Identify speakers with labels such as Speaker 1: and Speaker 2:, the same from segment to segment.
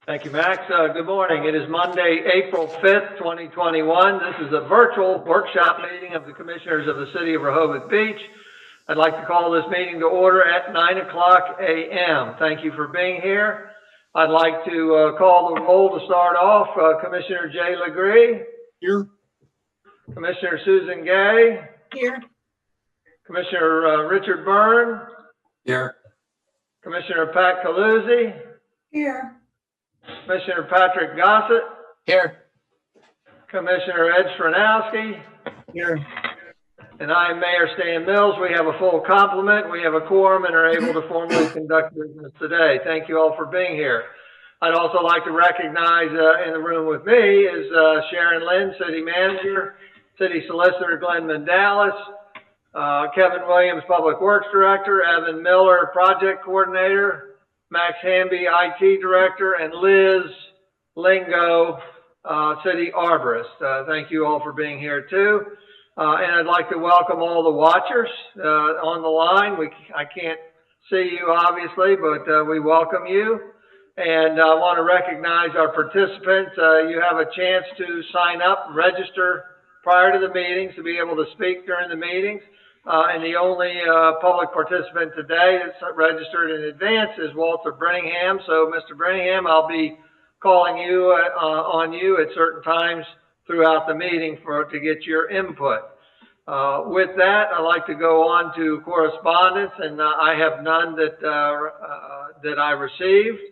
Speaker 1: Thank you, Max. Good morning. It is Monday, April 5th, 2021. This is a virtual workshop meeting of the Commissioners of the City of Rehoboth Beach. I'd like to call this meeting to order at 9:00 a.m. Thank you for being here. I'd like to call the roll to start off. Commissioner Jay Legree.
Speaker 2: Here.
Speaker 1: Commissioner Susan Gay.
Speaker 3: Here.
Speaker 1: Commissioner Richard Byrne.
Speaker 2: Here.
Speaker 1: Commissioner Pat Caluzzi.
Speaker 3: Here.
Speaker 1: Commissioner Patrick Gossett.
Speaker 2: Here.
Speaker 1: Commissioner Ed Stranowski.
Speaker 2: Here.
Speaker 1: And I am Mayor Stan Mills. We have a full complement. We have a quorum and are able to formally conduct business today. Thank you all for being here. I'd also like to recognize in the room with me is Sharon Lynn, City Manager, City Solicitor Glenn Mandalis, Kevin Williams, Public Works Director, Evan Miller, Project Coordinator, Max Hamby, IT Director, and Liz Lingo, City Arborist. Thank you all for being here too. And I'd like to welcome all the watchers on the line. I can't see you obviously, but we welcome you. And I want to recognize our participants. You have a chance to sign up, register prior to the meetings to be able to speak during the meetings. And the only public participant today that's registered in advance is Walter Brinningham. So, Mr. Brinningham, I'll be calling you on you at certain times throughout the meeting to get your input. With that, I'd like to go on to correspondence, and I have none that I received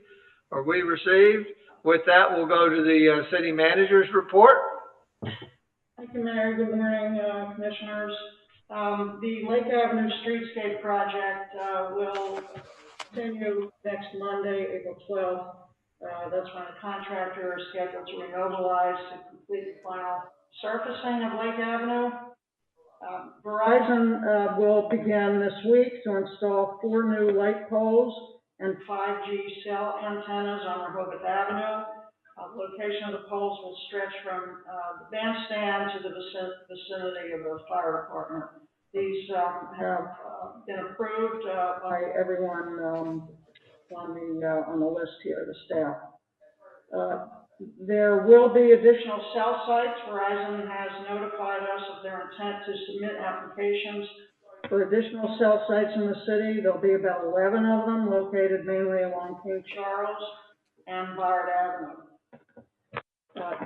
Speaker 1: or we received. With that, we'll go to the city manager's report.
Speaker 3: Thank you, Mayor. Good morning, commissioners. The Lake Avenue Streetscape project will continue next Monday, April 12th. That's when the contractor is scheduled to remobilize to complete the final surfacing of Lake Avenue. Verizon will begin this week to install 4 new light poles and 5G cell antennas on Rehoboth Avenue. The location of the poles will stretch from the bandstand to the vicinity of the fire department. These have been approved by everyone on the list here, the staff. There will be additional cell sites. Verizon has notified us of their intent to submit applications for additional cell sites in the city. There'll be about 11 of them located mainly along King Charles and Bard Avenue.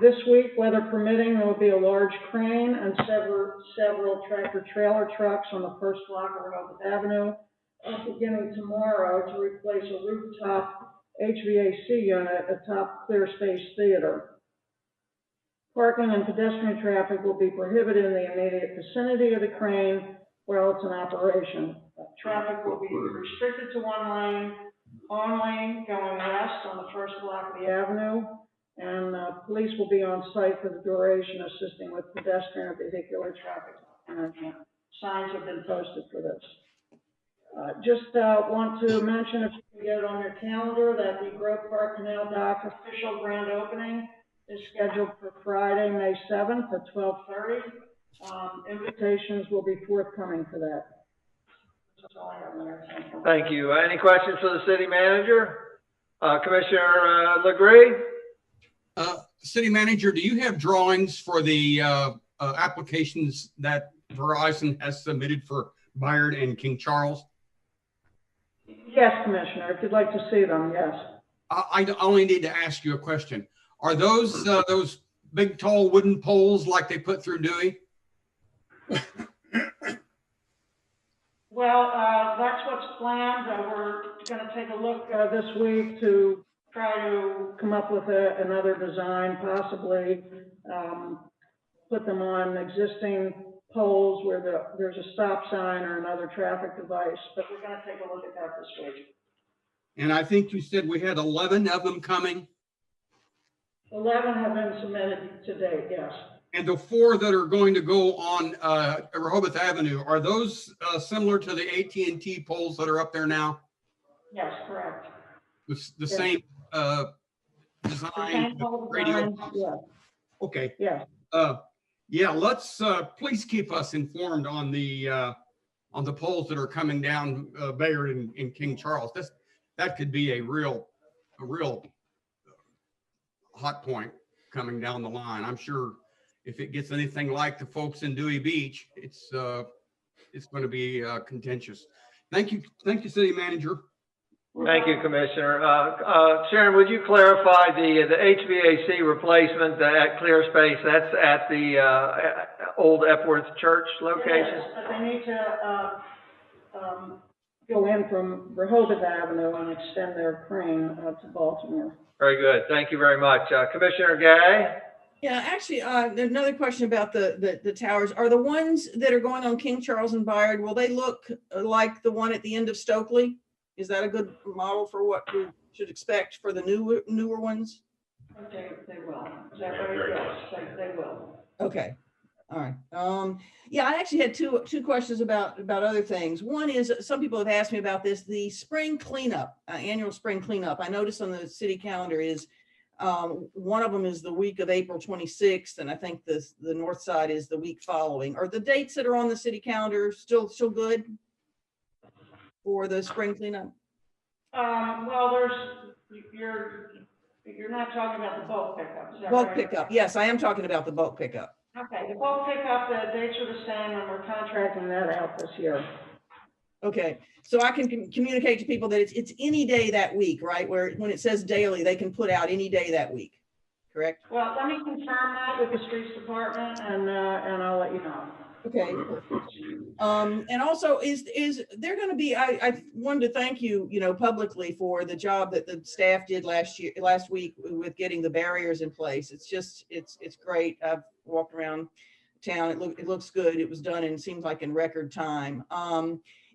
Speaker 3: This week, weather permitting, there will be a large crane and several tractor-trailer trucks on the first block of Rehoboth Avenue, beginning tomorrow to replace a rooftop HVAC unit atop Clear Space Theater. Parking and pedestrian traffic will be prohibited in the immediate vicinity of the crane while it's in operation. Traffic will be restricted to one lane only, going west on the first block of the avenue. And police will be on site for the duration, assisting with pedestrian or vehicular traffic management. Signs have been posted for this. Just want to mention, if you can get it on your calendar, that the Grove Park Canal Dock official grand opening is scheduled for Friday, May 7th at 12:30. Invitations will be forthcoming for that. That's all I have, Mayor.
Speaker 1: Thank you. Any questions for the city manager? Commissioner Legree?
Speaker 2: City manager, do you have drawings for the applications that Verizon has submitted for Byard and King Charles?
Speaker 3: Yes, Commissioner. If you'd like to see them, yes.
Speaker 2: I only need to ask you a question. Are those big, tall wooden poles like they put through Dewey?
Speaker 3: Well, that's what's planned. We're going to take a look this week to try to come up with another design, possibly put them on existing poles where there's a stop sign or another traffic device, but we're going to take a look at that this week.
Speaker 2: And I think you said we had 11 of them coming?
Speaker 3: 11 have been submitted to date, yes.
Speaker 2: And the 4 that are going to go on Rehoboth Avenue, are those similar to the AT&T poles that are up there now?
Speaker 3: Yes, correct.
Speaker 2: The same design, radio.
Speaker 3: Yeah.
Speaker 2: Okay.
Speaker 3: Yeah.
Speaker 2: Yeah. Let's please keep us informed on the poles that are coming down Bayard and King Charles. That could be a real hot point coming down the line. I'm sure if it gets anything like the folks in Dewey Beach, it's going to be contentious. Thank you, City Manager.
Speaker 1: Thank you, Commissioner. Sharon, would you clarify the HVAC replacement at ClearSpace? That's at the old Epworth Church location?
Speaker 3: Yes, but they need to go in from Rehoboth Avenue and extend their crane to Baltimore.
Speaker 1: Very good. Thank you very much. Commissioner Gay?
Speaker 4: Yeah, actually, another question about the towers. Are the ones that are going on King Charles and Bayard, will they look like the one at the end of Stokely? Is that a good model for what we should expect for the newer ones?
Speaker 3: They will. Is that right? Yes, they will.
Speaker 4: Okay. All right. Yeah, I actually had two questions about other things. One is, some people have asked me about this, the spring cleanup, annual spring cleanup. I noticed on the city calendar is one of them is the week of April 26th, and I think the north side is the week following. Are the dates that are on the city calendar still good for the spring cleanup?
Speaker 3: Well, you're not talking about the bulk pickup, is that
Speaker 4: Bulk
Speaker 3: right?
Speaker 4: pickup. Yes, I am talking about the bulk pickup.
Speaker 3: Okay, the bulk pickup, the dates are the same, and we're contracting that out this year.
Speaker 4: Okay, so I can communicate to people that it's any day that week, right? Where when it says daily, they can put out any day that week, correct?
Speaker 3: Well, let me confirm that with the streets department, and I'll let you know.
Speaker 4: Okay. And also, is there going to be? I wanted to thank you, publicly for the job that the staff did last week with getting the barriers in place. It's great. I've walked around town. It looks good. It was done, and it seems like in record time.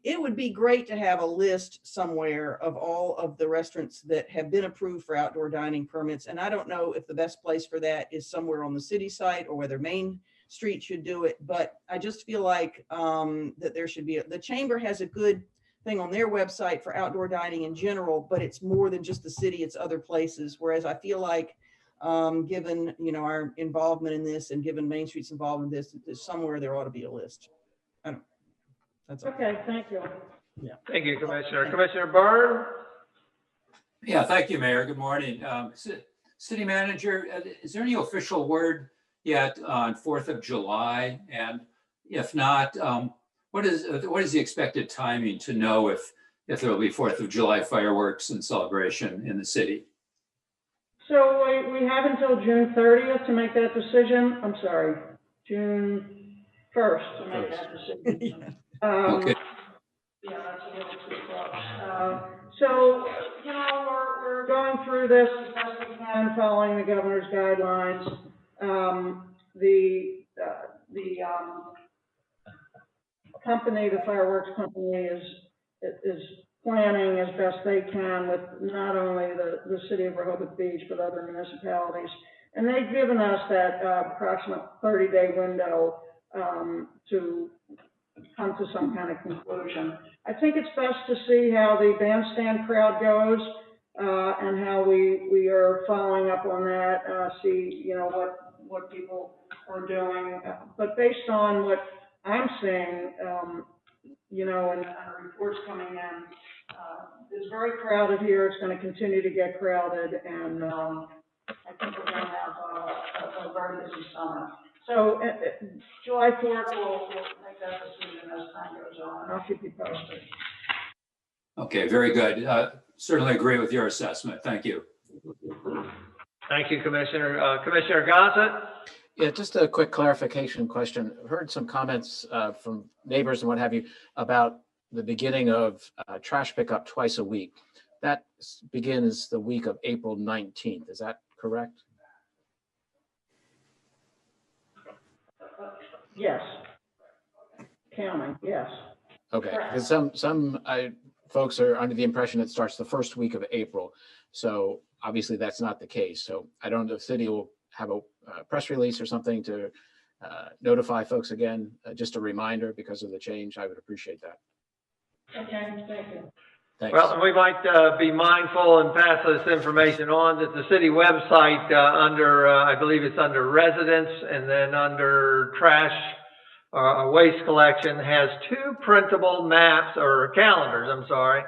Speaker 4: It would be great to have a list somewhere of all of the restaurants that have been approved for outdoor dining permits. And I don't know if the best place for that is somewhere on the city site or whether Main Street should do it. But I just feel like that there should be, the chamber has a good thing on their website for outdoor dining in general, but it's more than just the city, it's other places. Whereas I feel like given, our involvement in this and given Main Street's involvement in this, somewhere there ought to be a list. That's all.
Speaker 3: Okay, thank you.
Speaker 4: Yeah.
Speaker 1: Thank you, Commissioner. Commissioner Byrne?
Speaker 5: Yeah, thank you, Mayor. Good morning. City Manager, is there any official word yet on 4th of July? And if not, what is the expected timing to know if there will be 4th of July fireworks and celebration in the city?
Speaker 3: So we have until June 30th to make that decision. I'm sorry, June 1st to make that decision.
Speaker 5: Okay.
Speaker 3: Yeah, that's a little too close. So, we're going through this as best we can, following the governor's guidelines. The company, the fireworks company, is planning as best they can with not only the city of Rehoboth Beach, but other municipalities. And they've given us that approximate 30-day window to come to some kind of conclusion. I think it's best to see how the bandstand crowd goes and how we are following up on that, see, what people are doing. But based on what I'm seeing, and reports coming in, it's very crowded here. It's going to continue to get crowded, and I think we're going to have a very busy summer. So July 4th, we'll make that decision as time goes on. I'll keep you posted.
Speaker 5: Okay, very good. Certainly agree with your assessment. Thank you.
Speaker 1: Thank you, Commissioner. Commissioner Gossett?
Speaker 6: Yeah, just a quick clarification question. I've heard some comments from neighbors and what have you about the beginning of trash pickup twice a week. That begins the week of April 19th. Is that correct?
Speaker 3: Yes. Counting, yes.
Speaker 6: Okay, because some folks are under the impression it starts the first week of April. So obviously that's not the case. So I don't know if the city will have a press release or something to notify folks again, just a reminder because of the change. I would appreciate that.
Speaker 3: Okay, thank you.
Speaker 6: Thanks.
Speaker 1: Well, and we might be mindful and pass this information on that the city website under, I believe it's under residents and then under trash waste collection has two printable maps or calendars, I'm sorry,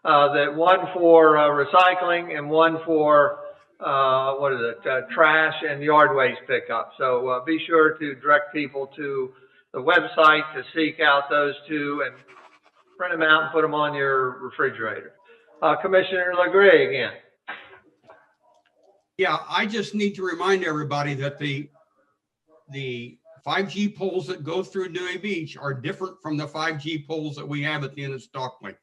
Speaker 1: that one for recycling and one for trash and yard waste pickup. So be sure to direct people to the website to seek out those two and print them out and put them on your refrigerator. Commissioner LeGree again.
Speaker 2: Yeah, I just need to remind everybody that the 5G poles that go through Dewey Beach are different from the 5G poles that we have at the end of Stockley.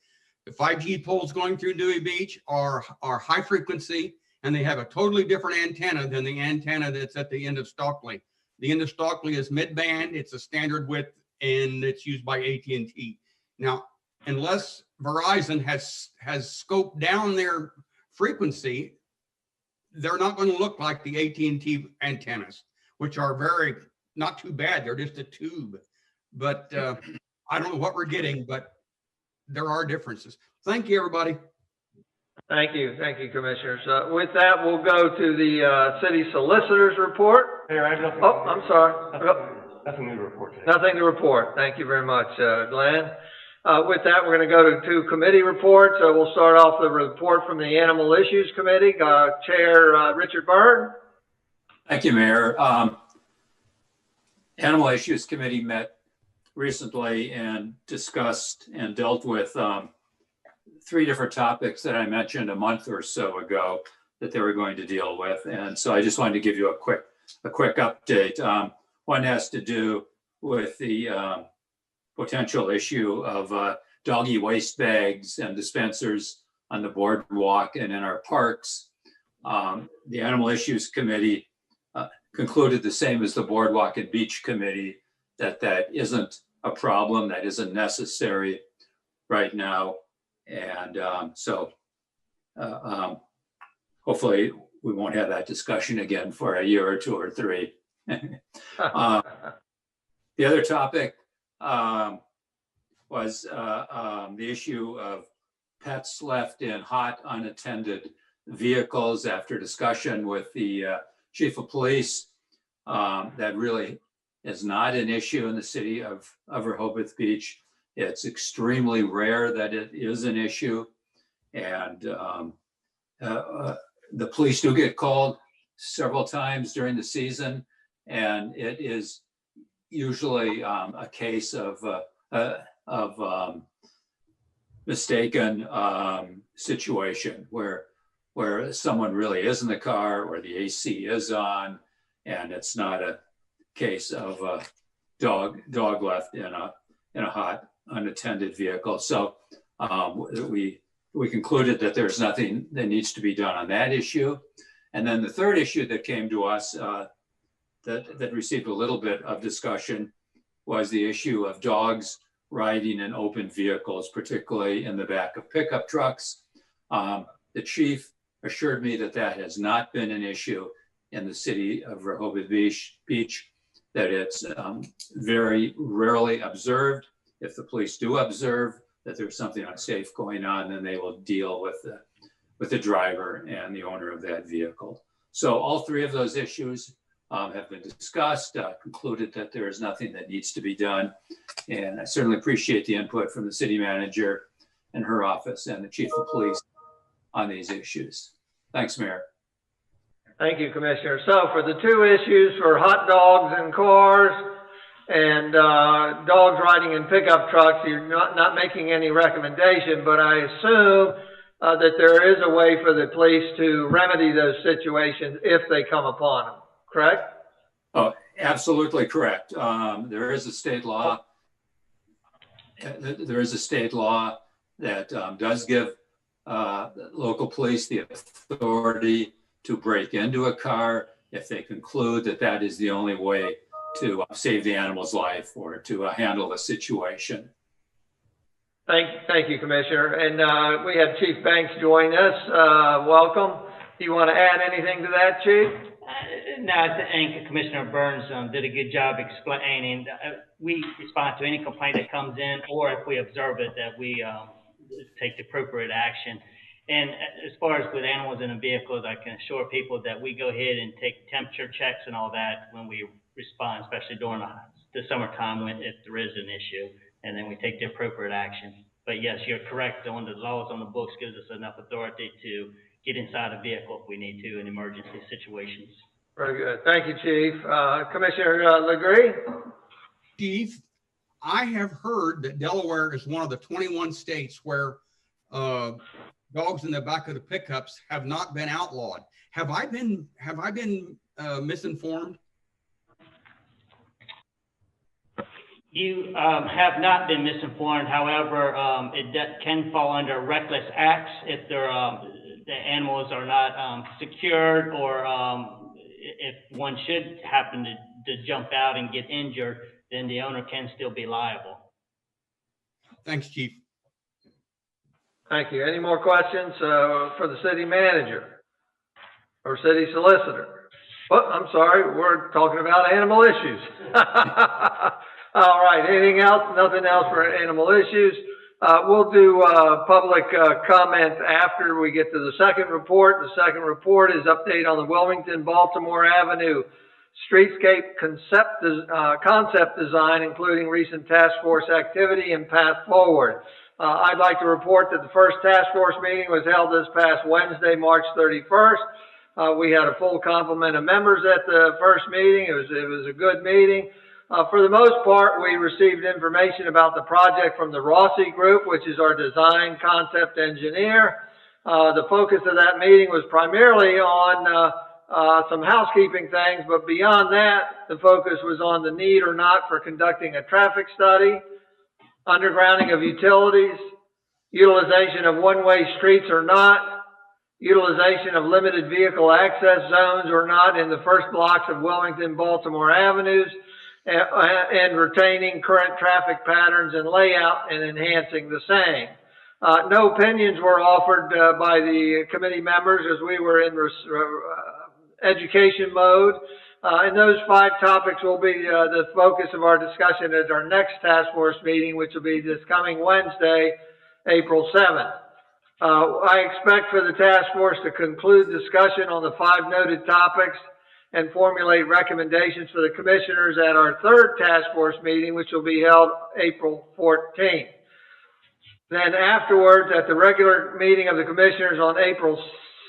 Speaker 2: The 5G poles going through Dewey Beach are high frequency, and they have a totally different antenna than the antenna that's at the end of Stockley. The end of Stockley is mid-band, it's a standard width, and it's used by AT&T. Now, unless Verizon has scoped down their frequency, they're not going to look like the AT&T antennas, which are not too bad. They're just a tube. But I don't know what we're getting, but there are differences. Thank you, everybody.
Speaker 1: Thank you, commissioners. With that, we'll go to the city solicitor's report.
Speaker 7: Mayor, I have nothing.
Speaker 1: Oh, I'm sorry.
Speaker 7: Nothing to report today.
Speaker 1: Nothing to report. Thank you very much, Glenn. With that, we're going to go to two committee reports. We'll start off the report from the Animal Issues Committee. Chair Richard Byrd.
Speaker 5: Thank you, Mayor. Animal Issues Committee met recently and discussed and dealt with three different topics that I mentioned a month or so ago that they were going to deal with. And so I just wanted to give you a quick update. One has to do with the potential issue of doggy waste bags and dispensers on the boardwalk and in our parks. The Animal Issues Committee concluded the same as the Boardwalk and Beach Committee, that isn't a problem, that isn't necessary right now. And hopefully we won't have that discussion again for a year or two or three. The other topic was the issue of pets left in hot, unattended vehicles. After discussion with the chief of police, that really is not an issue in the city of Rehoboth Beach. It's extremely rare that it is an issue. And the police do get called several times during the season, and it is usually a case of mistaken situation where someone really is in the car or the AC is on, and it's not a case of a dog left in a hot, unattended vehicle. So we concluded that there's nothing that needs to be done on that issue. And then the third issue that came to us that received a little bit of discussion was the issue of dogs riding in open vehicles, particularly in the back of pickup trucks. The chief assured me that has not been an issue in the city of Rehoboth Beach, that it's very rarely observed. If the police do observe that there's something unsafe going on, then they will deal with the driver and the owner of that vehicle. So all three of those issues have been discussed, concluded that there is nothing that needs to be done. And I certainly appreciate the input from the city manager and her office and the chief of police on these issues. Thanks, Mayor.
Speaker 1: Thank you, Commissioner. So for the two issues for hot dogs in cars and dogs riding in pickup trucks, you're not making any recommendation, but I assume that there is a way for the police to remedy those situations if they come upon them, correct?
Speaker 5: Oh, absolutely correct. There is a state law. There is a state law that does give local police the authority to break into a car if they conclude that is the only way to save the animal's life or to handle the situation.
Speaker 1: Thank you, Commissioner. And we have Chief Banks join us. Welcome. Do you want to add anything to that, Chief?
Speaker 8: No, I think Commissioner Burns did a good job explaining. We respond to any complaint that comes in, or if we observe it, that we take the appropriate action. And as far as with animals in the vehicles, I can assure people that we go ahead and take temperature checks and all that when we respond, especially during the summertime if there is an issue, and then we take the appropriate action. But yes, you're correct. The laws on the books gives us enough authority to get inside a vehicle if we need to in emergency situations.
Speaker 1: Very good. Thank you, Chief. Commissioner Legree?
Speaker 2: Chief, I have heard that Delaware is one of the 21 states where dogs in the back of the pickups have not been outlawed. Have I been misinformed?
Speaker 8: You have not been misinformed. However, can fall under reckless acts if the animals are not secured, or if one should happen to jump out and get injured, then the owner can still be liable.
Speaker 2: Thanks, Chief.
Speaker 1: Thank you. Any more questions for the city manager or city solicitor? Oh, I'm sorry, we're talking about animal issues. All right, anything else? Nothing else for animal issues. We'll do public comment after we get to the second report. The second report is update on the Wilmington-Baltimore Avenue streetscape concept design, including recent task force activity and path forward. I'd like to report that the first task force meeting was held this past Wednesday, March 31st. We had a full complement of members at the first meeting. It was a good meeting. For the most part, we received information about the project from the Rossi Group, which is our design concept engineer. The focus of that meeting was primarily on some housekeeping things, but beyond that, the focus was on the need or not for conducting a traffic study, undergrounding of utilities, utilization of one-way streets or not, utilization of limited vehicle access zones or not in the first blocks of Wilmington-Baltimore Avenues, and retaining current traffic patterns and layout and enhancing the same. No opinions were offered by the committee members as we were in education mode. And those 5 topics will be the focus of our discussion at our next task force meeting, which will be this coming Wednesday, April 7th. I expect for the task force to conclude discussion on the 5 noted topics and formulate recommendations for the commissioners at our third task force meeting, which will be held April 14th. Then afterwards, at the regular meeting of the commissioners on April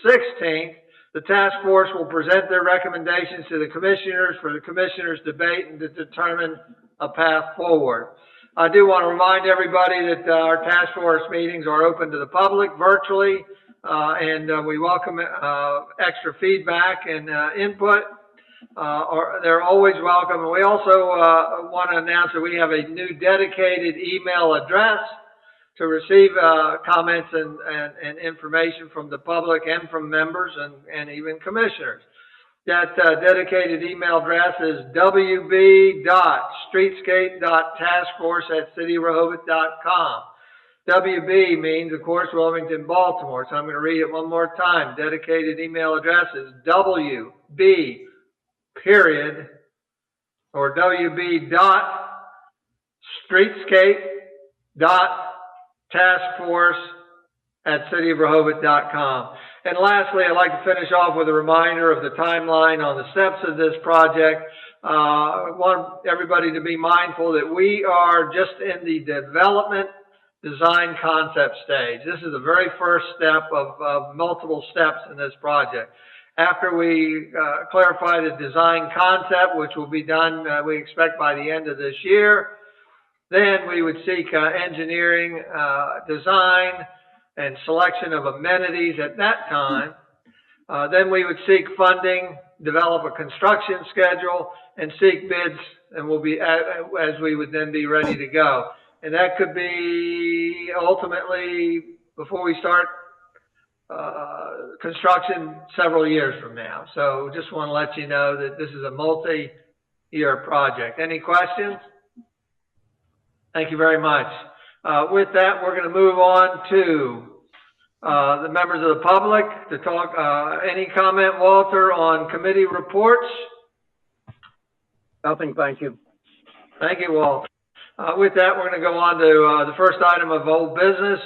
Speaker 1: 16th, the task force will present their recommendations to the commissioners for the commissioners' debate and to determine a path forward. I do want to remind everybody that our task force meetings are open to the public virtually, and we welcome extra feedback and input. They're always welcome. And we also want to announce that we have a new dedicated email address to receive comments and information from the public and from members and even commissioners. That dedicated email address is wb.streetscape.taskforce@cityrehoboth.com. WB means, of course, Wilmington, Baltimore. So I'm going to read it one more time. Dedicated email address is WB period or wb.streetscape.taskforce@cityofrehoboth.com. And lastly, I'd like to finish off with a reminder of the timeline on the steps of this project. I want everybody to be mindful that we are just in the development design concept stage. This is the very first step of multiple steps in this project. After we clarify the design concept, which will be done, we expect by the end of this year, then we would seek engineering, design, and selection of amenities at that time. Then we would seek funding, develop a construction schedule, and seek bids, and we'll be as we would then be ready to go. And that could be ultimately before we start construction several years from now. So just want to let you know that this is a multi-year project. Any questions? Thank you very much. With that, we're going to move on to the members of the public to talk. Any comment, Walter, on committee reports?
Speaker 7: Nothing, thank you.
Speaker 1: Thank you, Walter. With that, we're going to go on to the first item of old business,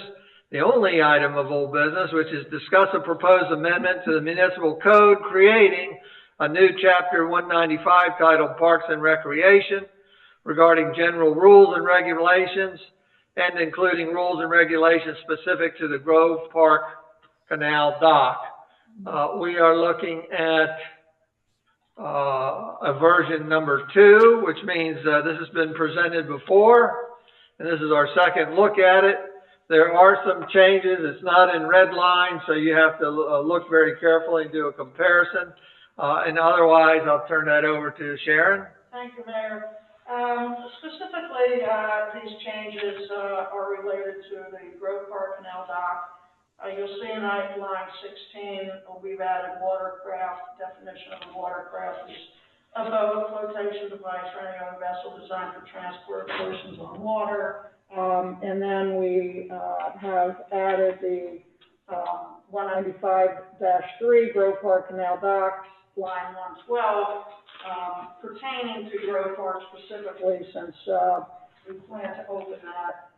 Speaker 1: the only item of old business, which is discuss a proposed amendment to the Municipal Code creating a new Chapter 195 titled Parks and Recreation regarding general rules and regulations and including rules and regulations specific to the Grove Park Canal Dock. We are looking at a version number 2, which means this has been presented before, and this is our second look at it. There are some changes. It's not in red line, so you have to look very carefully and do a comparison. And otherwise, I'll turn that over to Sharon.
Speaker 3: Thank you, Mayor. Specifically, these changes are related to the Grove Park Canal dock. You'll see in line 16, we've added watercraft. Definition of a watercraft is a boat, flotation device, or any other vessel designed for transport of persons on water. And then we have added the 195-3 Grove Park Canal docks, line 112, pertaining to Grove Park specifically, since we plan to open that.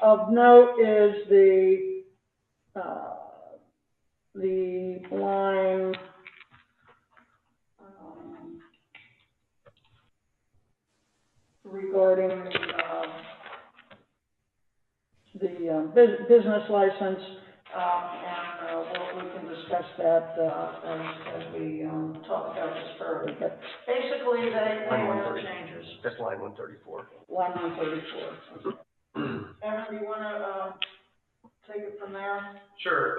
Speaker 3: Of note is the line regarding the business license, and we can discuss that as we talk about this further. But basically, they were changes.
Speaker 1: That's line 134.
Speaker 3: Line 134. Evan, do you want to take it from there?
Speaker 7: Sure.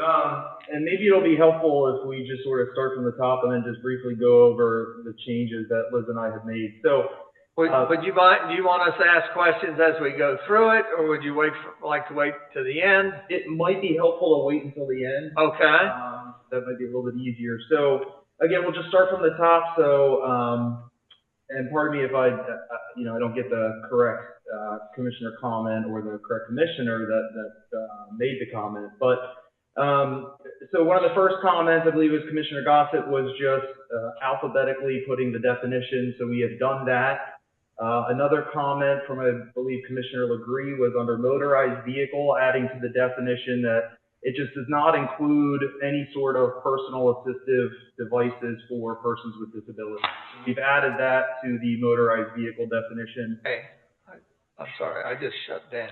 Speaker 7: And maybe it'll be helpful if we just sort of start from the top and then just briefly go over the changes that Liz and I have made. So,
Speaker 1: do you want us to ask questions as we go through it, or would you like to wait to the end?
Speaker 7: it might be helpful to wait until the end.
Speaker 1: Okay.
Speaker 7: That might be a little bit easier. So, again, we'll just start from the top. So, and pardon me if I don't get the correct commissioner comment or the correct commissioner that made the comment. But so one of the first comments, I believe, was Commissioner Gossett, was just alphabetically putting the definition. So we have done that. Another comment from, I believe, Commissioner Legree was under motorized vehicle, adding to the definition that it just does not include any sort of personal assistive devices for persons with disabilities. We've added that to the motorized vehicle definition.
Speaker 1: Hey, I'm sorry, I just shut down.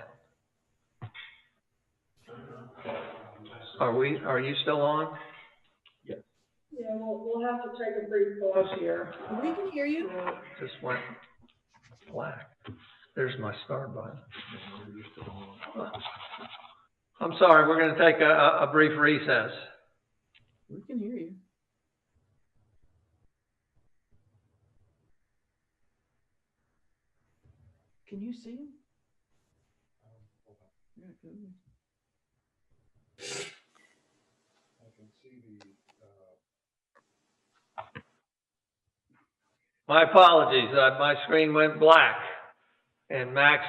Speaker 1: Are you still on?
Speaker 3: Yeah, we'll have to take a brief pause here.
Speaker 4: We can hear you.
Speaker 1: Just went black. There's my start button. I'm sorry, we're going to take a brief recess.
Speaker 4: We can hear you. Can you see him?
Speaker 1: My apologies, my screen went black, and Max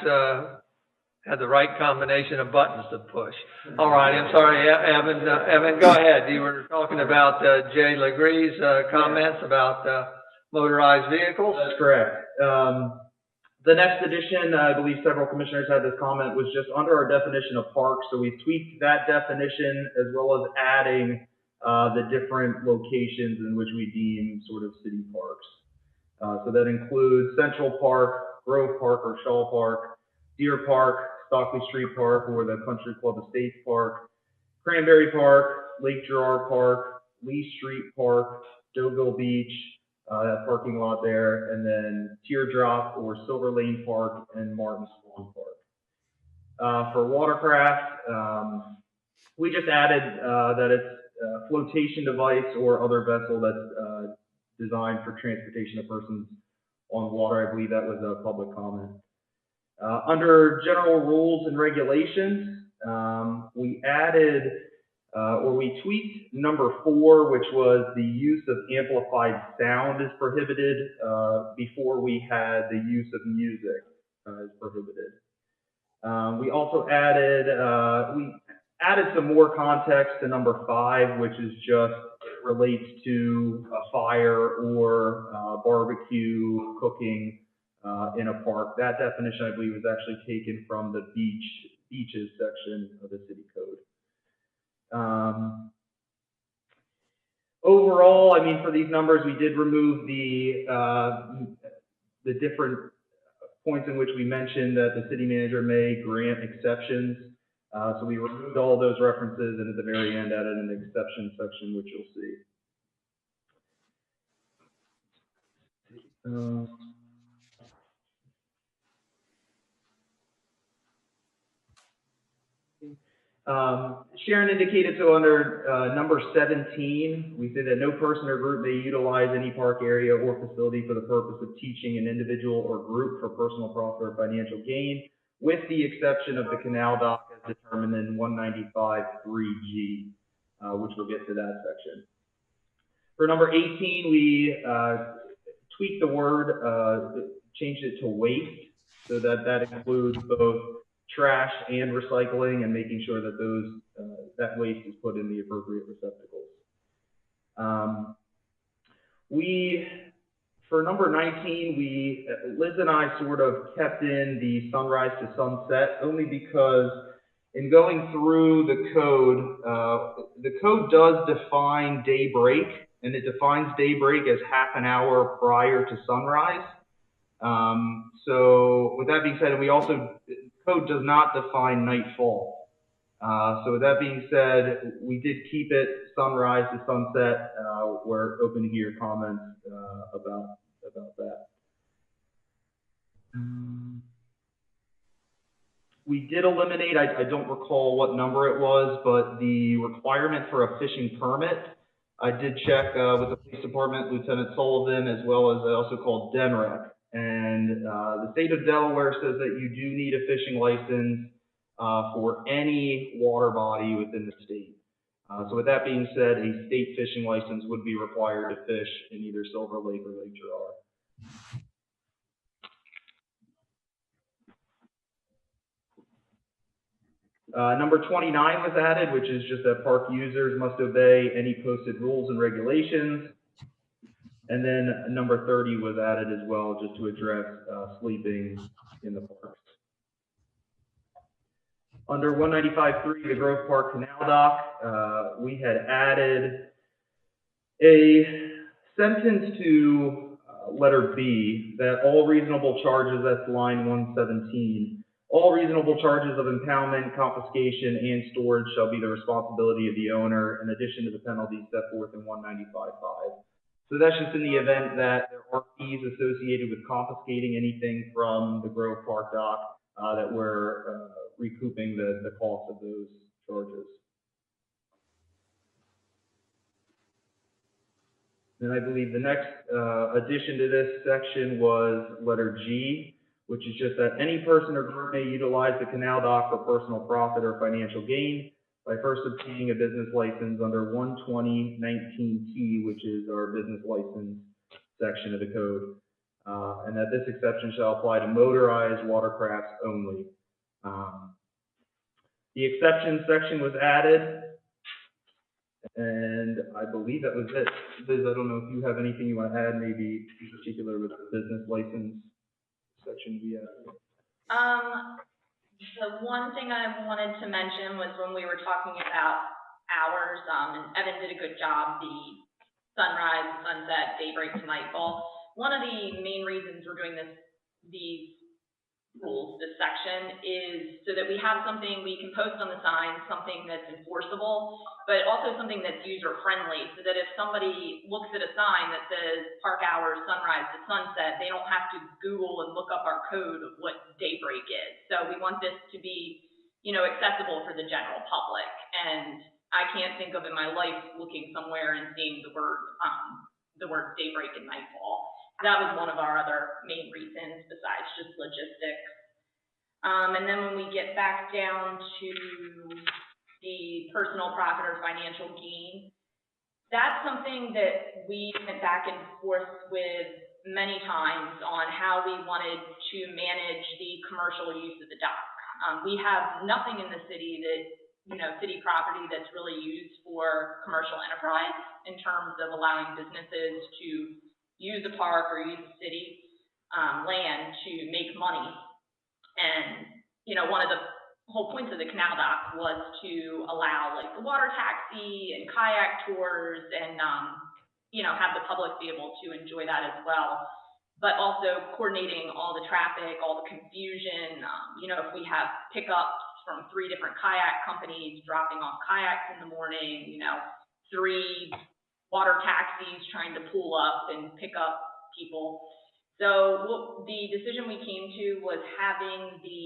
Speaker 1: had the right combination of buttons to push. All right, I'm sorry, Evan, go ahead. You were talking about Jay Legree's comments about motorized vehicles?
Speaker 7: That's correct. The next addition, I believe several commissioners had this comment, was just under our definition of parks. So we tweaked that definition as well as adding the different locations in which we deem sort of city parks. So that includes Central Park, Grove Park or Shaw Park, Deer Park, Stockley Street Park or the Country Club Estates Park, Cranberry Park, Lake Gerard Park, Lee Street Park, Deauville Beach, that parking lot there, and then Teardrop or Silver Lane Park and Martin Swan Park. For watercraft, we just added that it's a flotation device or other vessel that's designed for transportation of persons on water. I believe that was a public comment. Under general rules and regulations, we added we tweaked number 4, which was the use of amplified sound is prohibited. Before we had the use of music is prohibited. We also added some more context to number 5, which is just relates to a fire or barbecue cooking in a park. That definition, I believe, was actually taken from the beaches section of the city code. Overall, I mean, for these numbers, we did remove the different points in which we mentioned that the city manager may grant exceptions. So we removed all those references and at the very end added an exception section, which you'll see. Sharon indicated, so under number 17, we say that no person or group may utilize any park area or facility for the purpose of teaching an individual or group for personal profit or financial gain, with the exception of the canal dock as determined in 195.3G, which we'll get to that section. For number 18, we tweaked the word, changed it to waste, so that includes both trash and recycling, and making sure that those that waste is put in the appropriate receptacles. For number 19, Liz and I sort of kept in the sunrise to sunset, only because in going through the code does define daybreak, and it defines daybreak as half an hour prior to sunrise. So with that being said, we also, code does not define nightfall. So with that being said, we did keep it sunrise to sunset. We're open to hear comments about that. We did eliminate, I don't recall what number it was, but the requirement for a fishing permit. I did check with the police department, Lieutenant Sullivan, as well as I also called DENREC. And the state of Delaware says that you do need a fishing license for any water body within the state. So with that being said, a state fishing license would be required to fish in either Silver Lake or Lake Girard. Number 29 was added, which is just that park users must obey any posted rules and regulations. And then number 30 was added as well, just to address sleeping in the parks. Under 195.3, the Grove Park Canal Dock, we had added a sentence to letter B that all reasonable charges, that's line 117, all reasonable charges of impoundment, confiscation, and storage shall be the responsibility of the owner, in addition to the penalties set forth in 195.5. So that's just in the event that there are fees associated with confiscating anything from the Grove Park dock, that we're recouping the cost of those charges. Then I believe the next addition to this section was letter G, which is just that any person or group may utilize the canal dock for personal profit or financial gain by first obtaining a business license under 120.19T, which is our business license section of the code, and that this exception shall apply to motorized watercrafts only. The exception section was added, and I believe that was it. Liz, I don't know if you have anything you want to add, maybe in particular with the business license section we added.
Speaker 9: The one thing I wanted to mention was when we were talking about hours, and Evan did a good job, the sunrise, sunset, daybreak to nightfall. One of the main reasons we're doing these rules, this section, is so that we have something we can post on the sign, something that's enforceable, but also something that's user-friendly, so that if somebody looks at a sign that says park hours, sunrise to sunset, they don't have to Google and look up our code of what daybreak is. So we want this to be, accessible for the general public. And I can't think of in my life looking somewhere and seeing the word daybreak and nightfall. That was one of our other main reasons besides just logistics. And then when we get back down to the personal profit or financial gain, that's something that we went back and forth with many times on how we wanted to manage the commercial use of the dock. We have nothing in the city that, city property that's really used for commercial enterprise in terms of allowing businesses to use a park or use a city land to make money. And, one of the whole points of the canal dock was to allow like the water taxi and kayak tours and, have the public be able to enjoy that as well. But also coordinating all the traffic, all the confusion, if we have pickups from 3 different kayak companies dropping off kayaks in the morning, you know, 3 water taxis trying to pull up and pick up people. So the decision we came to was having the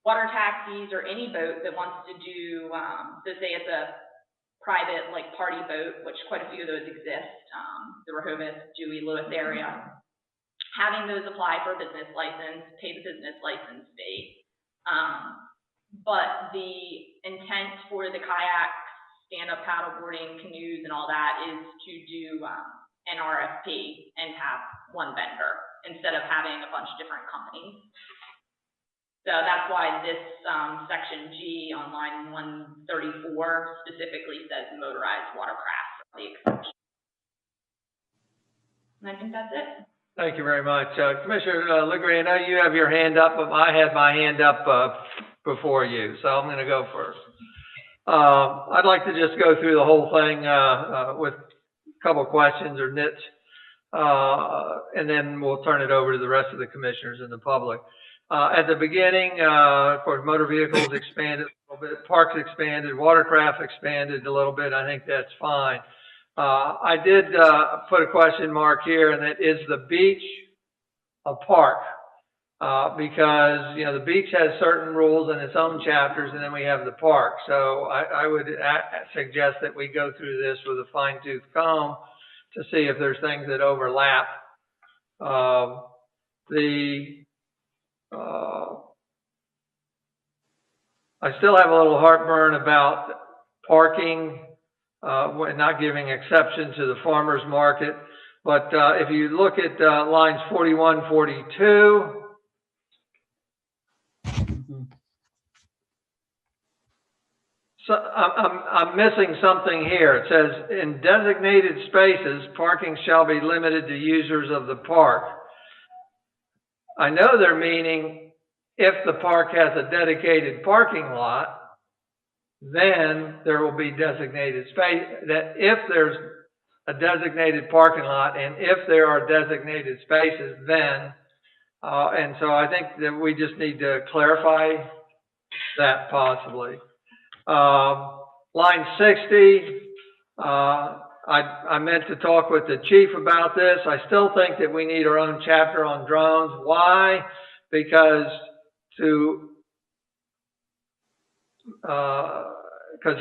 Speaker 9: water taxis or any boat that wants to do, so say it's a private like party boat, which quite a few of those exist, the Rehoboth, Dewey, Lewis area, having those apply for a business license, pay the business license fee. But the intent for the kayak, stand-up paddleboarding, canoes, and all that is to do an RFP and have one vendor instead of having a bunch of different companies. So that's why this section G on line 134 specifically says motorized watercraft for the exception. And I think that's it.
Speaker 1: Thank you very much. Commissioner Legree, I know you have your hand up, but I had my hand up before you, so I'm going to go first. I'd like to just go through the whole thing with a couple of questions or nits, and then we'll turn it over to the rest of the commissioners and the public. At the beginning, of course, motor vehicles expanded a little bit, parks expanded, watercraft expanded a little bit. I think that's fine. I did put a question mark here, and that is the beach a park? Because, you know, the beach has certain rules in its own chapters, and then we have the park. So I would suggest that we go through this with a fine-tooth comb to see if there's things that overlap. I still have a little heartburn about parking, not giving exception to the farmer's market. But if you look at lines 41, 42, so I'm missing something here. It says, in designated spaces, parking shall be limited to users of the park. I know they're meaning if the park has a dedicated parking lot, then there will be designated space. That if there's a designated parking lot and if there are designated spaces, then, and so I think that we just need to clarify that possibly. Line 60, I meant to talk with the chief about this. I still think that we need our own chapter on drones. Why? Because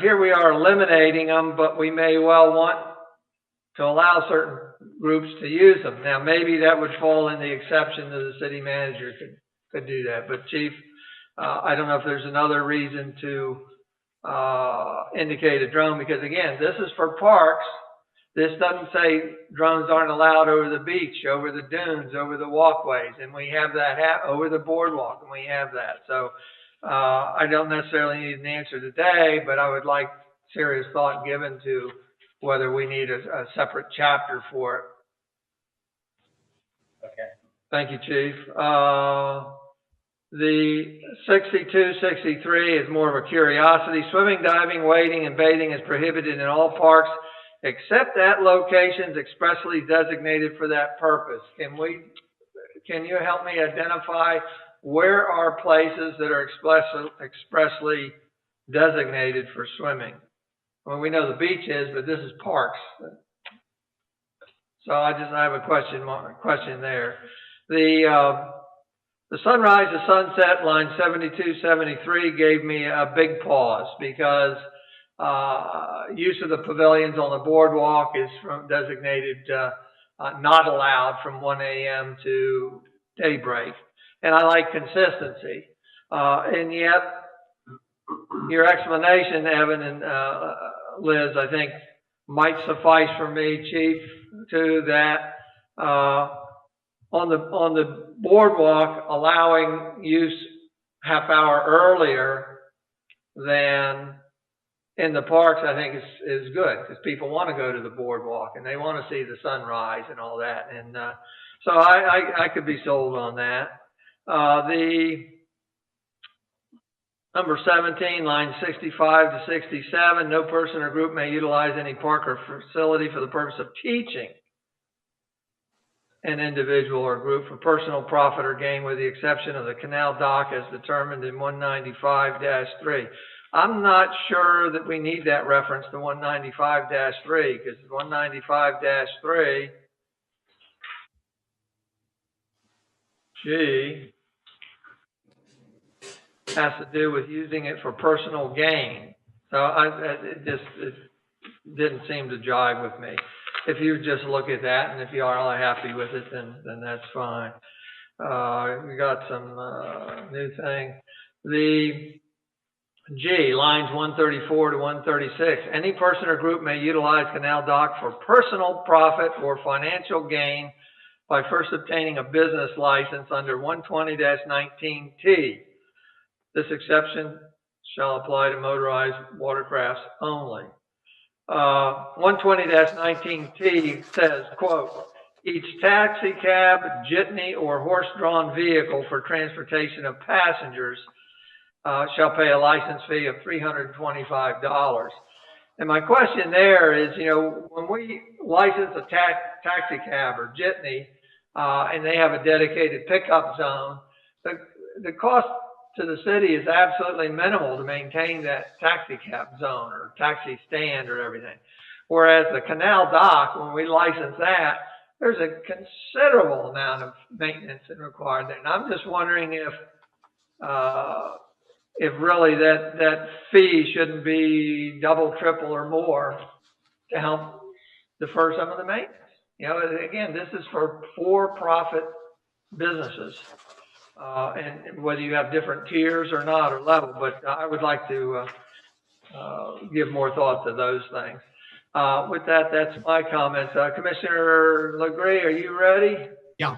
Speaker 1: here we are eliminating them, but we may well want to allow certain groups to use them. Now, maybe that would fall in the exception that the city manager could do that. But chief, I don't know if there's another reason to indicate a drone, because again, this is for parks. This doesn't say drones aren't allowed over the beach, over the dunes, over the walkways, and we have that over the boardwalk, and we have that. So I don't necessarily need an answer today, but I would like serious thought given to whether we need a separate chapter for it.
Speaker 7: Okay.
Speaker 1: Thank you, Chief. The 62, 63 is more of a curiosity. Swimming, diving, wading, and bathing is prohibited in all parks except at locations expressly designated for that purpose. Can you help me identify where are places that are expressly designated for swimming? Well, we know the beach is, but this is parks. So I have a question there. The sunrise to sunset, line 72, 73, gave me a big pause because use of the pavilions on the boardwalk is designated not allowed from 1 a.m. to daybreak. And I like consistency. And yet, your explanation, Evan and Liz, I think might suffice for me, Chief, to that on the boardwalk, allowing use half hour earlier than in the parks, I think is good, because people want to go to the boardwalk and they want to see the sunrise and all that. And so I could be sold on that. The number 17, line 65 to 67, no person or group may utilize any park or facility for the purpose of teaching. an individual or group for personal profit or gain with the exception of the canal dock as determined in 195-3. I'm not sure that we need that reference to 195-3 because 195-3 G has to do with using it for personal gain. So it didn't seem to jive with me. If you just look at that and if you are all happy with it, then that's fine. We got some new thing. The G, lines 134 to 136. Any person or group may utilize canal dock for personal profit or financial gain by first obtaining a business license under 120-19T. This exception shall apply to motorized watercrafts only. 120-19T says, quote, each taxi cab, jitney, or horse-drawn vehicle for transportation of passengers shall pay a license fee of $325. And my question there is, you know, when we license a taxi cab or jitney, and they have a dedicated pickup zone, the cost to the city is absolutely minimal to maintain that taxi cab zone or taxi stand or everything. Whereas the canal dock, when we license that, there's a considerable amount of maintenance required there. And I'm just wondering if really that fee shouldn't be double, triple, or more to help defer some of the maintenance. You know, again, this is for for-profit businesses. And whether you have different tiers or not, or level, but I would like to give more thought to those things. With that, that's my comments. Commissioner LeGree, are you ready?
Speaker 2: Yeah.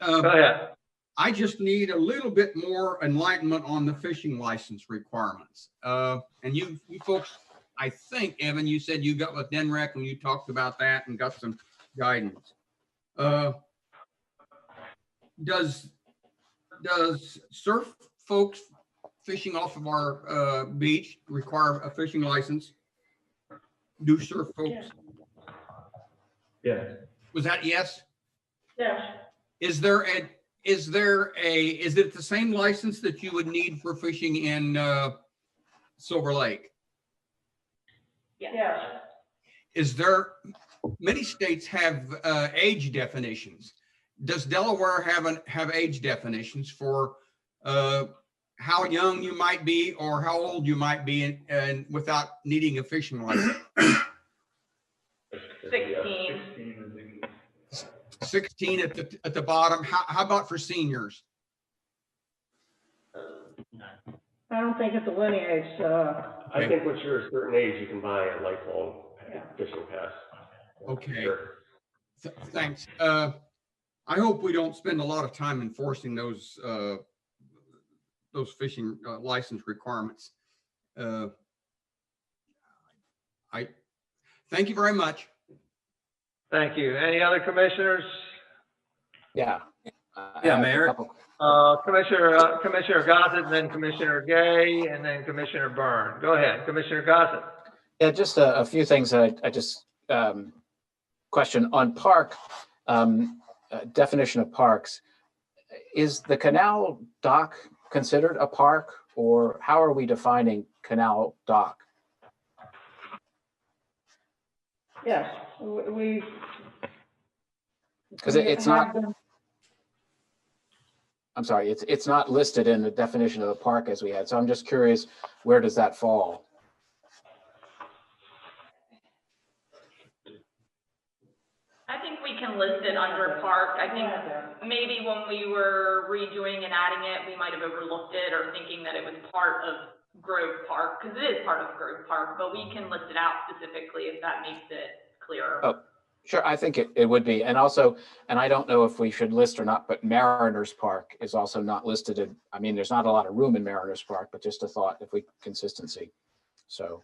Speaker 1: Go ahead.
Speaker 2: I just need a little bit more enlightenment on the fishing license requirements. And you folks, I think, Evan, you said you got with NREC and you talked about that and got some guidance. Does surf folks fishing off of our beach require a fishing license? Do surf folks?
Speaker 7: Yes.
Speaker 2: Was that yes?
Speaker 3: Yes.
Speaker 2: Is it the same license that you would need for fishing in Silver Lake?
Speaker 3: Yes.
Speaker 2: Is there, many states have age definitions. Does Delaware have age definitions for how young you might be or how old you might be and without needing a fishing license?
Speaker 9: 16.
Speaker 2: 16 at the bottom. How about for seniors?
Speaker 3: I don't think it's a lineage,
Speaker 10: I think once you're a certain age, you can buy a lifelong fishing pass.
Speaker 2: Okay.
Speaker 10: Sure.
Speaker 2: Thanks. I hope we don't spend a lot of time enforcing those fishing license requirements. I thank you very much.
Speaker 1: Thank you. Any other commissioners?
Speaker 6: Yeah.
Speaker 5: Yeah, Mayor.
Speaker 1: Commissioner Gossett, and then Commissioner Gay, and then Commissioner Byrne. Go ahead, Commissioner Gossett.
Speaker 6: Yeah, just a few things that I just question on park definition of parks. Is the canal dock considered a park, or how are we defining canal dock?
Speaker 3: yes, we.
Speaker 6: Because it's not. I'm sorry, it's not listed in the definition of the park as we had. So I'm just curious, where does that fall?
Speaker 9: I think we can list it under park. I think maybe when we were redoing and adding it, we might have overlooked it or thinking that it was part of Grove Park, because it is part of Grove Park, but we can list it out specifically if that makes it clearer.
Speaker 6: Oh, sure, I think it would be. And also, and I don't know if we should list or not, but Mariners Park is also not listed in, I mean, there's not a lot of room in Mariners Park, but just a thought if we consistency. So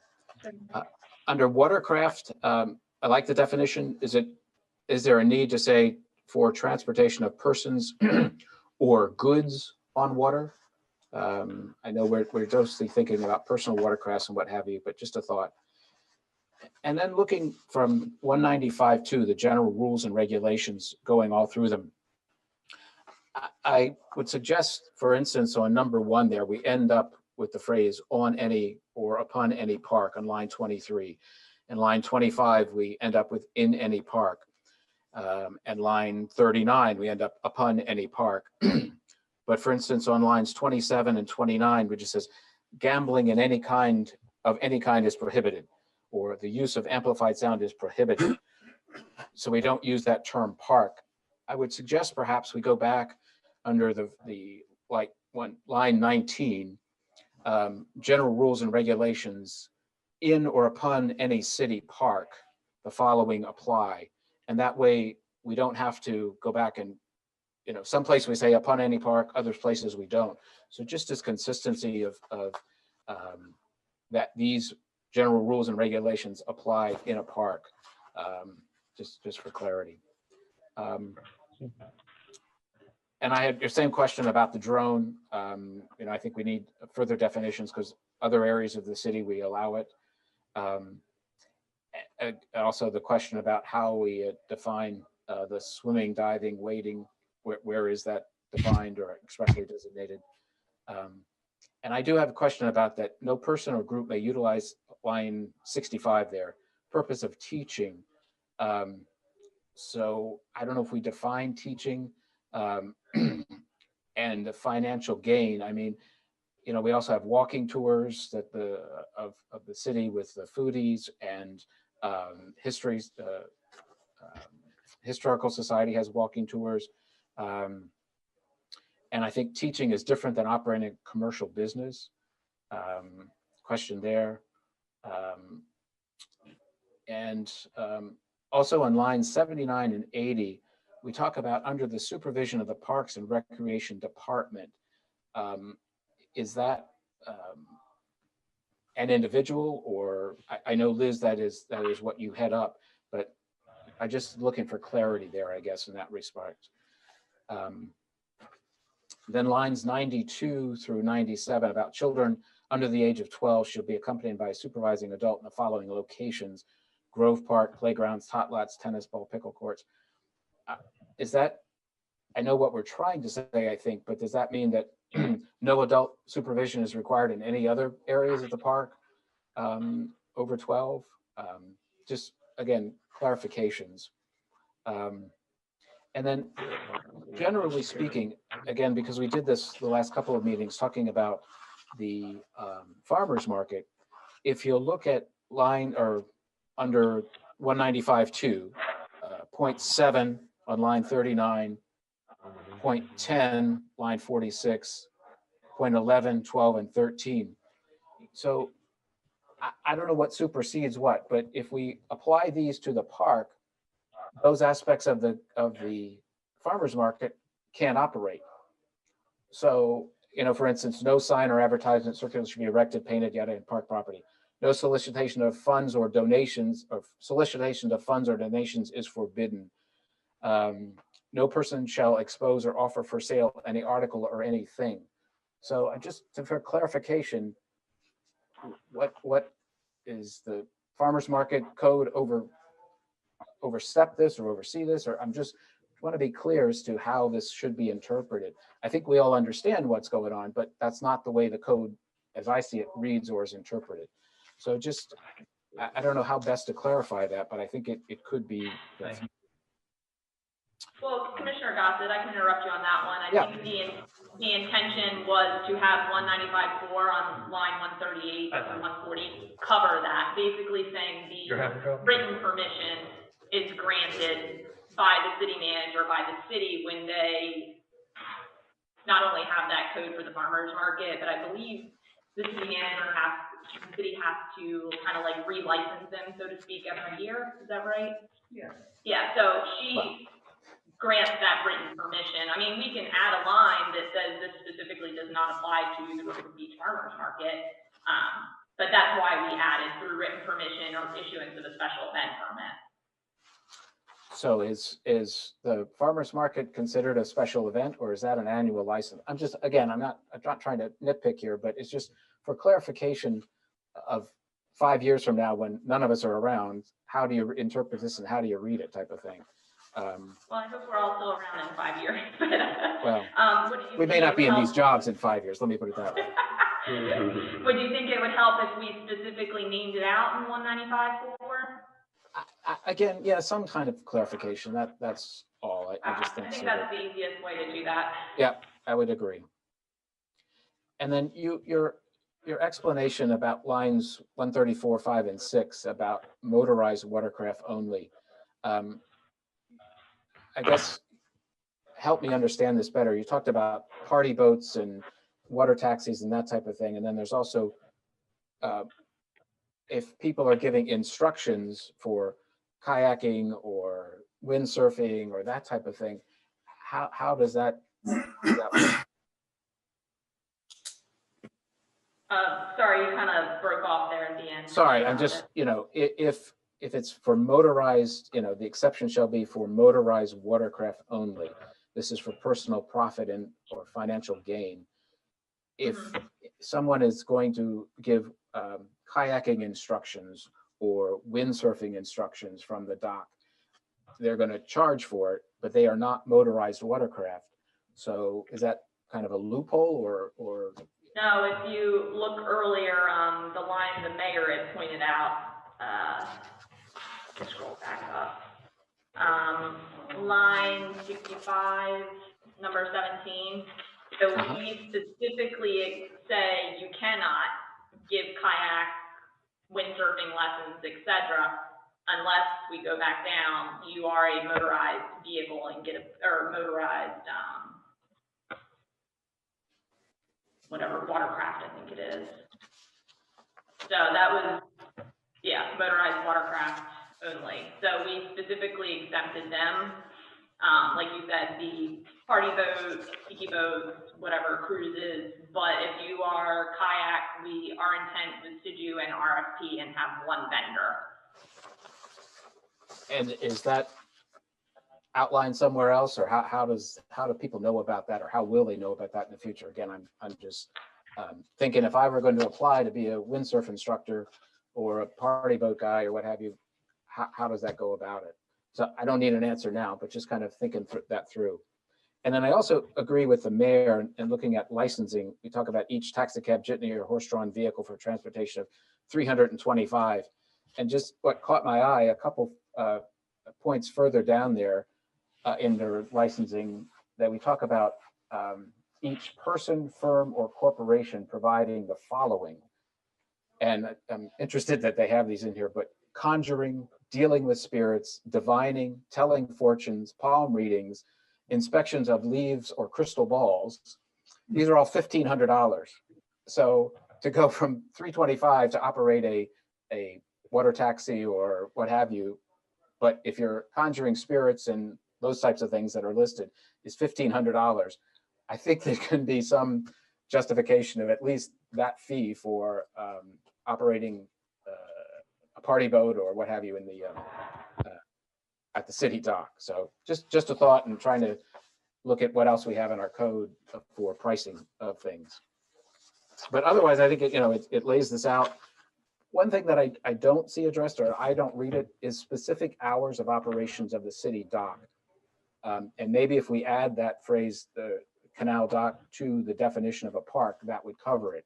Speaker 6: under watercraft, I like the definition. Is there a need to say for transportation of persons or goods on water? I know we're mostly thinking about personal watercrafts and what have you, but just a thought. And then looking from 195.2, the general rules and regulations, going all through them, I would suggest, for instance, on number 1 there, we end up with the phrase on any or upon any park on line 23. And line 25, we end up with in any park. And line 39, we end up upon any park. But for instance, on lines 27 and 29, which just says gambling in any kind is prohibited, or the use of amplified sound is prohibited. So we don't use that term park. I would suggest perhaps we go back under the like line 19, general rules and regulations, in or upon any city park, the following apply. And that way we don't have to go back and, some places we say upon any park, other places we don't. So just as consistency of that these general rules and regulations apply in a park, just for clarity. And I had your same question about the drone. I think we need further definitions because other areas of the city, we allow it. And also the question about how we define the swimming, diving, wading, where is that defined or expressly designated? And I do have a question about that. No person or group may utilize line 65 there, purpose of teaching. So I don't know if we define teaching and the financial gain. I mean, we also have walking tours that of the city with the foodies and Historical Society has walking tours. And I think teaching is different than operating a commercial business. Question there. Also on lines 79 and 80, we talk about under the supervision of the Parks and Recreation Department. Is that an individual, or I know, Liz, that is what you head up, but I'm just looking for clarity there, I guess, in that respect. Then lines 92 through 97 about children under the age of 12 should be accompanied by a supervising adult in the following locations: Grove Park, playgrounds, tot lots, tennis ball, pickle courts. Is that, I know what we're trying to say, I think, but does that mean that no adult supervision is required in any other areas of the park over 12? Just, again, clarifications. And then generally speaking, again, because we did this the last couple of meetings talking about the farmers market, if you look at line or under 195.2, 0.7 on line 39, 0.10, line 46, 0.11, 12, and 13. So I don't know what supersedes what, but if we apply these to the park, those aspects of the farmers market can't operate. So, for instance, no sign or advertisement circular should be erected, painted, yada, in park property. No solicitation of funds or donations, or solicitation of funds or donations is forbidden. No person shall expose or offer for sale any article or anything. So just for clarification, what is the farmers market code overstep this or oversee this? Or I'm just want to be clear as to how this should be interpreted. I think we all understand what's going on, but that's not the way the code, as I see it, reads or is interpreted. So just, I don't know how best to clarify that, but I think it could be.
Speaker 9: Well, Commissioner Gossett, I can interrupt you on that one. I think the intention was to have 195.4 on line 138 or 140 cover that, basically saying the written permission is granted by the city manager, by the city, when they not only have that code for the farmers market, but I believe the city has to kind of like relicense them, so to speak, every year. Is that right?
Speaker 3: Yeah.
Speaker 9: Yeah, so she grants that written permission. I mean, we can add a line that says this specifically does not apply to the River Beach Farmers Market, but that's why we added through written permission or issuance of a special event permit.
Speaker 6: So is the farmers market considered a special event, or is that an annual license? I'm not trying to nitpick here, but it's just for clarification of 5 years from now, when none of us are around, how do you interpret this and how do you read it, type of thing.
Speaker 9: Well, I hope we're all still around in 5 years.
Speaker 6: Well,
Speaker 9: What do you
Speaker 6: we may
Speaker 9: think
Speaker 6: not
Speaker 9: it
Speaker 6: be
Speaker 9: would
Speaker 6: in these
Speaker 9: help?
Speaker 6: jobs in 5 years. Let me put it that way.
Speaker 9: Would you think it would help if we specifically named it out in 195.4?
Speaker 6: Again, yeah, some kind of clarification. That's all. I just
Speaker 9: I
Speaker 6: think
Speaker 9: think
Speaker 6: so.
Speaker 9: that's the easiest way to do that.
Speaker 6: Yeah, I would agree. And then your explanation about lines 134, 5, and 6 about motorized watercraft only. I guess help me understand this better. You talked about party boats and water taxis and that type of thing. And then there's also, if people are giving instructions for kayaking or windsurfing or that type of thing, how does that work?
Speaker 9: Sorry, you kind of broke off there at the end.
Speaker 6: Sorry, I'm just, if it's for motorized, the exception shall be for motorized watercraft only. This is for personal profit or financial gain. If someone is going to give kayaking instructions or windsurfing instructions from the dock, they're going to charge for it, but they are not motorized watercraft. So is that kind of a loophole or?
Speaker 9: No, if you look earlier, the line the mayor had pointed out, scroll back up. Line 65, number 17. So we specifically say you cannot give kayak, windsurfing lessons, etc., unless we go back down, you are a motorized vehicle and get or motorized, whatever, watercraft, I think it is. So that was, yeah, motorized watercraft only. So we specifically exempted them. Like you said, the party boats, tiki boats, whatever, cruises. But if you are kayak, our intent was to do an RFP and have one vendor.
Speaker 6: And is that outlined somewhere else, or how do people know about that, or how will they know about that in the future? Again, I'm just thinking, if I were going to apply to be a windsurf instructor or a party boat guy or what have you, how does that go about it? So I don't need an answer now, but just kind of thinking that through. And then I also agree with the mayor and looking at licensing. We talk about each taxi cab, jitney, or horse-drawn vehicle for transportation of 325. And just what caught my eye, a couple points further down there in their licensing, that we talk about each person, firm, or corporation providing the following. And I'm interested that they have these in here, but conjuring, dealing with spirits, divining, telling fortunes, palm readings, inspections of leaves or crystal balls. These are all $1,500. So to go from 325 to operate a water taxi or what have you, but if you're conjuring spirits and those types of things that are listed, is $1,500. I think there can be some justification of at least that fee for operating a party boat or what have you in the at the city dock. So just a thought, and trying to look at what else we have in our code for pricing of things. But otherwise, I think it lays this out. One thing that I don't see addressed, or I don't read it, is specific hours of operations of the city dock. And maybe if we add that phrase, the canal dock, to the definition of a park, that would cover it.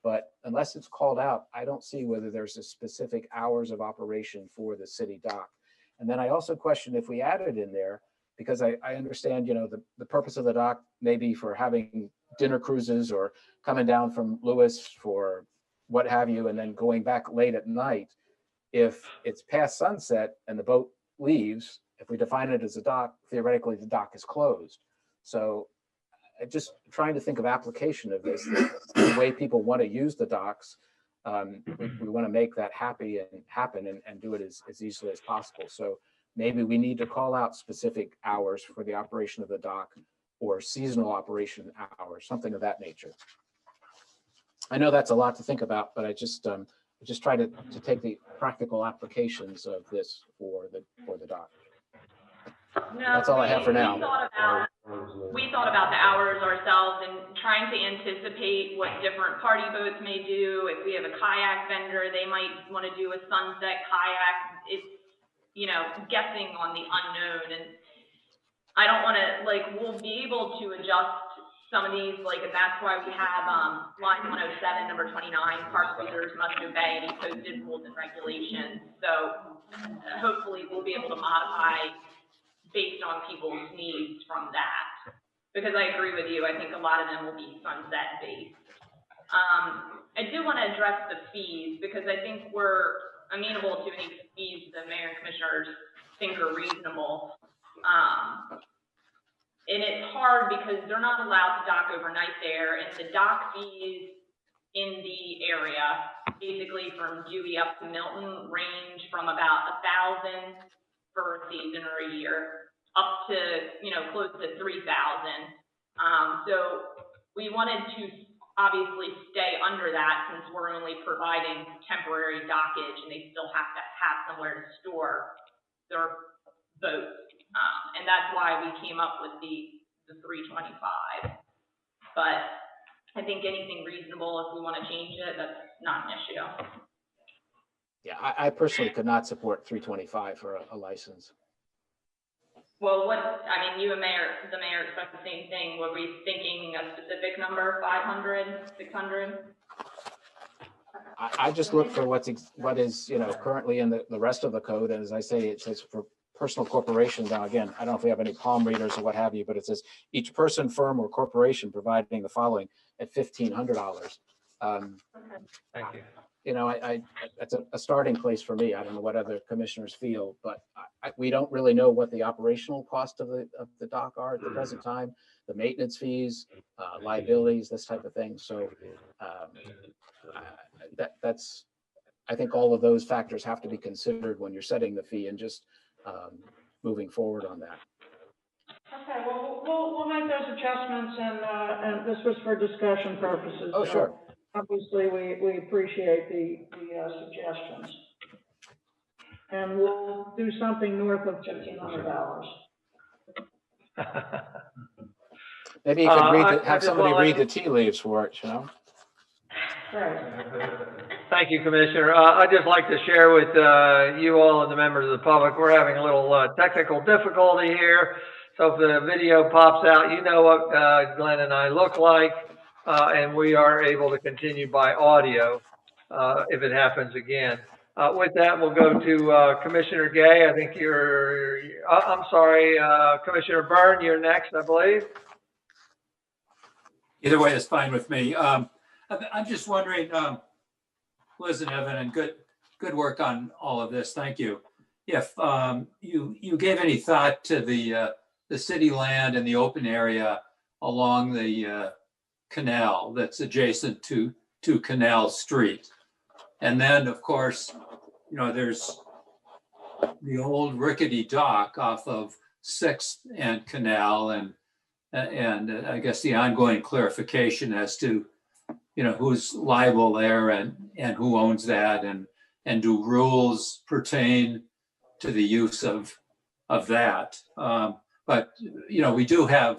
Speaker 6: But unless it's called out, I don't see whether there's a specific hours of operation for the city dock. And then I also question if we add it in there, because I understand, the purpose of the dock may be for having dinner cruises or coming down from Lewis for what have you, and then going back late at night. If it's past sunset and the boat leaves, if we define it as a dock, theoretically the dock is closed. So just trying to think of application of this, the way people want to use the docks. We want to make that happen and do it as easily as possible. So maybe we need to call out specific hours for the operation of the dock, or seasonal operation hours, something of that nature. I know that's a lot to think about, but I just try to take the practical applications of this for the dock.
Speaker 9: No,
Speaker 6: That's all I have for now.
Speaker 9: We thought about the hours ourselves and trying to anticipate what different party boats may do. If we have a kayak vendor, they might want to do a sunset kayak. It's, you know, guessing on the unknown. And I don't want to, like, we'll be able to adjust some of these, like, and that's why we have line 107, number 29, park users must obey any posted rules and regulations. So hopefully we'll be able to modify based on people's needs from that. Because I agree with you, I think a lot of them will be sunset based. I do want to address the fees because I think we're amenable to any fees the mayor and commissioners think are reasonable. And it's hard because they're not allowed to dock overnight there, and the dock fees in the area, basically from Dewey up to Milton, range from about $1,000 for a season or a year, up to, you know, close to $3,000. So we wanted to obviously stay under that since we're only providing temporary dockage, and they still have to have somewhere to store their boats. And that's why we came up with the $325. But I think anything reasonable, if we want to change it, that's not an issue.
Speaker 6: Yeah, I personally could not support $325 for a license.
Speaker 9: Well, I mean, you and the mayor expect the same thing. Were we thinking a specific number, 500, 600?
Speaker 6: I just look for what is, you know, currently in the rest of the code. And as I say, it says for personal corporations. Now, again, I don't know if we have any palm readers or what have you, but it says each person, firm, or corporation providing the following at $1,500.
Speaker 1: Thank you.
Speaker 6: You know, that's a starting place for me. I don't know what other commissioners feel, but we don't really know what the operational cost of the dock are at the present time, the maintenance fees, liabilities, this type of thing. So that's, I think all of those factors have to be considered when you're setting the fee and just moving forward on that.
Speaker 3: Okay, well, we'll make those adjustments, and this was for discussion purposes.
Speaker 6: Oh, sure.
Speaker 3: Obviously, we appreciate the suggestions. And we'll do something north of $1,500.
Speaker 6: Maybe you could have somebody read the tea leaves for it, you know?
Speaker 3: Right.
Speaker 1: Thank you, Commissioner. I'd just like to share with you all and the members of the public, we're having a little technical difficulty here. So if the video pops out, you know what Glenn and I look like, and we are able to continue by audio if it happens again. With that, we'll go to Commissioner Gay. I think I'm sorry, Commissioner Byrne, you're next, I believe.
Speaker 5: Either way is fine with me. I'm just wondering, Liz and Evan, and good work on all of this. Thank you. If you gave any thought to the city land and the open area along the canal that's adjacent to Canal Street, and then of course, you know, there's the old rickety dock off of 6th and Canal, and I guess the ongoing clarification as to, you know, who's liable there and who owns that, and do rules pertain to the use of that. But, you know, we do have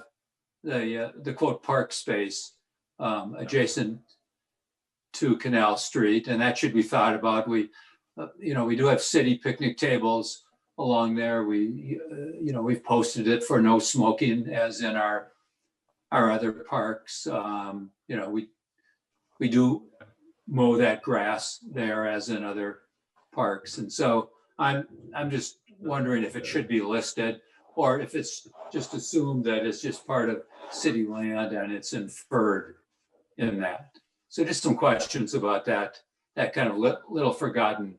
Speaker 5: the quote park space adjacent to Canal Street, and that should be thought about. We, you know, we do have city picnic tables along there. We, you know, we've posted it for no smoking as in our other parks. You know, we do mow that grass there as in other parks. And so I'm just wondering if it should be listed or if it's just assumed that it's just part of city land and it's inferred in that. So just some questions about that kind of little forgotten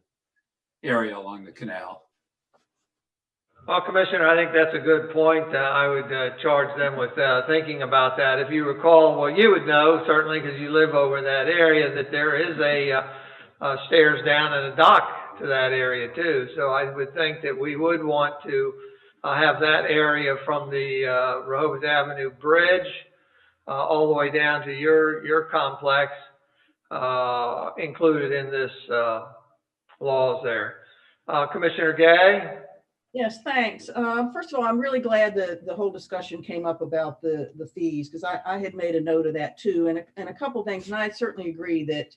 Speaker 5: area along the canal.
Speaker 1: Well, Commissioner, I think that's a good point. I would charge them with thinking about that. If you recall, well, you would know, certainly, because you live over that area, that there is a stairs down and a dock to that area, too. So I would think that we would want to have that area from the Rehoboth Avenue Bridge all the way down to your complex included in this laws there. Commissioner Gay?
Speaker 4: Yes, thanks. First of all, I'm really glad that the whole discussion came up about the fees, because I had made a note of that too, and a couple things, and I certainly agree that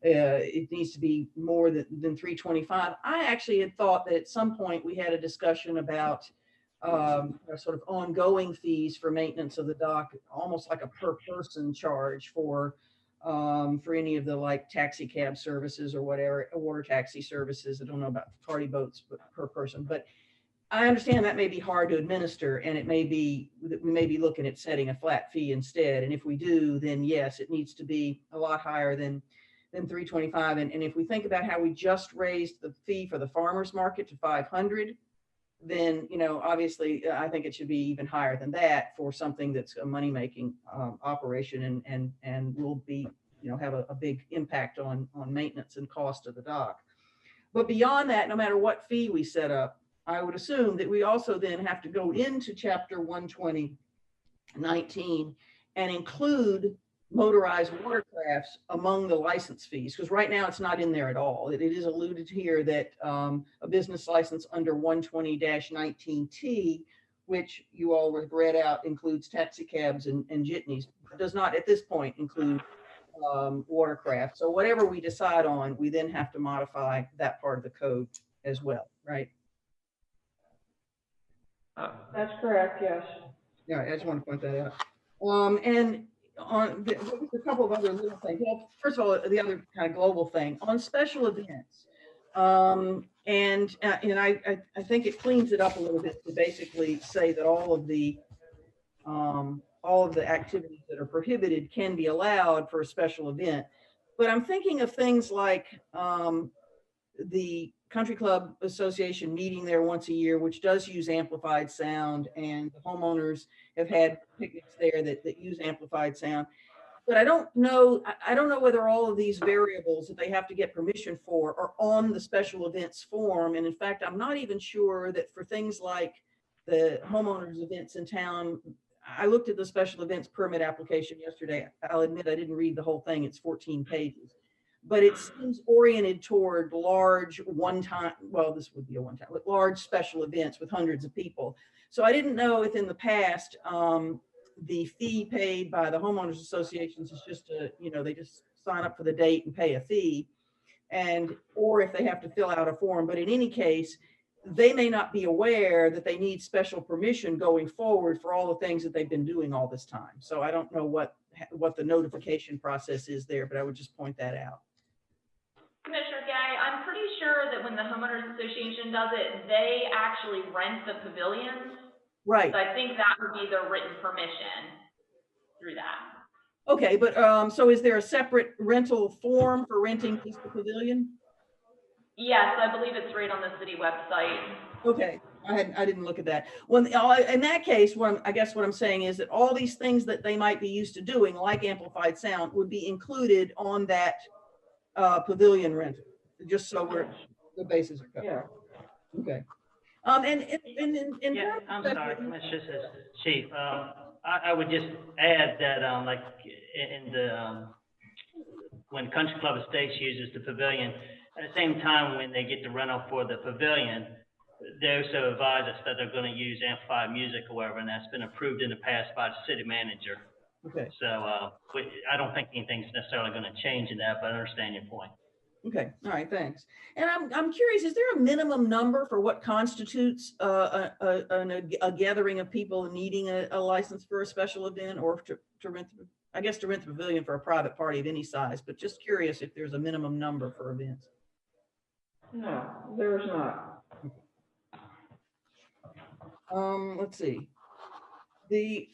Speaker 4: it needs to be more than 325. I actually had thought that at some point we had a discussion about sort of ongoing fees for maintenance of the dock, almost like a per person charge for any of the like taxi cab services or whatever, water taxi services. I don't know about party boats, but per person. But I understand that may be hard to administer, and it may be that we may be looking at setting a flat fee instead. And if we do, then yes, it needs to be a lot higher than 325. And if we think about how we just raised the fee for the farmers market to 500, then obviously I think it should be even higher than that for something that's a money-making operation and will be have a big impact on maintenance and cost of the dock. But beyond that, no matter what fee we set up, I would assume that we also then have to go into chapter 120.19 and include motorized watercrafts among the license fees, because right now it's not in there at all. It is alluded here that a business license under 120-19T, which you all read out, includes taxi cabs and jitneys, does not at this point include watercraft. So whatever we decide on, we then have to modify that part of the code as well, right?
Speaker 3: That's correct, yes.
Speaker 4: Yeah, I just want to point that out. And on a couple of other little things. Well, first of all, the other kind of global thing on special events. And I think it cleans it up a little bit to basically say that all of the activities that are prohibited can be allowed for a special event. But I'm thinking of things like the Country Club Association meeting there once a year, which does use amplified sound, and the homeowners have had picnics there that use amplified sound. But I don't know whether all of these variables that they have to get permission for are on the special events form. And in fact, I'm not even sure that for things like the homeowners events in town, I looked at the special events permit application yesterday. I'll admit I didn't read the whole thing. It's 14 pages. But it seems oriented toward large one-time, well, this would be a one-time, but large special events with hundreds of people. So I didn't know if in the past, the fee paid by the homeowners associations is just they just sign up for the date and pay a fee, or if they have to fill out a form. But in any case, they may not be aware that they need special permission going forward for all the things that they've been doing all this time. So I don't know what the notification process is there, but I would just point that out.
Speaker 9: Commissioner Gay, I'm pretty sure that when the homeowners association does it, they actually rent the pavilions.
Speaker 4: Right.
Speaker 9: So I think that would be the written permission through that.
Speaker 4: Okay, but so is there a separate rental form for renting the pavilion?
Speaker 9: Yes, I believe it's right on the city website.
Speaker 4: Okay, I didn't look at that. Well, in that case, I guess what I'm saying is that all these things that they might be used to doing, like amplified sound, would be included on that pavilion rental, just so the bases are covered.
Speaker 3: Yeah.
Speaker 4: Okay.
Speaker 8: Yeah, I'm sorry, Commissioner Chief. I would just add that, like in the when Country Club Estates uses the pavilion, at the same time when they get the rental for the pavilion, they also advise us that they're going to use amplified music or whatever, and that's been approved in the past by the city manager.
Speaker 4: Okay.
Speaker 8: So I don't think anything's necessarily going to change in that, but I understand your point.
Speaker 4: Okay. All right. Thanks. And I'm curious, is there a minimum number for what constitutes a gathering of people needing a license for a special event, or to rent? I guess to rent the pavilion for a private party of any size, but just curious if there's a minimum number for events.
Speaker 3: No, there's not.
Speaker 4: Let's see. The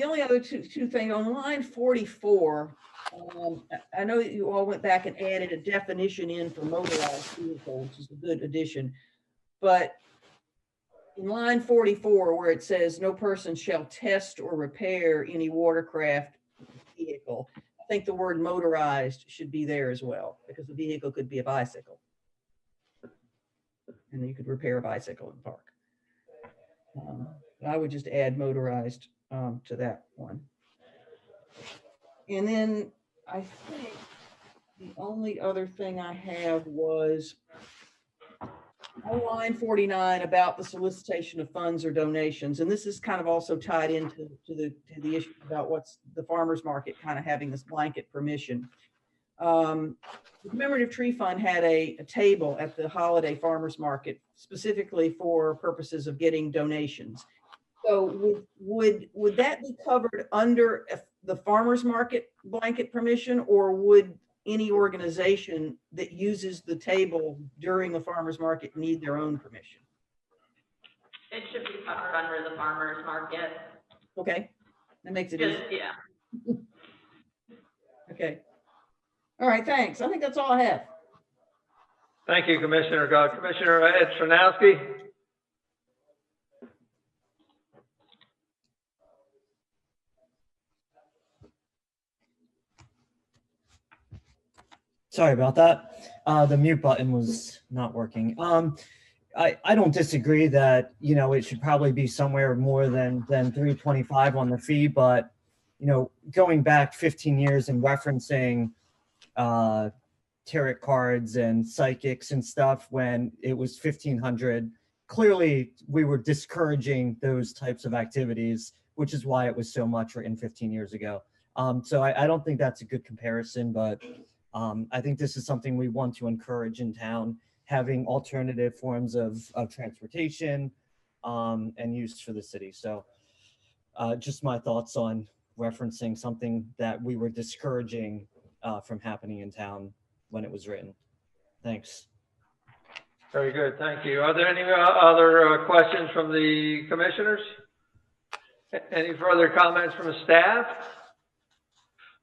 Speaker 4: only other two things on line 44, I know that you all went back and added a definition in for motorized vehicle, which is a good addition. But in line 44, where it says no person shall test or repair any watercraft vehicle, I think the word motorized should be there as well, because the vehicle could be a bicycle. And you could repair a bicycle in the park. I would just add motorized to that one. And then I think the only other thing I have was on line 49 about the solicitation of funds or donations, and this is kind of also tied into the issue about what's the farmer's market kind of having this blanket permission. The Commemorative Tree Fund had a table at the holiday farmer's market specifically for purposes of getting donations. So would that be covered under the farmer's market blanket permission, or would any organization that uses the table during the farmer's market need their own permission?
Speaker 9: It should be covered under the farmer's market.
Speaker 4: Okay, that makes it
Speaker 9: Just,
Speaker 4: easy.
Speaker 9: yeah.
Speaker 4: Okay. All right, thanks. I think that's all I have.
Speaker 1: Thank you, Commissioner. Commissioner Ed Chernowski.
Speaker 11: Sorry about that. The mute button was not working. I don't disagree that, you know, it should probably be somewhere more than $325 on the fee, but, you know, going back 15 years and referencing tarot cards and psychics and stuff when it was $1,500, clearly we were discouraging those types of activities, which is why it was so much written 15 years ago. So I don't think that's a good comparison, but I think this is something we want to encourage in town, having alternative forms of transportation and use for the city. So just my thoughts on referencing something that we were discouraging from happening in town when it was written. Thanks.
Speaker 1: Very good, thank you. Are there any other questions from the commissioners? Any further comments from the staff?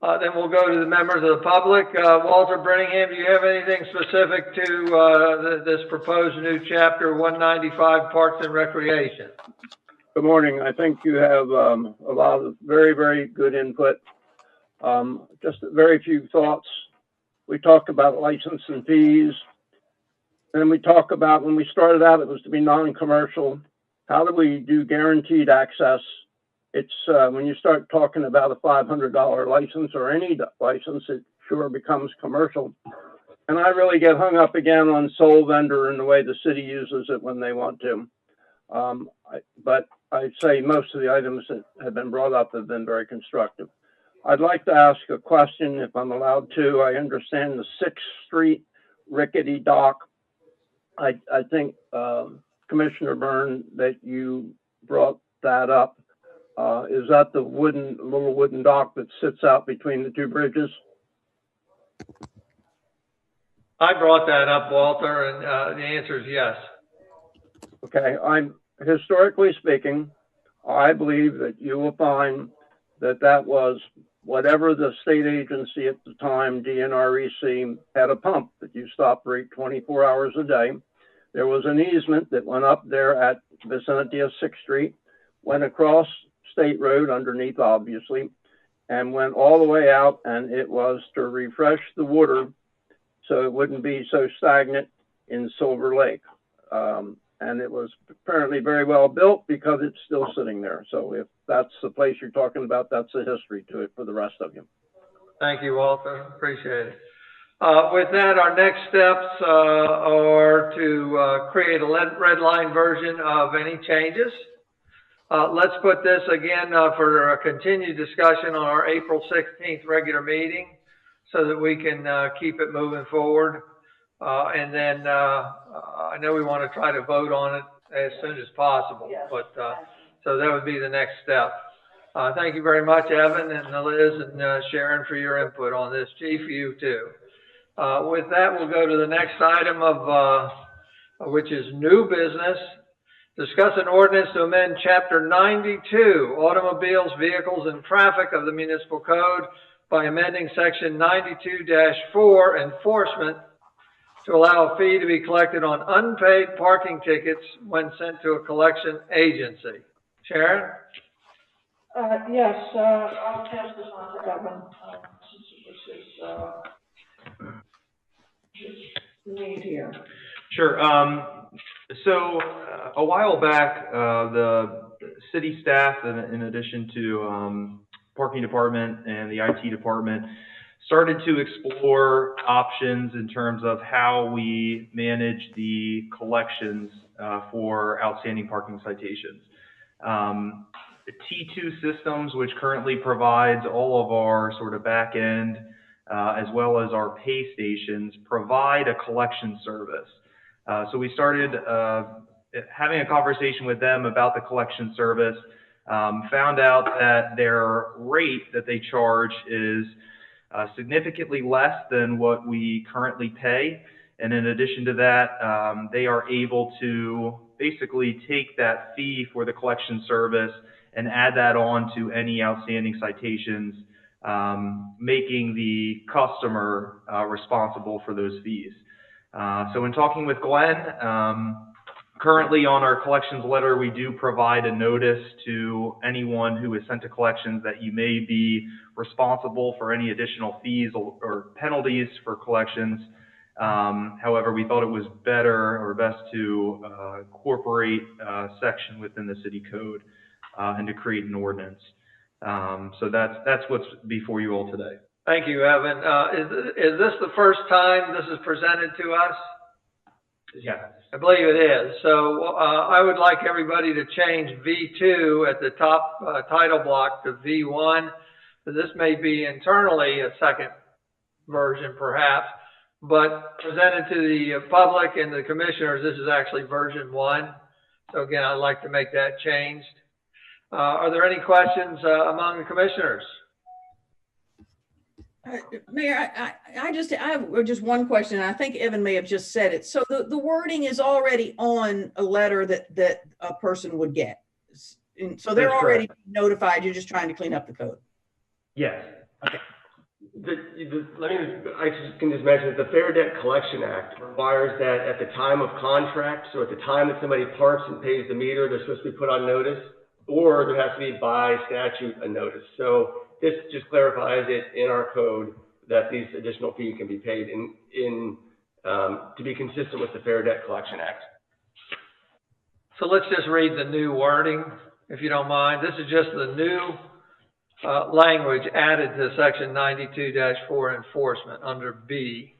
Speaker 1: Then we'll go to the members of the public. Walter Brenningham, do you have anything specific to this proposed new chapter 195 Parks and Recreation?
Speaker 12: Good morning. I think you have a lot of very, very good input. Just very few thoughts. We talked about license and fees. And we talk about, when we started out, it was to be non-commercial. How do we do guaranteed access? It's when you start talking about a $500 license or any license, it sure becomes commercial. And I really get hung up again on sole vendor and the way the city uses it when they want to. But I'd say most of the items that have been brought up have been very constructive. I'd like to ask a question if I'm allowed to. I understand the 6th Street rickety dock. I think, Commissioner Byrne, that you brought that up. Is that the little wooden dock that sits out between the two bridges?
Speaker 1: I brought that up, Walter, and the answer is yes.
Speaker 12: Okay, historically speaking, I believe that you will find that that was whatever the state agency at the time, DNREC, had a pump that you stopped for 24 hours a day. There was an easement that went up there at the vicinity of 6th Street, went across State Road underneath, obviously, and went all the way out, and it was to refresh the water so it wouldn't be so stagnant in Silver Lake. And it was apparently very well built because it's still sitting there. So if that's the place you're talking about, that's the history to it for the rest of you.
Speaker 1: Thank you, Walter. Appreciate it. With that, our next steps are to create a red line version of any changes. Let's put this again for a continued discussion on our April 16th regular meeting so that we can keep it moving forward. And then I know we want to try to vote on it as soon as possible, yes, but so that would be the next step. Thank you very much, Evan and Liz and Sharon, for your input on this. Chief, you too. With that, we'll go to the next item of which is new business. Discuss an ordinance to amend Chapter 92, Automobiles, Vehicles, and Traffic of the Municipal Code by amending Section 92-4, Enforcement, to allow a fee to be collected on unpaid parking tickets when sent to a collection agency. Sharon?
Speaker 3: Yes, I'll pass this on to Evan, since this is his lead here.
Speaker 7: Sure. So a while back, the city staff, in addition to parking department and the IT department, started to explore options in terms of how we manage the collections for outstanding parking citations. The T2 systems, which currently provides all of our sort of back end, as well as our pay stations, provide a collection service. So we started having a conversation with them about the collection service, found out that their rate that they charge is significantly less than what we currently pay. And in addition to that, they are able to basically take that fee for the collection service and add that on to any outstanding citations, making the customer responsible for those fees. So in talking with Glenn, currently on our collections letter, we do provide a notice to anyone who is sent to collections that you may be responsible for any additional fees or penalties for collections. However, we thought it was better or best to incorporate a section within the city code and to create an ordinance. So that's what's before you all today.
Speaker 1: Thank you, Evan. Is this the first time this is presented to us?
Speaker 7: Yeah.
Speaker 1: I believe it is. So I would like everybody to change V2 at the top title block to V1. So this may be internally a second version perhaps, but presented to the public and the commissioners, this is actually version 1. So again, I'd like to make that changed. Are there any questions among the commissioners?
Speaker 4: Mayor, I have just one question. I think Evan may have just said it. So the wording is already on a letter that a person would get. And so they're already notified. You're just trying to clean up the code.
Speaker 7: Yes.
Speaker 10: I can just mention that the Fair Debt Collection Act requires that at the time of contract, so at the time that somebody parks and pays the meter, they're supposed to be put on notice, or there has to be by statute a notice. So this just clarifies it in our code that these additional fees can be paid to be consistent with the Fair Debt Collection Act.
Speaker 1: So let's just read the new wording, if you don't mind. This is just the new language added to section 92-4 enforcement under B.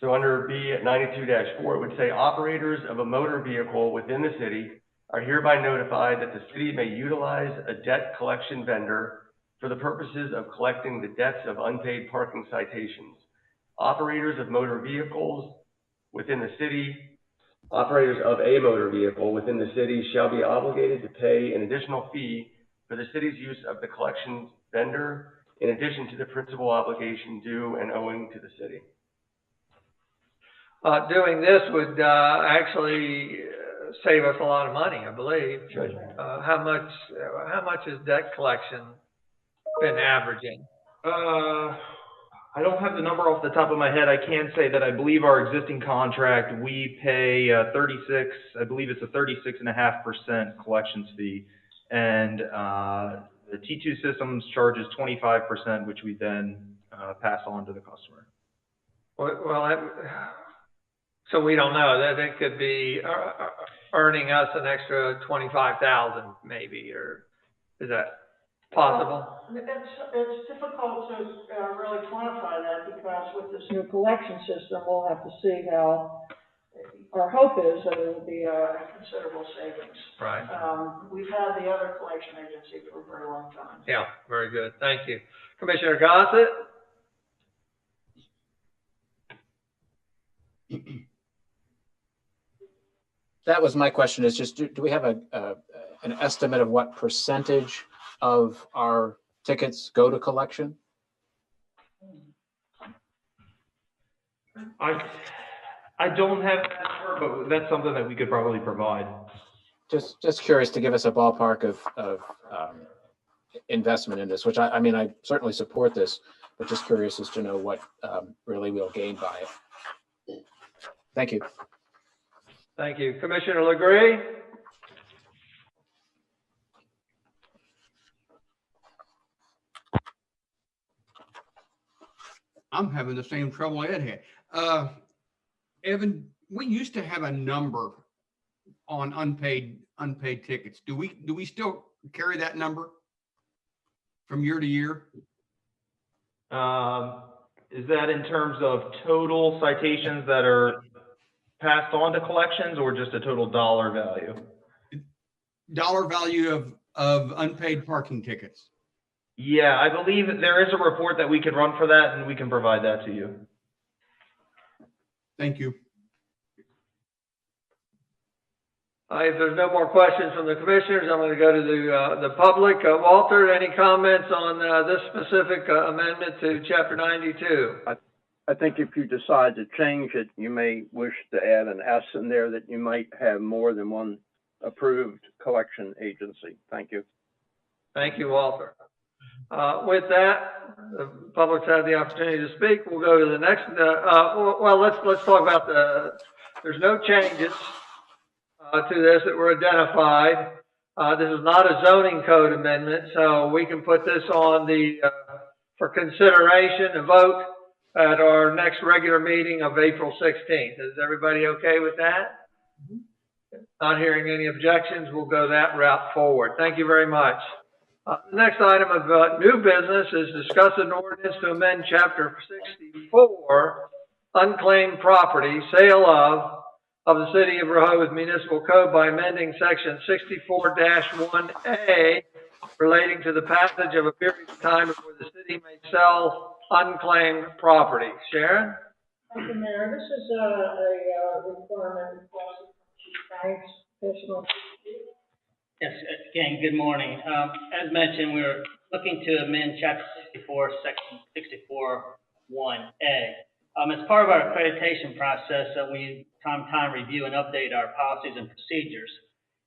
Speaker 10: So under B at 92-4, it would say operators of a motor vehicle within the city are hereby notified that the city may utilize a debt collection vendor for the purposes of collecting the debts of unpaid parking citations. Operators of motor vehicles within the city, operators of a motor vehicle within the city shall be obligated to pay an additional fee for the city's use of the collection vendor in addition to the principal obligation due and owing to the city.
Speaker 1: Doing this would actually save us a lot of money, I believe.
Speaker 10: Sure.
Speaker 1: How much has debt collection been averaging?
Speaker 7: I don't have the number off the top of my head. I can say that I believe our existing contract, we pay I believe it's a 36.5% collections fee. And the T2 systems charges 25%, which we then pass on to the customer.
Speaker 1: Well, so we don't know that it could be earning us an extra $25,000 maybe, or is that possible?
Speaker 3: It's difficult to really quantify that because with this new collection system, we'll have to see how. Our hope is that it will be a considerable savings.
Speaker 1: Right.
Speaker 3: We've had the other collection agency for a very long time.
Speaker 1: Yeah, very good. Thank you. Commissioner Gossett?
Speaker 6: That was my question, is just, do we have an estimate of what percentage of our tickets go to collection?
Speaker 7: I don't have that number, but that's something that we could probably provide.
Speaker 6: Just curious to give us a ballpark of investment in this, which I mean, I certainly support this, but just curious as to know what really we'll gain by it. Thank you.
Speaker 1: Thank you. Commissioner LeGree?
Speaker 2: I'm having the same trouble Ed had. Evan, we used to have a number on unpaid tickets. Do we still carry that number from year to year?
Speaker 7: Is that in terms of total citations that are passed on to collections or just a total dollar value?
Speaker 2: Dollar value of unpaid parking tickets.
Speaker 7: Yeah, I believe there is a report that we could run for that, and we can provide that to you.
Speaker 2: Thank you.
Speaker 1: If there's no more questions from the commissioners, I'm going to go to the public. Walter, any comments on this specific amendment to Chapter 92?
Speaker 12: I think if you decide to change it, you may wish to add an S in there that you might have more than one approved collection agency. Thank you.
Speaker 1: Thank you, Walter. With that, the public's had the opportunity to speak. We'll go to the next. Well, let's talk about there's no changes to this that were identified. This is not a zoning code amendment, so we can put this on for consideration and vote at our next regular meeting of April 16th. Is everybody okay with that? Not hearing any objections, we'll go that route forward. Thank you very much. The next item of new business is discuss an ordinance to amend Chapter 64, Unclaimed Property, Sale of the City of Rehoboth Municipal Code by amending Section 64-1A relating to the passage of a period of time before the city may sell unclaimed property. Sharon?
Speaker 3: Thank you, Mayor. This is a requirement requested from Chief Banks, additional.
Speaker 8: Yes, again, good morning. As mentioned, we're looking to amend Chapter 64, Section 64-1A. As part of our accreditation process, we time to time review and update our policies and procedures.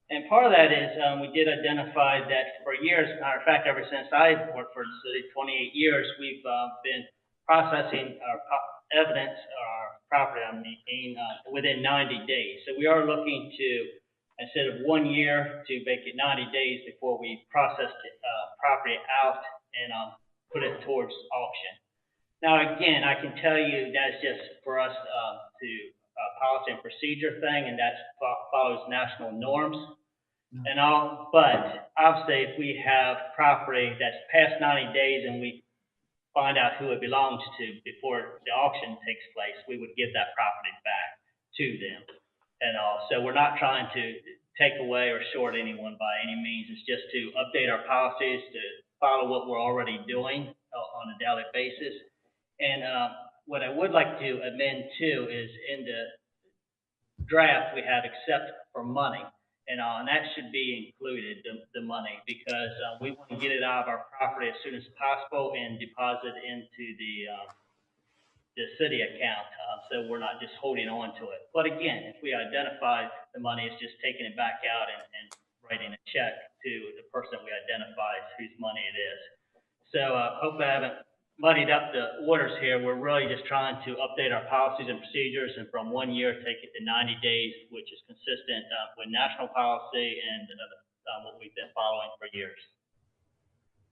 Speaker 8: And part of that is we did identify that for years, matter of fact, ever since I worked for the city, 28 years, we've been processing our evidence, our property, within 90 days. So we are looking to, instead of 1 year, to make it 90 days before we process the property out and put it towards auction. Now, again, I can tell you that's just for us to policy and procedure thing, and that follows national norms and all. But obviously, if we have property that's past 90 days and we find out who it belongs to before the auction takes place, we would give that property back to them and all. So we're not trying to take away or short anyone by any means. It's just to update our policies to follow what we're already doing on a daily basis. And what I would like to amend too is in the draft, we have except for money. And that should be included, the money, because we want to get it out of our property as soon as possible and deposit into the city account. So we're not just holding on to it. But again, if we identify the money, it's just taking it back out and writing a check to the person we identify whose money it is. So hopefully I haven't muddied up the waters here. We're really just trying to update our policies and procedures, and from 1 year take it to 90 days, which is consistent with national policy and what we've been following for years.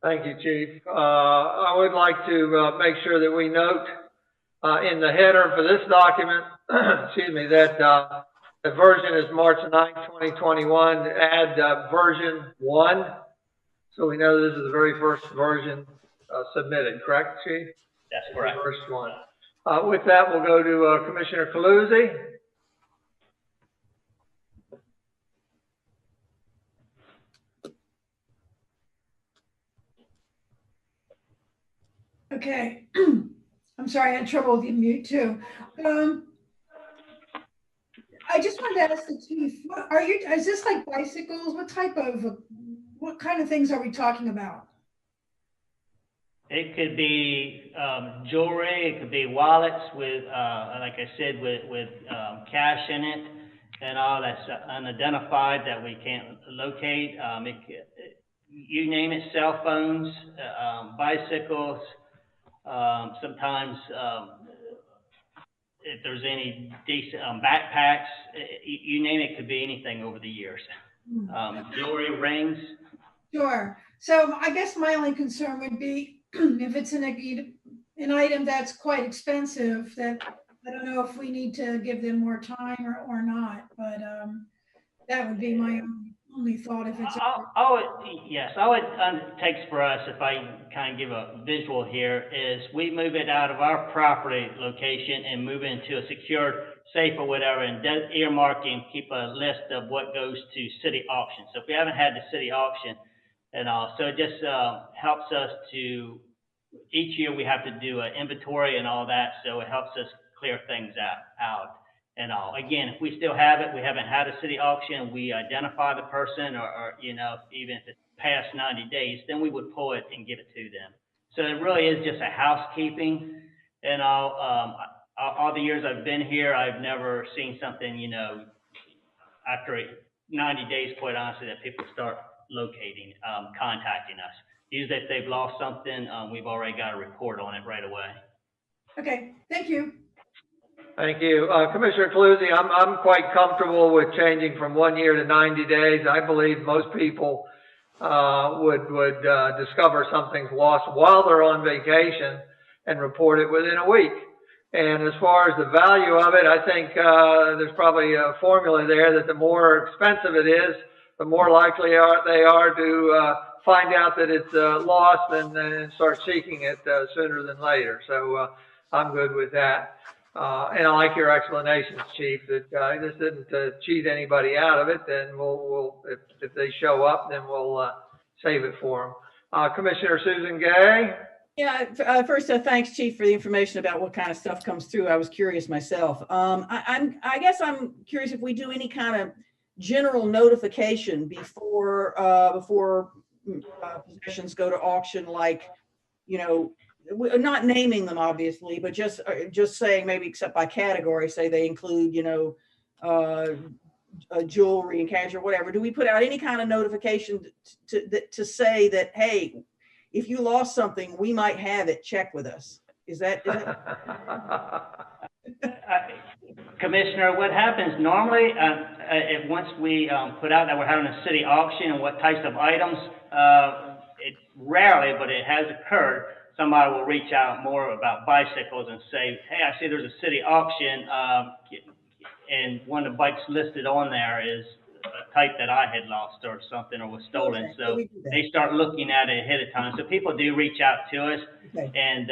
Speaker 1: Thank you, Chief. I would like to make sure that we note in the header for this document, excuse me, that the version is March 9th, 2021. Add version 1, so we know this is the very first version submitted, correct, Chief?
Speaker 8: That's correct.
Speaker 1: The first one. With that, we'll go to Commissioner Coluzzi.
Speaker 13: Okay. I'm sorry, I had trouble with the mute too. I just wanted to ask the chief, is this like bicycles? What kind of things are we talking about?
Speaker 8: It could be jewelry, it could be wallets with, like I said, with cash in it and all that's unidentified that we can't locate. You name it, cell phones, bicycles, sometimes if there's any decent backpacks, you name it, could be anything over the years. Jewelry, rings.
Speaker 13: Sure. So I guess my only concern would be if it's an item that's quite expensive, that I don't know if we need to give them more time or not, but that would be my only thought if it's.
Speaker 8: Yes, all it takes for us, if I kind of give a visual here, is we move it out of our property location and move it into a secured safe or whatever, and earmark and keep a list of what goes to city auction. So if we haven't had the city auction and all, so it just helps us to, each year we have to do an inventory and all that, so it helps us clear things out. And all. Again, if we still have it, we haven't had a city auction, we identify the person or you know, even if it's past 90 days, then we would pull it and give it to them. So it really is just a housekeeping and all the years I've been here, I've never seen something, you know, after 90 days, quite honestly, that people start locating, contacting us. Usually if they've lost something, we've already got a report on it right away.
Speaker 13: Okay, thank you.
Speaker 1: Thank you. Commissioner Cluzzi, I'm quite comfortable with changing from 1 year to 90 days. I believe most people would discover something's lost while they're on vacation and report it within a week. And as far as the value of it, I think there's probably a formula there that the more expensive it is, the more likely they are to find out that it's lost and start seeking it sooner than later. So I'm good with that. And I like your explanations, Chief, that this didn't cheat anybody out of it. Then we'll if they show up, then we'll save it for them. Commissioner Susan Gay.
Speaker 4: Yeah, first, thanks, Chief, for the information about what kind of stuff comes through. I was curious myself. I guess I'm curious if we do any kind of general notification before possessions go to auction, like, you know, not naming them obviously, but just saying, maybe except by category, say they include, you know, jewelry and cash or whatever. Do we put out any kind of notification to say that, hey, if you lost something, we might have it, check with us? Is that
Speaker 8: Commissioner, what happens normally, once we put out that we're having a city auction and what types of items, it rarely, but it has occurred, somebody will reach out more about bicycles and say, hey, I see there's a city auction, and one of the bikes listed on there is a type that I had lost or something, or was stolen. Okay, so they start looking at it ahead of time. So people do reach out to us, okay. And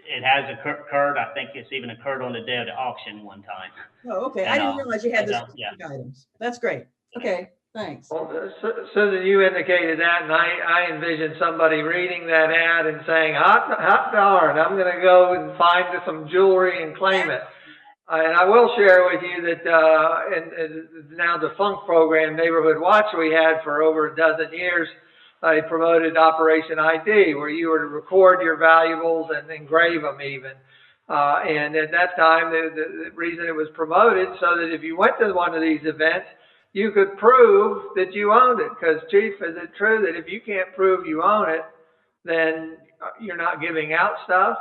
Speaker 8: it has occurred. I think it's even occurred on the day of the auction one time.
Speaker 4: Oh, okay. And I didn't realize you had the specific items. That's great. Okay, thanks.
Speaker 1: Well, Susan, you indicated that, and I envisioned somebody reading that ad and saying, hot darn, I'm going to go and find some jewelry and claim it. And I will share with you that in the now defunct program, Neighborhood Watch, we had for over a dozen years, I promoted Operation ID, where you were to record your valuables and engrave them even. And at that time, the reason it was promoted so that if you went to one of these events, you could prove that you owned it. Because, Chief, is it true that if you can't prove you own it, then you're not giving out stuff?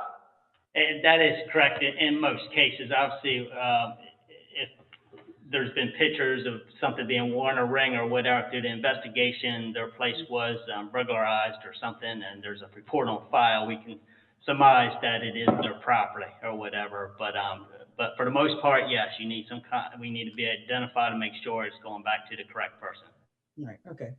Speaker 8: And that is correct in most cases. Obviously, if there's been pictures of something being worn, a ring or whatever, through the investigation, their place was burglarized or something, and there's a report on file, we can surmise that it is their property or whatever. But for the most part, yes, you need we need to be identified to make sure it's going back to the correct person.
Speaker 4: Right. Okay.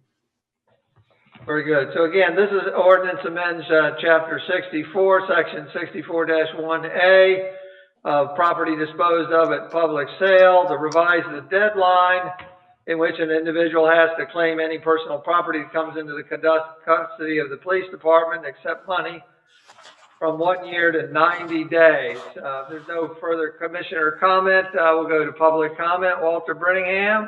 Speaker 1: Very good. So again, this is ordinance amends chapter 64, section 64-1A of property disposed of at public sale to revise the deadline in which an individual has to claim any personal property that comes into the custody of the police department except money from 1 year to 90 days. If there's no further commissioner comment, we'll go to public comment. Walter Brittingham.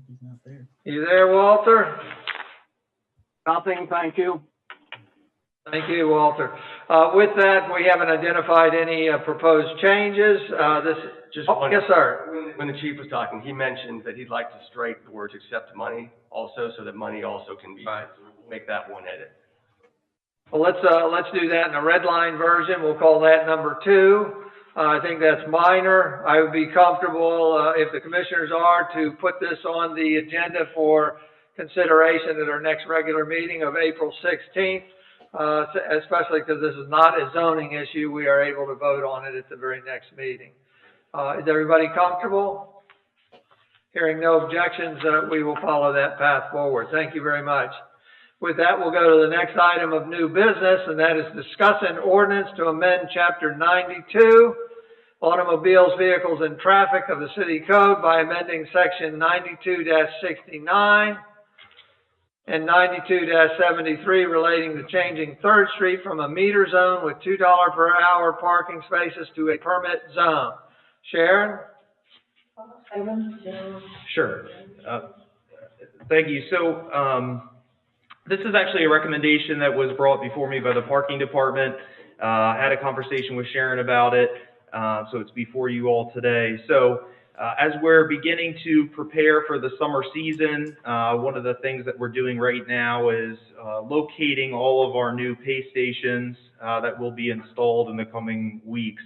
Speaker 11: He's not there.
Speaker 1: You there, Walter?
Speaker 12: Nothing, thank you.
Speaker 1: Thank you, Walter. With that, we haven't identified any proposed changes. Yes, sir.
Speaker 10: When the chief was talking, he mentioned that he'd like to strike the words "accept money" also, so that money also can be right. Make that one edit.
Speaker 1: Well, let's do that in a red line version. We'll call that number 2. I think that's minor. I would be comfortable if the commissioners are to put this on the agenda for consideration at our next regular meeting of April 16th especially because this is not a zoning issue. We are able to vote on it at the very next meeting. Is everybody comfortable? Hearing no objections, we will follow that path forward. Thank you very much. With that, we'll go to the next item of new business, and that is discuss an ordinance to amend Chapter 92, Automobiles, Vehicles, and Traffic of the City Code by amending Section 92-69 and 92-73 relating to changing 3rd Street from a meter zone with $2 per hour parking spaces to a permit zone. Sharon?
Speaker 7: Sure. Thank you. So this is actually a recommendation that was brought before me by the parking department. I had a conversation with Sharon about it, so it's before you all today. So as we're beginning to prepare for the summer season, one of the things that we're doing right now is locating all of our new pay stations that will be installed in the coming weeks.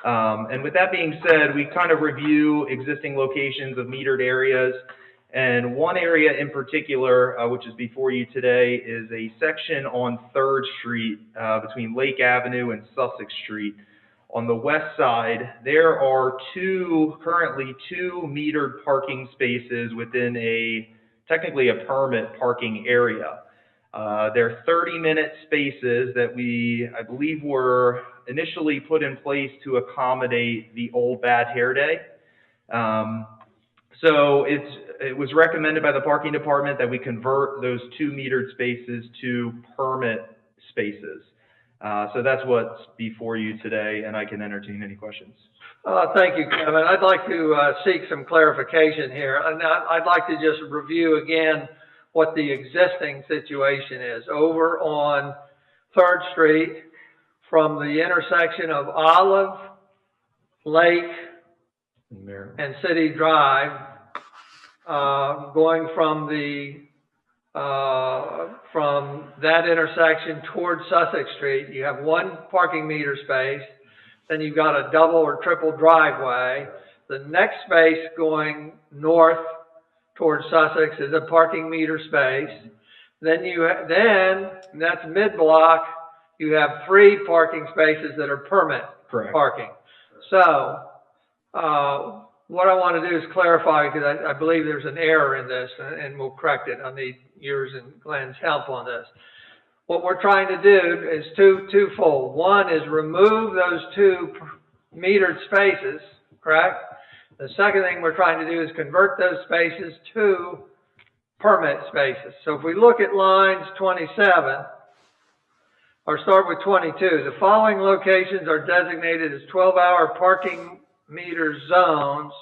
Speaker 7: And with that being said, we kind of review existing locations of metered areas. And one area in particular, which is before you today, is a section on 3rd Street between Lake Avenue and Sussex Street. On the west side, there are currently two metered parking spaces within technically a permit parking area. They're 30-minute spaces that I believe were initially put in place to accommodate the old bad hair day. So it was recommended by the parking department that we convert those two metered spaces to permit spaces. So that's what's before you today, and I can entertain any questions.
Speaker 1: Thank you, Kevin. I'd like to seek some clarification here. I'd like to just review again what the existing situation is. Over on 3rd Street, from the intersection of Olive, Lake, and City Drive, going from that intersection towards Sussex Street, you have one parking meter space, then you've got a double or triple driveway. The next space going north towards Sussex is a parking meter space. Then that's mid-block, you have 3 parking spaces that are permit parking. So what I want to do is clarify, because I believe there's an error in this, and we'll correct it. I need yours and Glenn's help on this. What we're trying to do is twofold. One is remove those 2 metered spaces, correct? The second thing we're trying to do is convert those spaces to permit spaces. So if we look at lines 27, or start with 22, the following locations are designated as 12-hour parking meter zones.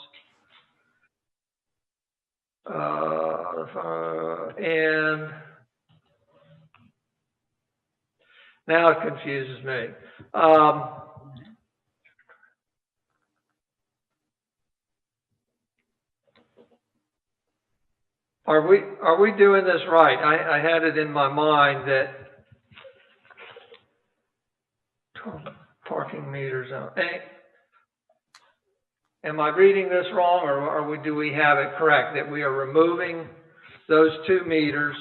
Speaker 1: And now it confuses me. Are we doing this right? I had it in my mind that parking meter zone. Am I reading this wrong, or do we have it correct that we are removing those 2 meters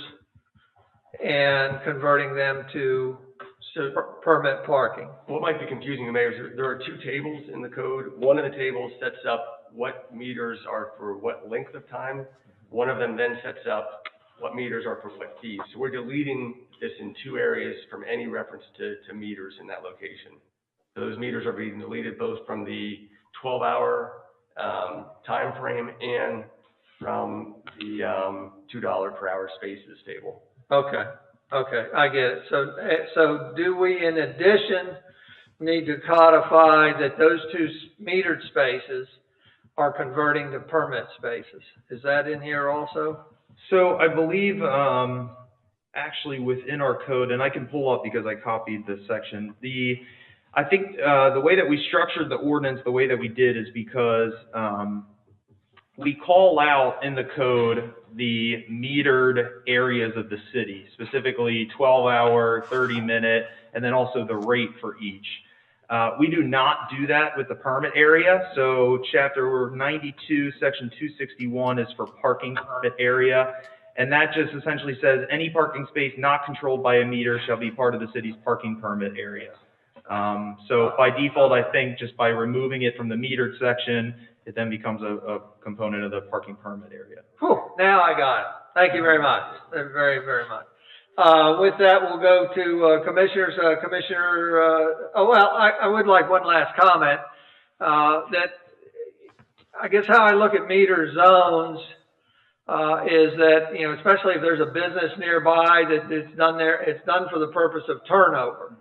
Speaker 1: and converting them to permit parking?
Speaker 10: What might be confusing the mayor is there are 2 tables in the code. One of the tables sets up what meters are for what length of time. One of them then sets up what meters are for what fees. So we're deleting this in 2 areas from any reference to meters in that location. So those meters are being deleted both from the 12-hour time frame and from the $2 per hour spaces table.
Speaker 1: Okay, I get it. So do we, in addition, need to codify that those 2 metered spaces are converting to permit spaces? Is that in here also?
Speaker 7: So I believe actually within our code, and I can pull up because I copied this section, I think the way that we structured the ordinance the way that we did is because we call out in the code the metered areas of the city, specifically 12-hour, 30-minute, and then also the rate for each. We do not do that with the permit area. So Chapter 92, Section 261 is for parking permit area. And that just essentially says any parking space not controlled by a meter shall be part of the city's parking permit area. So by default, I think just by removing it from the metered section, it then becomes a component of the parking permit area.
Speaker 1: Whew, now I got it. Thank you very much. Very, very much. With that, we'll go to commissioners. I would like one last comment. That I guess how I look at meter zones is that, you know, especially if there's a business nearby that it's done there, it's done for the purpose of turnover.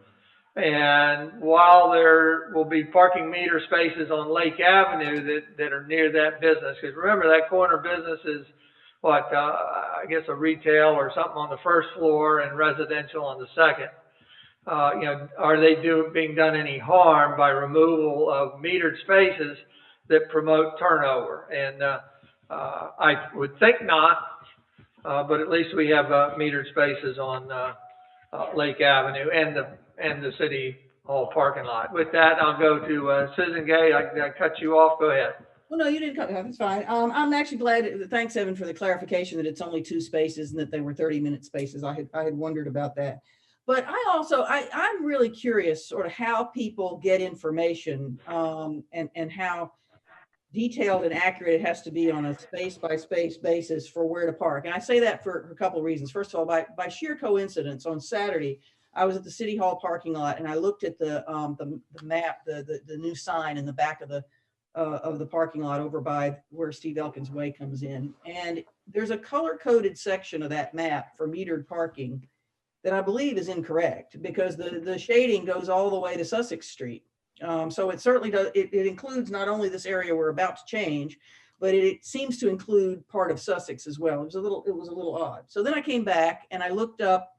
Speaker 1: And while there will be parking meter spaces on Lake Avenue that are near that business, because remember that corner business is what, I guess a retail or something on the first floor and residential on the second. You know, are they being done any harm by removal of metered spaces that promote turnover? And I would think not, but at least we have metered spaces on Lake Avenue and the City Hall parking lot. With that, I'll go to Susan Gay. I cut you off. Go ahead.
Speaker 4: Well, no, you didn't cut me off. That's fine. I'm actually glad. Thanks, Evan, for the clarification that it's only 2 spaces and that they were 30-minute spaces. I had wondered about that. But I'm really curious sort of how people get information and how detailed and accurate it has to be on a space-by-space basis for where to park. And I say that for a couple of reasons. First of all, by sheer coincidence, on Saturday, I was at the City Hall parking lot and I looked at the map, the new sign in the back of the parking lot over by where Steve Elkins Way comes in. And there's a color-coded section of that map for metered parking that I believe is incorrect because the shading goes all the way to Sussex Street. So it certainly does, it includes not only this area we're about to change, but it seems to include part of Sussex as well. It was a little odd. So then I came back and I looked up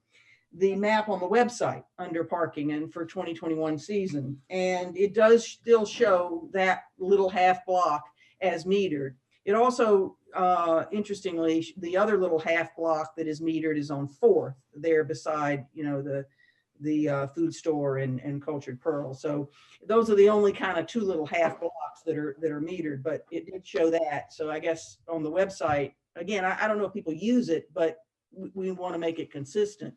Speaker 4: the map on the website under parking and for 2021 season. And it does still show that little half block as metered. It also, interestingly, the other little half block that is metered is on 4th there beside, you know, the food store and Cultured Pearl. So those are the only kind of 2 little half blocks that are metered, but it did show that. So I guess on the website, again, I don't know if people use it, but we want to make it consistent.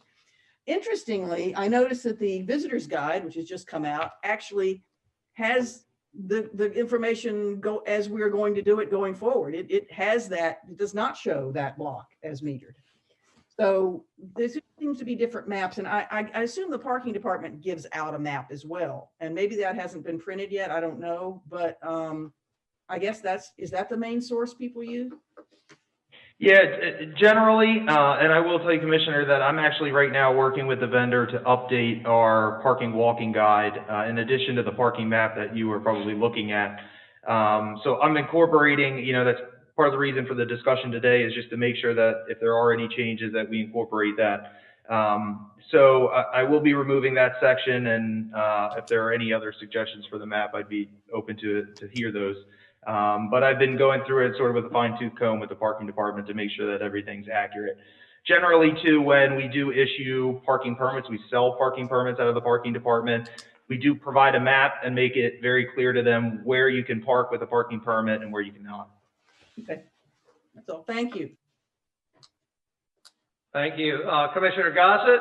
Speaker 4: Interestingly, I noticed that the visitor's guide, which has just come out, actually has the information go as we're going to do it going forward. It has that, it does not show that block as metered. So there seems to be different maps, and I assume the parking department gives out a map as well. And maybe that hasn't been printed yet, I don't know, but I guess is that the main source people use?
Speaker 7: Yeah, generally, and I will tell you, Commissioner, that I'm actually right now working with the vendor to update our parking walking guide in addition to the parking map that you were probably looking at. So I'm incorporating, you know, that's part of the reason for the discussion today is just to make sure that if there are any changes that we incorporate that. So I will be removing that section, and if there are any other suggestions for the map, I'd be open to hear those. But I've been going through it sort of with a fine-tooth comb with the parking department to make sure that everything's accurate. Generally, too, when we do issue parking permits, we sell parking permits out of the parking department. We do provide a map and make it very clear to them where you can park with a parking permit and where you cannot.
Speaker 4: Okay, that's all. Thank you.
Speaker 1: Thank you. Commissioner Gossett?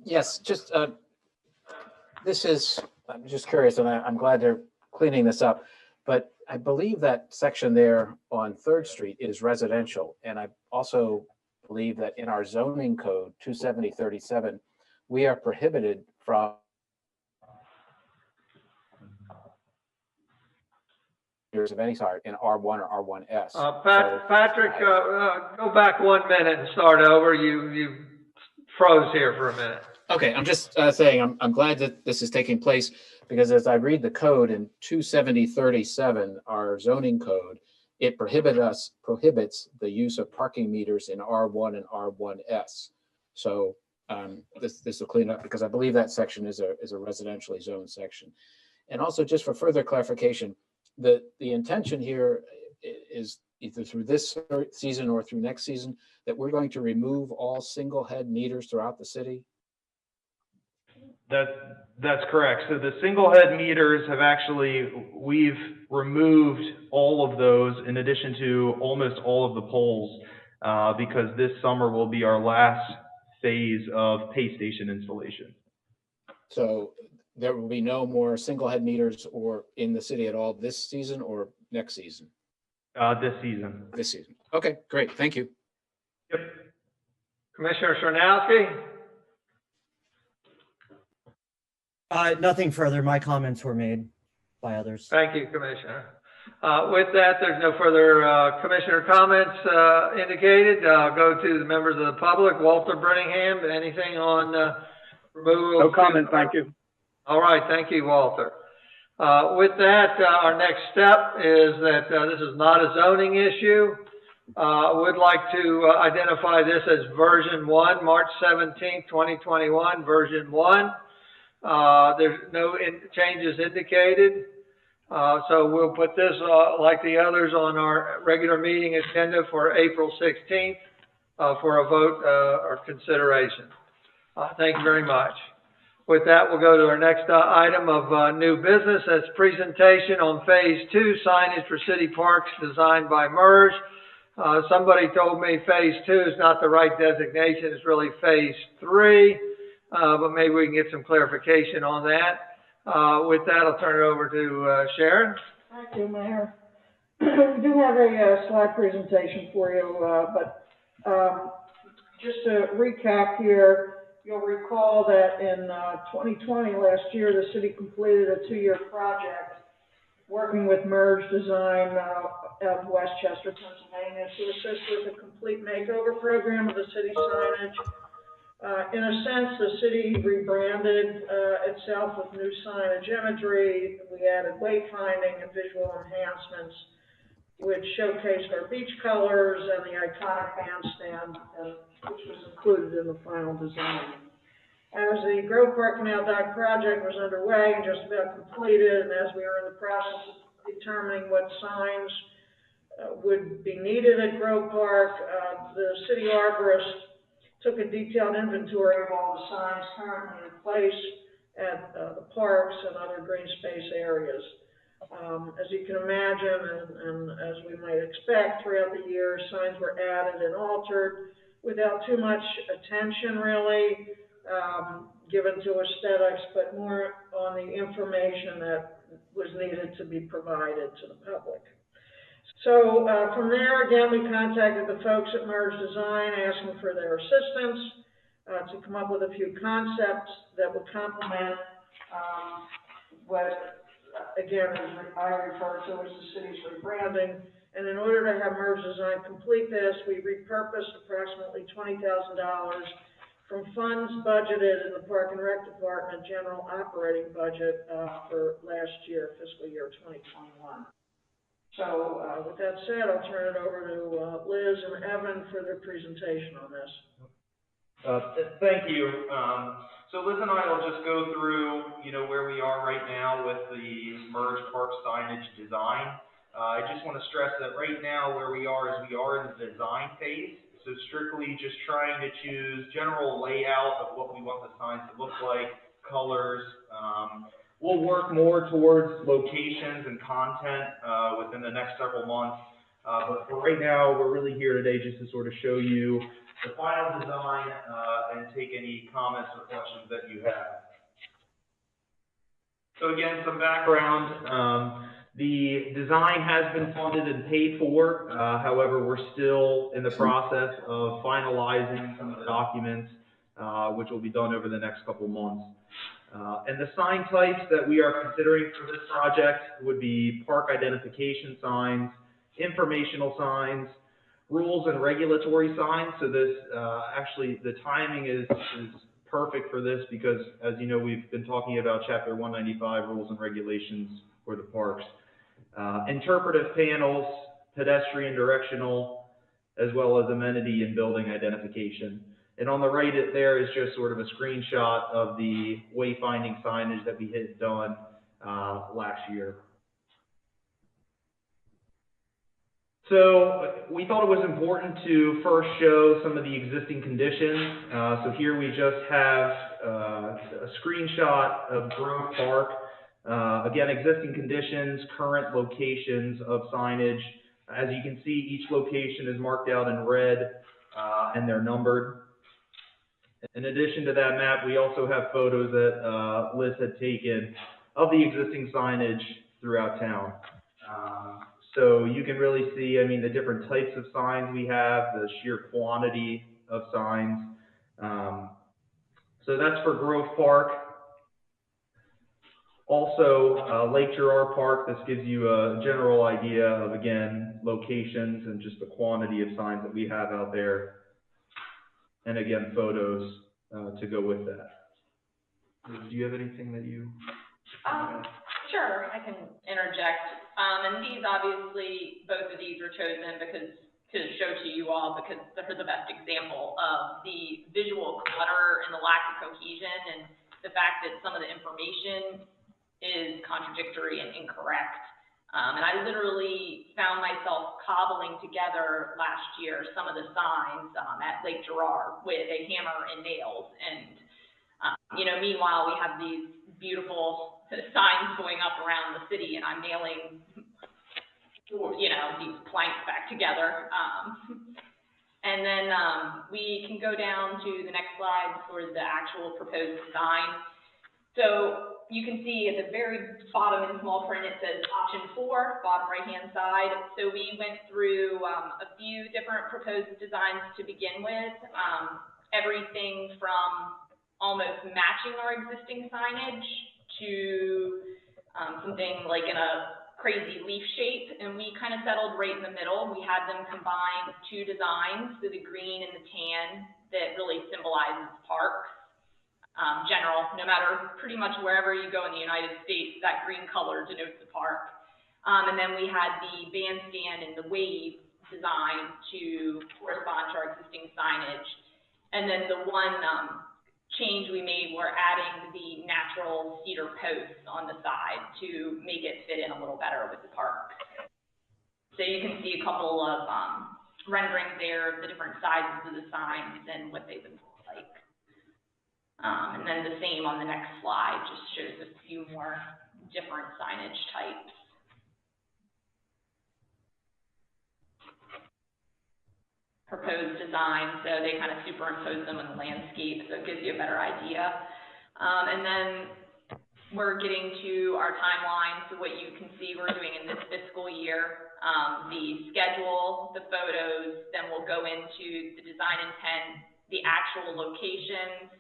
Speaker 6: Yes, just I'm just curious, and I'm glad they're cleaning this up, but I believe that section there on 3rd Street is residential. And I also believe that in our zoning code 27037, we are prohibited from of any sort in R1 or R1S.
Speaker 1: Patrick, go back 1 minute and start over. You froze here for a minute.
Speaker 6: Okay, I'm just saying I'm glad that this is taking place, because as I read the code in 27037, our zoning code, it prohibits the use of parking meters in R1 and R1S. So this will clean up, because I believe that section is a residentially zoned section. And also, just for further clarification, the intention here is either through this season or through next season that we're going to remove all single head meters throughout the city.
Speaker 7: That's correct. So the single head meters have we've removed all of those in addition to almost all of the poles. because this summer will be our last phase of pay station installation.
Speaker 6: So there will be no more single head meters or in the city at all this season or next season?
Speaker 7: This season.
Speaker 6: This season. Okay, great. Thank you.
Speaker 7: Yep.
Speaker 1: Commissioner Sarnowski?
Speaker 11: Nothing further. My comments were made by others.
Speaker 1: Thank you, Commissioner. With that, there's no further commissioner comments indicated. I'll go to the members of the public. Walter Brenningham, anything on removal?
Speaker 12: No comment, thank you.
Speaker 1: All right, thank you, Walter. With that, our next step is that this is not a zoning issue. I would like to identify this as version 1, March 17th, 2021, version 1. There's no changes indicated. So we'll put this, like the others, on our regular meeting agenda for April 16th for a vote or consideration. Thank you very much. With that, we'll go to our next item of new business. That's presentation on Phase 2 signage for city parks designed by MERS. Somebody told me Phase 2 is not the right designation. It's really Phase 3, but maybe we can get some clarification on that. With that, I'll turn it over to Sharon.
Speaker 3: Thank you, Mayor. We do have a slide presentation for you, but just to recap here, you'll recall that in 2020, last year, the city completed a 2-year project working with MERS Design out of Westchester, Pennsylvania, to assist with a complete makeover program of the city signage. In a sense, the city rebranded itself with new signage imagery. We added wayfinding and visual enhancements, which showcased our beach colors and the iconic bandstand, which was included in the final design. As the Grove Park Canal Dock project was underway and just about completed, and as we were in the process of determining what signs would be needed at Grove Park, the city arborist took a detailed inventory of all the signs currently in place at the parks and other green space areas. As you can imagine, and as we might expect, throughout the year, signs were added and altered without too much attention, really, given to aesthetics, but more on the information that was needed to be provided to the public. So from there, again, we contacted the folks at MERS Design, asking for their assistance to come up with a few concepts that would complement what, again, I refer to as the city's rebranding. And in order to have MERS Design complete this, we repurposed approximately $20,000 from funds budgeted in the Park and Rec Department general operating budget for last year, fiscal year 2021. So with that said, I'll turn it over to Liz and Evan for their presentation on this.
Speaker 7: Thank you. So Liz and I will just go through, where we are right now with the MERS Park signage design. I just want to stress that right now where we are is we are in the design phase. So strictly just trying to choose general layout of what we want the signs to look like, colors. We'll work more towards locations and content within the next several months. But for right now, we're really here today just to sort of show you the final design and take any comments or questions that you have. So again, some background. The design has been funded and paid for. However, we're still in the process of finalizing some of the documents, which will be done over the next couple months. And the sign types that we are considering for this project would be park identification signs, informational signs, rules and regulatory signs. So this, actually, the timing is perfect for this because, as you know, we've been talking about Chapter 195 rules and regulations for the parks. Interpretive panels, pedestrian directional, as well as amenity and building identification. And on the right there is just sort of a screenshot of the wayfinding signage that we had done last year. So we thought it was important to first show some of the existing conditions. So here we just have a screenshot of Grove Park. Again, existing conditions, current locations of signage, As you can see, each location is marked out in red, and they're numbered. In addition to that map, we also have photos that Liz had taken of the existing signage throughout town. So you can really see, I mean, the different types of signs we have, the sheer quantity of signs. So that's for Grove Park. Also, Lake Girard Park, this gives you a general idea of, again, locations and just the quantity of signs that we have out there. And again, photos to go with that. Do you have anything that you?
Speaker 9: Sure, I can interject. And these, obviously, both of these were chosen to show to you all because they're the best example of the visual clutter and the lack of cohesion and the fact that some of the information is contradictory and incorrect. And I literally found myself cobbling together last year some of the signs at Lake Girard with a hammer and nails. And, meanwhile, we have these beautiful signs going up around the city, and I'm nailing, these planks back together. And then we can go down to the next slide for the actual proposed design. So you can see at the very bottom in small print, it says option 4, bottom right-hand side. So we went through a few different proposed designs to begin with, everything from almost matching our existing signage to something like in a crazy leaf shape, and we kind of settled right in the middle. We had them combine two designs, so the green and the tan, that really symbolizes parks. General, no matter pretty much wherever you go in the United States, that green color denotes the park. And then we had the bandstand and the wave design to correspond to our existing signage. And then the one change we made were adding the natural cedar posts on the side to make it fit in a little better with the park. So you can see a couple of renderings there of the different sizes of the signs and what they would look like. And then the same on the next slide, just shows a few more different signage types. Proposed design, so they kind of superimpose them on the landscape, so it gives you a better idea. And then we're getting to our timeline, so what you can see we're doing in this fiscal year, the schedule, the photos, then we'll go into the design intent, the actual locations,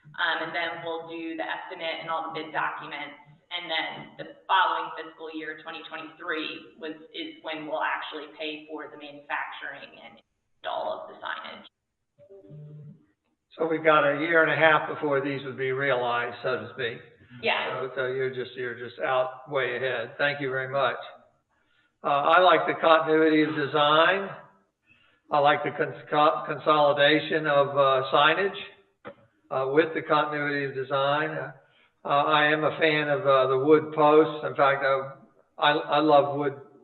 Speaker 9: and then we'll do the estimate and all the bid documents. And then the following fiscal year, 2023, is when we'll actually pay for the manufacturing and all of the signage.
Speaker 1: So we've got a year and a half before these would be realized, so to speak.
Speaker 9: Yeah.
Speaker 1: So you're just out way ahead. Thank you very much. I like the continuity of design. I like the consolidation of signage. With the continuity of design. I am a fan of the wood posts. In fact, I love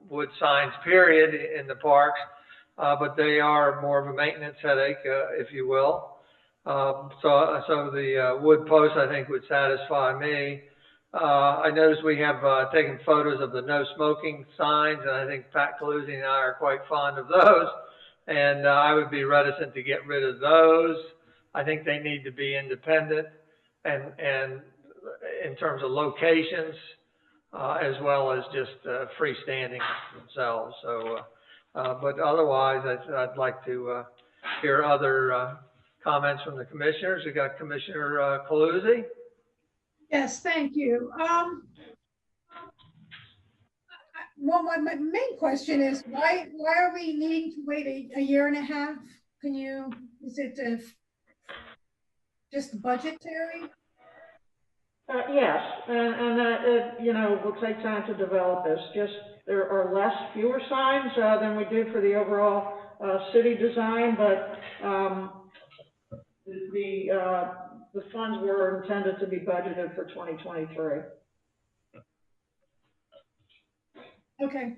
Speaker 1: wood signs, period, in the parks, but they are more of a maintenance headache, if you will. So the wood posts, I think, would satisfy me. I noticed we have taken photos of the no smoking signs, and I think Pat Caluzzi and I are quite fond of those, and I would be reticent to get rid of those. I think they need to be independent and in terms of locations, as well as just freestanding themselves. So, but otherwise, I'd like to hear other comments from the commissioners. We got Commissioner Caluzzi.
Speaker 13: Yes, thank you. Well, my main question is why are we needing to wait a year and a half? Is it just budgetary?
Speaker 3: Yes, and it will take time to develop this. Just there are fewer signs than we do for the overall city design, but the funds were intended to be budgeted for 2023.
Speaker 13: Okay.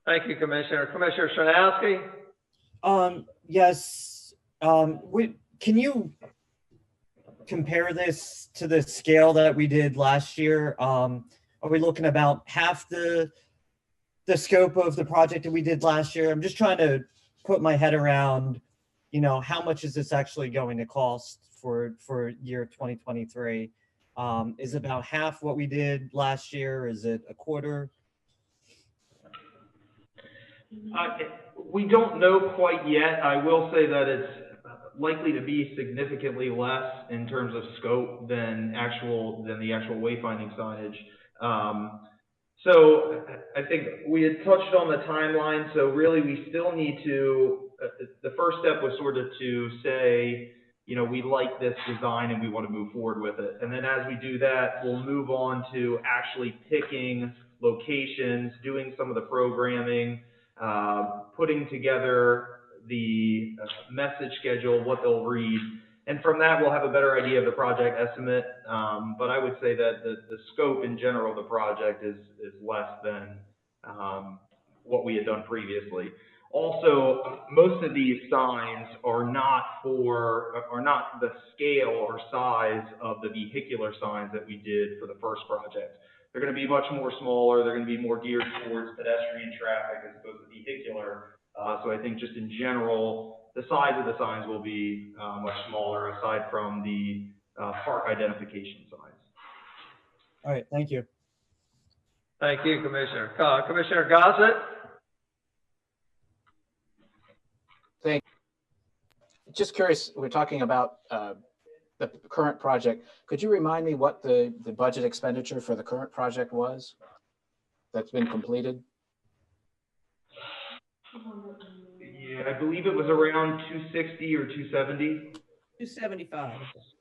Speaker 1: Thank you, Commissioner. Commissioner Stranowski?
Speaker 11: Yes. Can you compare this to the scale that we did last year? Are we looking about half the the scope of the project that we did last year. I'm just trying to put my head around, how much is this actually going to cost for year 2023? Is it about half what we did last year? Is it a quarter?
Speaker 7: We don't know quite yet. I will say that it's likely to be significantly less in terms of scope than the actual wayfinding signage. So I think we had touched on the timeline. So really, we still need to. The first step was sort of to say, we like this design and we want to move forward with it. And then as we do that, we'll move on to actually picking locations, doing some of the programming, putting together the message schedule, what they'll read. And from that, we'll have a better idea of the project estimate. But I would say that the scope in general of the project is less than what we had done previously. Also, most of these signs are not the scale or size of the vehicular signs that we did for the first project. They're going to be much more smaller. They're going to be more geared towards pedestrian traffic as opposed to vehicular. So I think just in general, the size of the signs will be much smaller aside from the park identification signs.
Speaker 11: All right, thank you.
Speaker 1: Thank you, Commissioner. Commissioner Gossett?
Speaker 6: Thank you. Just curious, we're talking about the current project. Could you remind me what the budget expenditure for the current project was that's been completed?
Speaker 7: Yeah, I believe it was around 260 or 270.
Speaker 4: 275.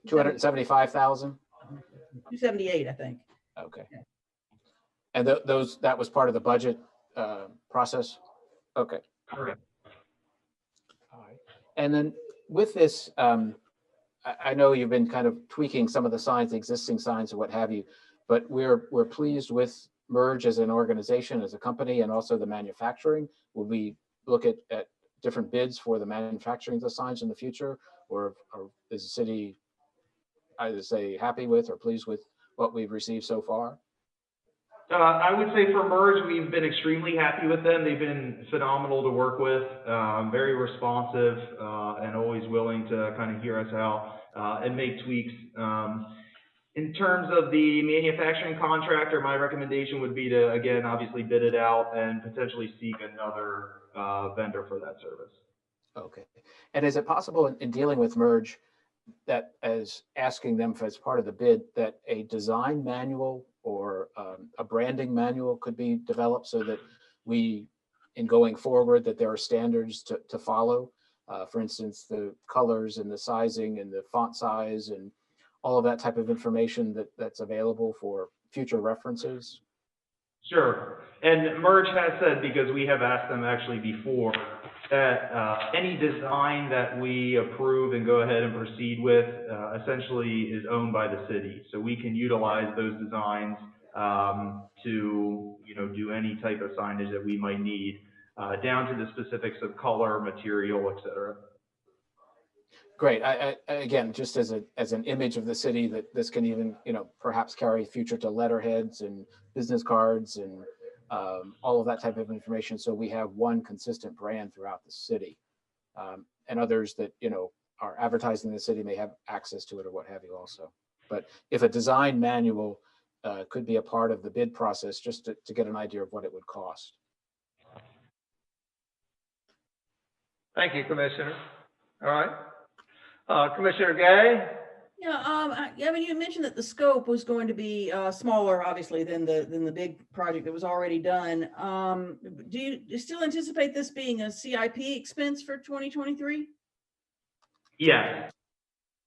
Speaker 6: 275,000?
Speaker 4: 278, I think.
Speaker 6: Okay. And that was part of the budget process? Okay.
Speaker 7: Correct.
Speaker 6: All right. And then with this, I know you've been kind of tweaking some of the signs, the existing signs and what have you, but we're pleased with Merge as an organization, as a company, and also the manufacturing. Will we look at different bids for the manufacturing of the signs in the future, or is the city either say happy with or pleased with what we've received so far?
Speaker 7: I would say for Merge, we've been extremely happy with them. They've been phenomenal to work with, very responsive, and always willing to kind of hear us out and make tweaks. In terms of the manufacturing contractor, my recommendation would be to, again, obviously bid it out and potentially seek another vendor for that service.
Speaker 6: Okay. And is it possible in dealing with Merge that as asking them for as part of the bid that a design manual or a branding manual could be developed so that we, in going forward, that there are standards to follow? For instance, the colors and the sizing and the font size and all of that type of information that's available for future references?
Speaker 7: Sure. And Merge has said, because we have asked them actually before, that any design that we approve and go ahead and proceed with essentially is owned by the city. So we can utilize those designs to do any type of signage that we might need, down to the specifics of color, material, et cetera.
Speaker 6: Great. I again, just as an image of the city, that this can even, perhaps carry future to letterheads and business cards and all of that type of information. So we have one consistent brand throughout the city, and others that, are advertising in the city may have access to it or what have you also. But if a design manual could be a part of the bid process, just to get an idea of what it would cost.
Speaker 1: Thank you, Commissioner. All right. Commissioner Gay?
Speaker 4: Yeah, I mean, you mentioned that the scope was going to be smaller, obviously, than the big project that was already done. Do you still anticipate this being a CIP expense for 2023?
Speaker 7: Yeah.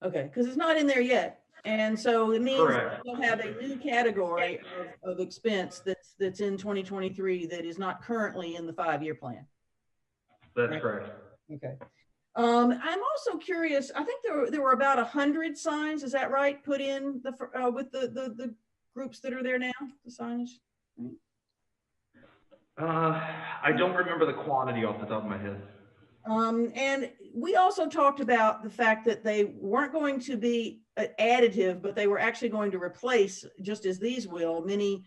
Speaker 4: Okay, because it's not in there yet. And so it means
Speaker 7: Correct.
Speaker 4: we'll have a new category of expense that's in 2023 that is not currently in the 5-year plan.
Speaker 7: That's
Speaker 4: right?
Speaker 7: correct.
Speaker 4: Okay. I'm also curious. I think there were about 100 signs. Is that right? Put in with the groups that are there now. The signage.
Speaker 7: I don't remember the quantity off the top of my head.
Speaker 4: And we also talked about the fact that they weren't going to be additive, but they were actually going to replace, just as these will, many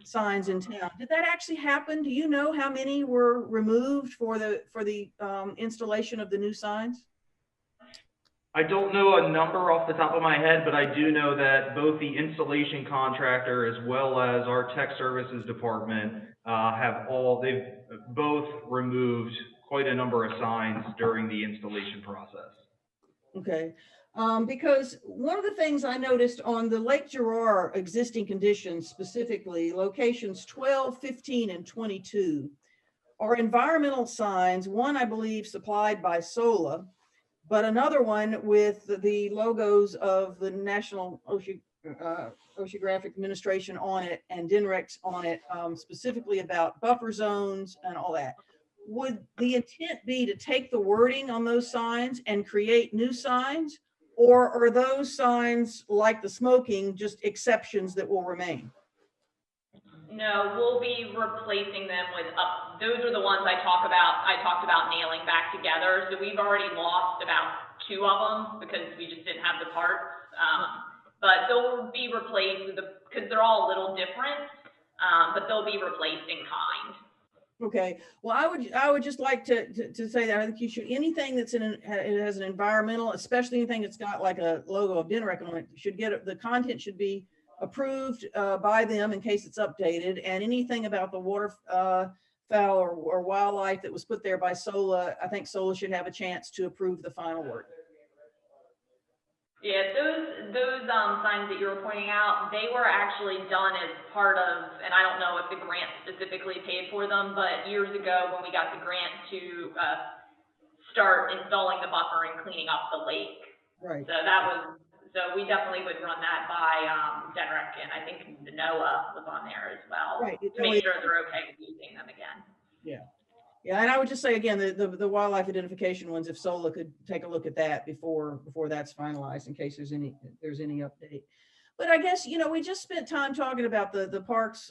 Speaker 4: signs in town. Did that actually happen? Do you know how many were removed for the installation of the new signs?
Speaker 7: I don't know a number off the top of my head, but I do know that both the installation contractor as well as our tech services department they've both removed quite a number of signs during the installation process.
Speaker 4: Okay, because one of the things I noticed on the Lake Girard existing conditions, specifically locations 12, 15, and 22, are environmental signs, one I believe supplied by SOLA, but another one with the logos of the National Oceanographic Administration on it and DNREX on it, specifically about buffer zones and all that. Would the intent be to take the wording on those signs and create new signs? Or are those signs, like the smoking, just exceptions that will remain?
Speaker 9: No, we'll be replacing them with those are the ones I talked about nailing back together. So we've already lost about 2 of them because we just didn't have the parts. But they'll be replaced because they're all a little different, but they'll be replaced in kind. Okay.
Speaker 4: Well, I would just like to say that I think you should, anything that's it has an environmental, especially anything that's got like a logo of DNREC on it, should get the content should be approved by them in case it's updated, and anything about the waterfowl or wildlife that was put there by SOLA, I think SOLA should have a chance to approve the final word.
Speaker 9: Yeah, those signs that you were pointing out, they were actually done as part of, and I don't know if the grant specifically paid for them, but years ago when we got the grant to start installing the buffer and cleaning up the lake.
Speaker 4: Right.
Speaker 9: So we definitely would run that by DNREC, and I think the NOAA was on there as well,
Speaker 4: right,
Speaker 9: to make sure they're okay with using them again.
Speaker 4: Yeah. Yeah, and I would just say again, the wildlife identification ones, if SOLA could take a look at that before that's finalized in case there's any update. But I guess, you know, we just spent time talking about the parks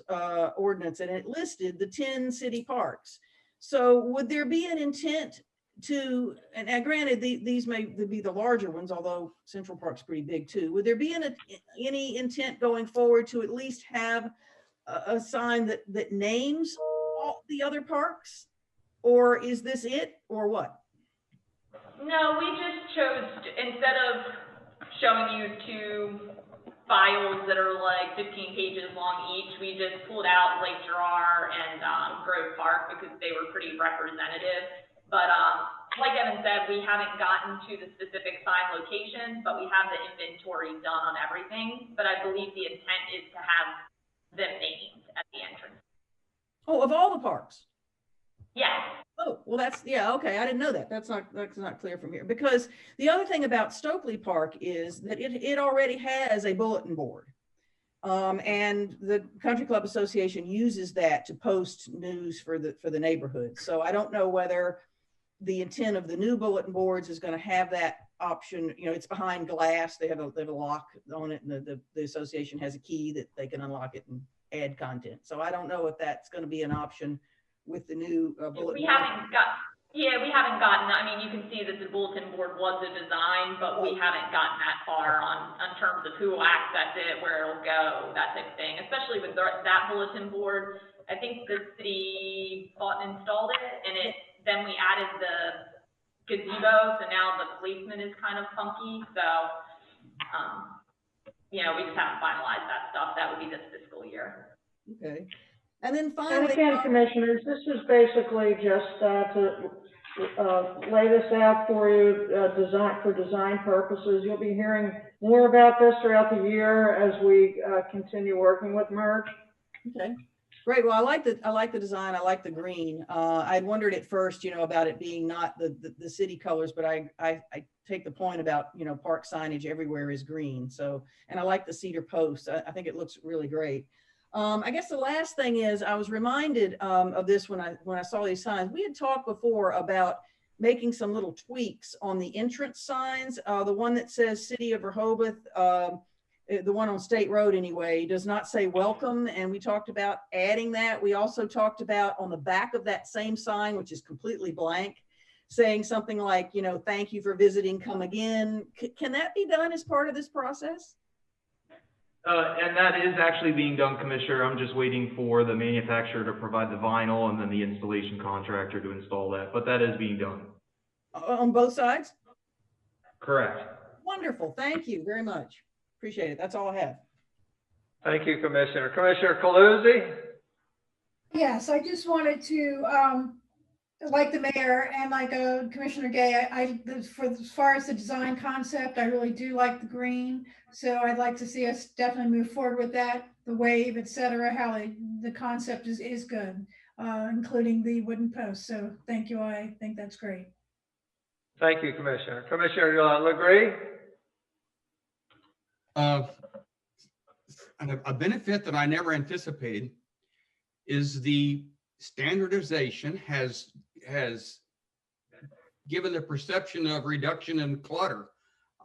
Speaker 4: ordinance, and it listed the 10 city parks. So would there be an intent to, and granted these may be the larger ones, although Central Park's pretty big too. Would there be any intent going forward to at least have a sign that names all the other parks? Or is this it, or what?
Speaker 9: No, we just chose, instead of showing you 2 files that are like 15 pages long each, we just pulled out Lake Girard and Grove Park because they were pretty representative. But like Evan said, we haven't gotten to the specific sign location, but we have the inventory done on everything. But I believe the intent is to have them named at the entrance.
Speaker 4: Oh, of all the parks?
Speaker 9: Yes.
Speaker 4: Oh, well, yeah, okay. I didn't know that. That's not clear from here. Because the other thing about Stokely Park is that it already has a bulletin board. And the Country Club Association uses that to post news for the neighborhood. So I don't know whether the intent of the new bulletin boards is going to have that option. You know, it's behind glass. They have a lock on it, and the association has a key that they can unlock it and add content. So I don't know if that's going to be an option with the new bulletin board.
Speaker 9: We haven't gotten, I mean, you can see that the bulletin board was a design, but we haven't gotten that far on terms of who will access it, where it'll go, that type of thing, especially with that bulletin board. I think the city bought and installed it, and then we added the gazebo, so now the placement is kind of funky, so, you know, we just haven't finalized that stuff. That would be this fiscal year.
Speaker 4: Okay. And then finally,
Speaker 3: and again, commissioners, this is basically just to lay this out for you, for design purposes. You'll be hearing more about this throughout the year as we continue working with Merge.
Speaker 4: Okay, great. Well, I like the design. I like the green. I'd wondered at first, you know, about it being not the city colors, but I take the point about, you know, park signage everywhere is green. So, and I like the cedar posts. I think it looks really great. I guess the last thing is I was reminded of this when I saw these signs. We had talked before about making some little tweaks on the entrance signs. The one that says City of Rehoboth, the one on State Road anyway, does not say welcome. And we talked about adding that. We also talked about on the back of that same sign, which is completely blank, saying something like, you know, thank you for visiting, come again. Can that be done as part of this process?
Speaker 7: And that is actually being done, Commissioner. I'm just waiting for the manufacturer to provide the vinyl and then the installation contractor to install that, but that is being done.
Speaker 4: On both sides?
Speaker 7: Correct.
Speaker 4: Wonderful. Thank you very much. Appreciate it. That's all I have.
Speaker 1: Thank you, Commissioner. Commissioner Coluzzi?
Speaker 13: Yes, I just wanted to, like the mayor and like Commissioner Gay, as far as the design concept, I really do like the green. So I'd like to see us definitely move forward with that, the wave, et cetera, how the concept is good, including the wooden posts. So thank you. I think that's great.
Speaker 1: Thank you, Commissioner. Commissioner Legree?
Speaker 2: A benefit that I never anticipated is the standardization has given the perception of reduction in clutter.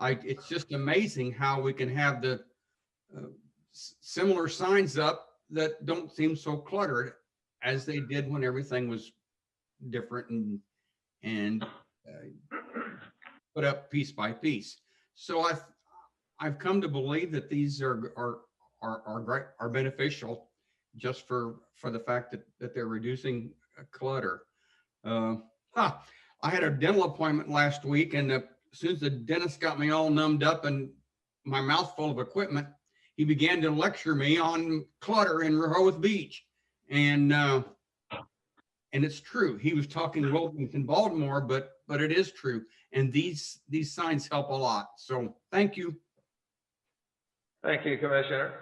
Speaker 2: It's just amazing how we can have the similar signs up that don't seem so cluttered as they did when everything was different and put up piece by piece. So I've come to believe that these are great, are beneficial, just for the fact that they're reducing clutter. I had a dental appointment last week, and as soon as the dentist got me all numbed up and my mouth full of equipment, he began to lecture me on clutter in Rehoboth Beach. And it's true. He was talking Wilmington, Baltimore, but it is true. And these signs help a lot. So thank you.
Speaker 1: Thank you, Commissioner.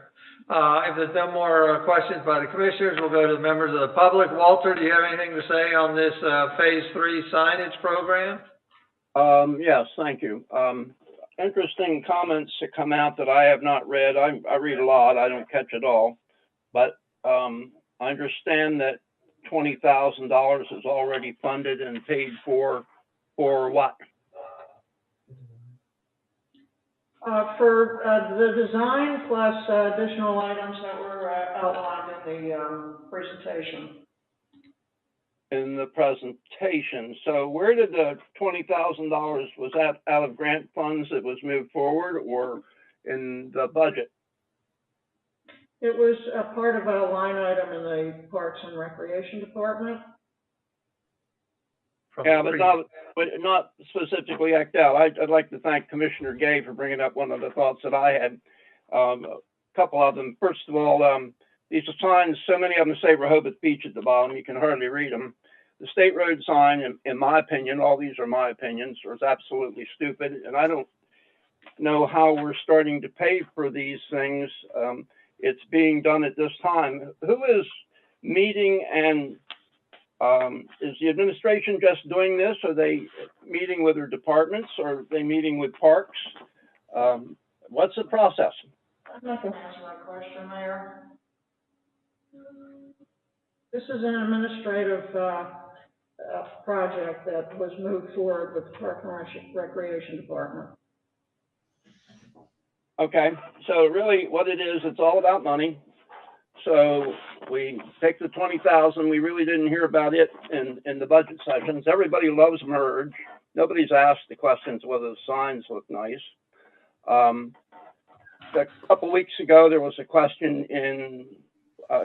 Speaker 1: If there's no more questions by the commissioners, we'll go to the members of the public. Walter, do you have anything to say on this Phase 3 signage program?
Speaker 12: Yes, thank you. Interesting comments that come out that I have not read. I read a lot. I don't catch it all. But I understand that $20,000 is already funded and paid for what?
Speaker 3: For the design plus additional items that were outlined in the presentation.
Speaker 12: In the presentation. So where did the $20,000, was that out of grant funds that was moved forward or in the budget?
Speaker 3: It was a part of a line item in the Parks and Recreation Department.
Speaker 12: Yeah, but not specifically act out. I'd like to thank Commissioner Gay for bringing up one of the thoughts that I had. A couple of them. First of all, these signs, so many of them say Rehoboth Beach at the bottom, you can hardly read them. The state road sign, in my opinion, all these are my opinions, is absolutely stupid. And I don't know how we're starting to pay for these things. It's being done at this time. Who is meeting and is the administration just doing this? Are they meeting with their departments? Or are they meeting with parks? What's the process?
Speaker 3: I'm not going to answer that question, Mayor. This is an administrative project that was moved forward with the Park and Recreation Department.
Speaker 12: Okay, so really what it is, it's all about money. So we take the $20,000, we really didn't hear about it in the budget sessions. Everybody loves merge. Nobody's asked the questions whether the signs look nice. A couple weeks ago, there was a question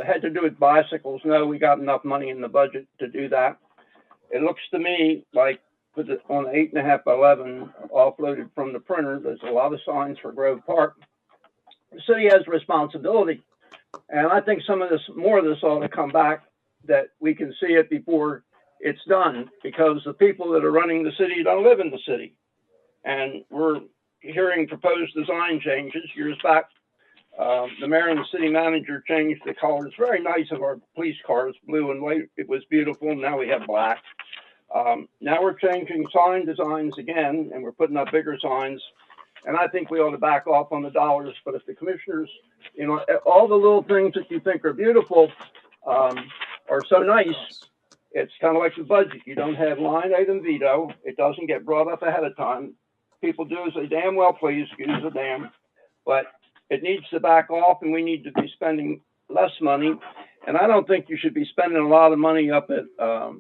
Speaker 12: had to do with bicycles. No, we got enough money in the budget to do that. It looks to me like with it on 8.5 by 11 offloaded from the printer, there's a lot of signs for Grove Park. The city has responsibility. And I think some of this, more of this ought to come back that we can see it before it's done, because the people that are running the city don't live in the city. And we're hearing proposed design changes. Years back, the mayor and the city manager changed the colors. Very nice of our police cars, blue and white. It was beautiful. Now we have black. Now we're changing sign designs again, and we're putting up bigger signs. And I think we ought to back off on the dollars. But if the commissioners, you know, all the little things that you think are beautiful are so nice, it's kind of like the budget. You don't have line item veto. It doesn't get brought up ahead of time. People do as they damn well please, excuse the damn. But it needs to back off, and we need to be spending less money. And I don't think you should be spending a lot of money up at the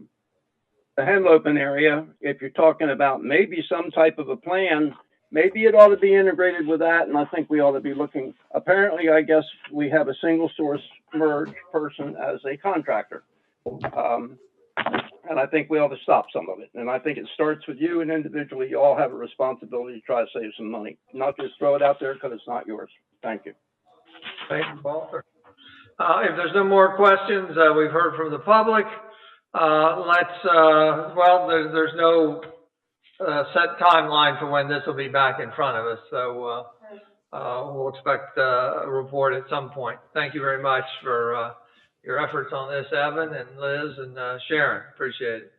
Speaker 12: Henlopen area if you're talking about maybe some type of a plan. maybe it ought to be integrated with that, and I think we ought to be looking, apparently, I guess we have a single source merge person as a contractor. And I think we ought to stop some of it. And I think it starts with you, and individually, you all have a responsibility to try to save some money, not just throw it out there because it's not yours. Thank you.
Speaker 1: Thank you, Walter. If there's no more questions, we've heard from the public. There's no set timeline for when this will be back in front of us. So we'll expect a report at some point. Thank you very much for your efforts on this, Evan and Liz and Sharon. Appreciate it.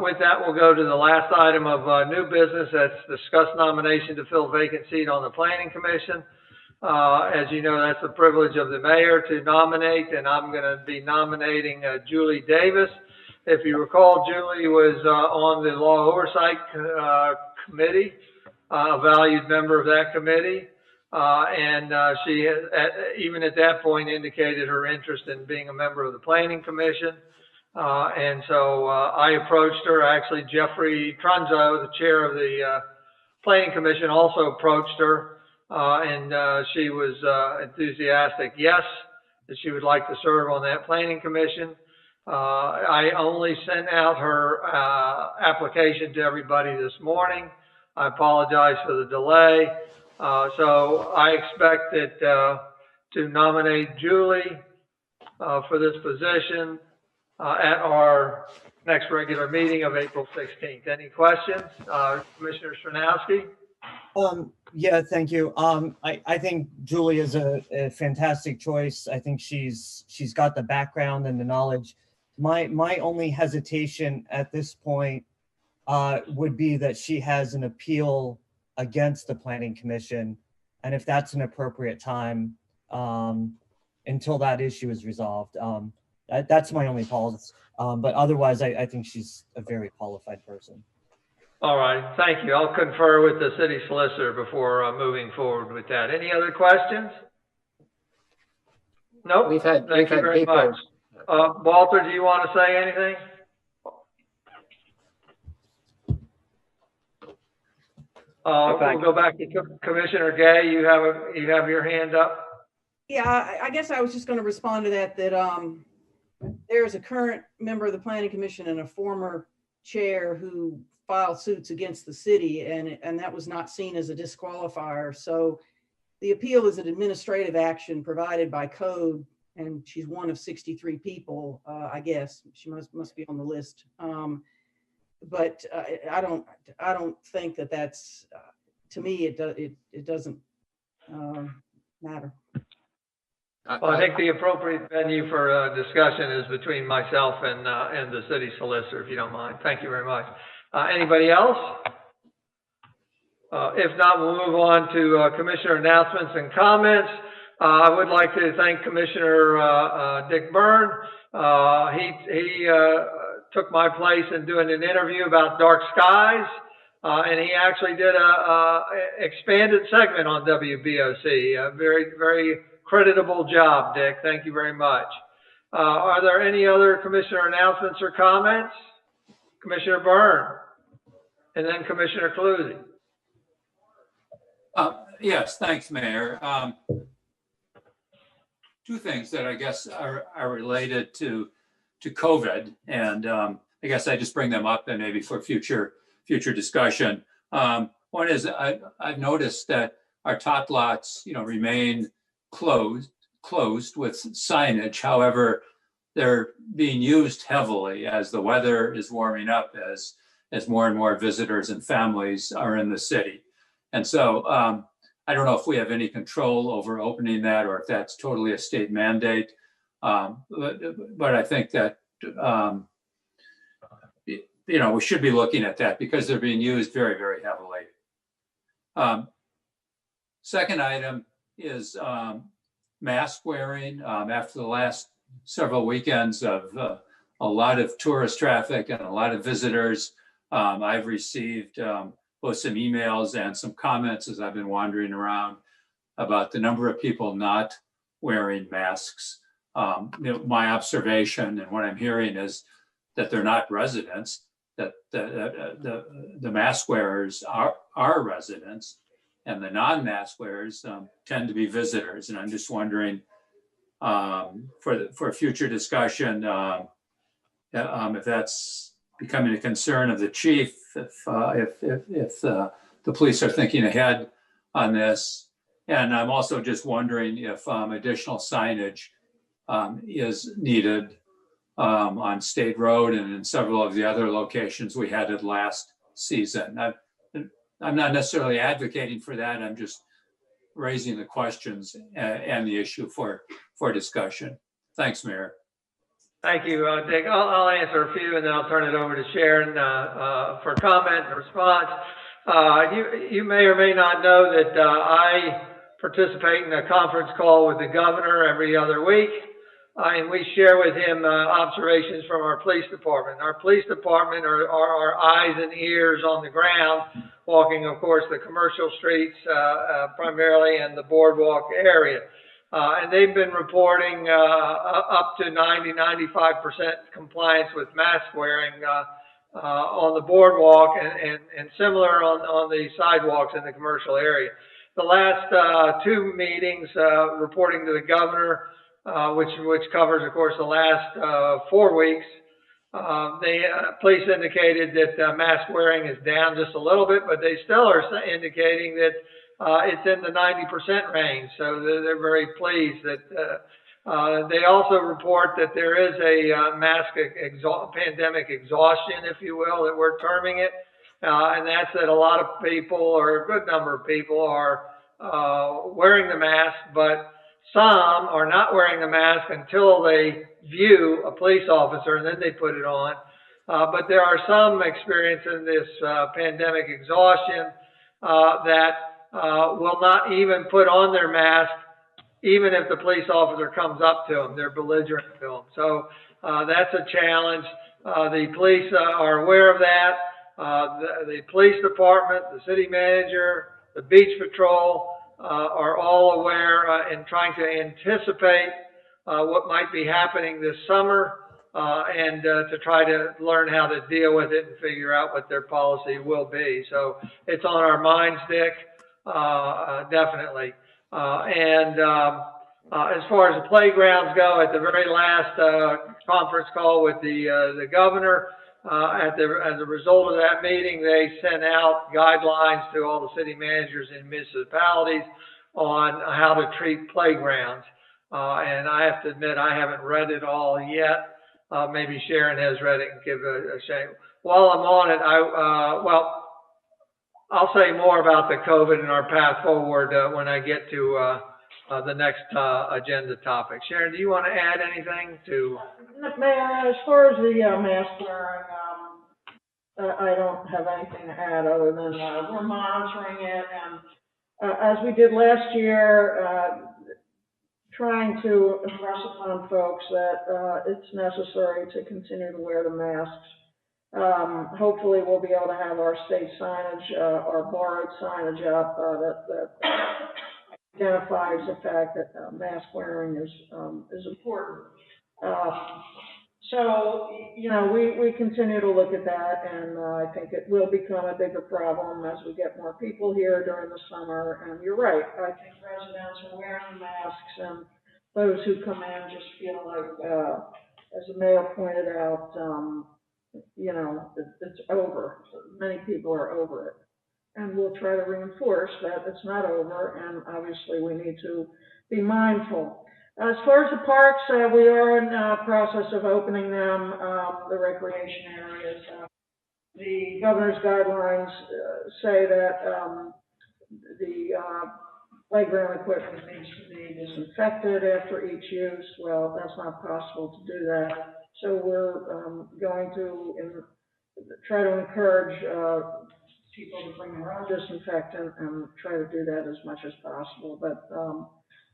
Speaker 1: With that, we'll go to the last item of new business. That's discuss nomination to fill vacant seat on the Planning Commission. As you know, that's the privilege of the mayor to nominate, and I'm going to be nominating Julie Davis. If you recall, Julie was on the Law Oversight Committee, a valued member of that committee, and she has, even at that point, indicated her interest in being a member of the Planning Commission. And so I approached her. Actually, Jeffrey Trunzo, the chair of the Planning Commission, also approached her. And she was enthusiastic, yes, that she would like to serve on that Planning Commission. I only sent out her application to everybody this morning. I apologize for the delay. So I expect that to nominate Julie for this position at our next regular meeting of April 16th. Any questions? Commissioner Stranowski?
Speaker 11: Yeah, thank you. I think Julie is a fantastic choice. I think she's got the background and the knowledge. My only hesitation at this point would be that she has an appeal against the Planning Commission, and if that's an appropriate time until that issue is resolved. That's my only pause. But otherwise, I think she's a very qualified person.
Speaker 1: All right, thank you. I'll confer with the city solicitor before moving forward with that. Any other questions? Nope. Thank you very much. Walter, do you want to say anything? We'll go back to Commissioner Gay. You have your hand up.
Speaker 4: Yeah, I guess I was just going to respond to that there's a current member of the Planning Commission and a former chair who filed suits against the city, and that was not seen as a disqualifier. So the appeal is an administrative action provided by code, and she's one of 63 people. I guess she must be on the list. But I don't think that's to me. It doesn't matter.
Speaker 1: Well, I think the appropriate venue for discussion is between myself and the city solicitor, if you don't mind. Thank you very much. Anybody else? If not, we'll move on to commissioner announcements and comments. I would like to thank Commissioner Dick Byrne. He took my place in doing an interview about dark skies, and he actually did a expanded segment on WBOC. A very, very creditable job, Dick. Thank you very much. Are there any other commissioner announcements or comments? Commissioner Byrne, and then Commissioner Cluzy.
Speaker 5: Yes, thanks, Mayor. Two things that I guess are related to COVID, and I guess I just bring them up and maybe for future discussion. One is I've noticed that our tot lots, remain closed with signage. However, they're being used heavily as the weather is warming up, as more and more visitors and families are in the city. And so I don't know if we have any control over opening that or if that's totally a state mandate. But I think that, we should be looking at that because they're being used very, very heavily. Second item is mask wearing. After the last several weekends of a lot of tourist traffic and a lot of visitors, I've received both some emails and some comments as I've been wandering around about the number of people not wearing masks. My observation and what I'm hearing is that they're not residents, that the mask wearers are residents and the non-mask wearers tend to be visitors. And I'm just wondering for future discussion, if that's becoming a concern of the chief, if the police are thinking ahead on this. And I'm also just wondering if additional signage is needed on State Road and in several of the other locations we had it last season. I'm not necessarily advocating for that. I'm just raising the questions and the issue for discussion. Thanks, Mayor.
Speaker 1: Thank you, Dick. I'll answer a few and then I'll turn it over to Sharon for comment and response. You may or may not know that I participate in a conference call with the governor every other week. And we share with him observations from our police department. Our police department are our eyes and ears on the ground, walking, of course, the commercial streets primarily and the boardwalk area. And they've been reporting up to 90–95% compliance with mask wearing on the boardwalk and similar on the sidewalks in the commercial area. The last two meetings reporting to the governor, which covers, of course, the last 4 weeks, the police indicated that mask wearing is down just a little bit, but they still are indicating that it's in the 90% range. So they're very pleased that they also report that there is a pandemic exhaustion, if you will, that we're terming it. And that's that a lot of people, or a good number of people, are wearing the mask, but some are not wearing the mask until they view a police officer and then they put it on. But there are some experiencing this pandemic exhaustion that will not even put on their mask, even if the police officer comes up to them. They're belligerent to them. So that's a challenge. The police are aware of that. The police department, the city manager, the beach patrol are all aware and trying to anticipate what might be happening this summer and to try to learn how to deal with it and figure out what their policy will be. So it's on our minds, Dick, definitely. And as far as the playgrounds go, at the very last conference call with the governor, as a result of that meeting, they sent out guidelines to all the city managers in municipalities on how to treat playgrounds. And I have to admit, I haven't read it all yet. Maybe Sharon has read it and give a shame. While I'm on it, I'll say more about the COVID and our path forward when I get to the next agenda topic. Sharon, do you want to add anything to?
Speaker 3: Mayor, as far as the mask wearing, I don't have anything to add other than we're monitoring it, and as we did last year, trying to impress upon folks that it's necessary to continue to wear the masks. Hopefully we'll be able to have our state signage, our borrowed signage up that identifies the fact that mask wearing is important. So, you know, we continue to look at that, and I think it will become a bigger problem as we get more people here during the summer. And you're right, I think residents are wearing masks, and those who come in just feel like, as the mayor pointed out, you know, it's over. Many people are over it. And we'll try to reinforce that it's not over, and obviously we need to be mindful. As far as the parks, we are in the process of opening them, the recreation areas. The governor's guidelines say that the playground equipment needs to be disinfected after each use. Well, that's not possible to do that. So we're going to try to encourage people to bring their own disinfectant and try to do that as much as possible. But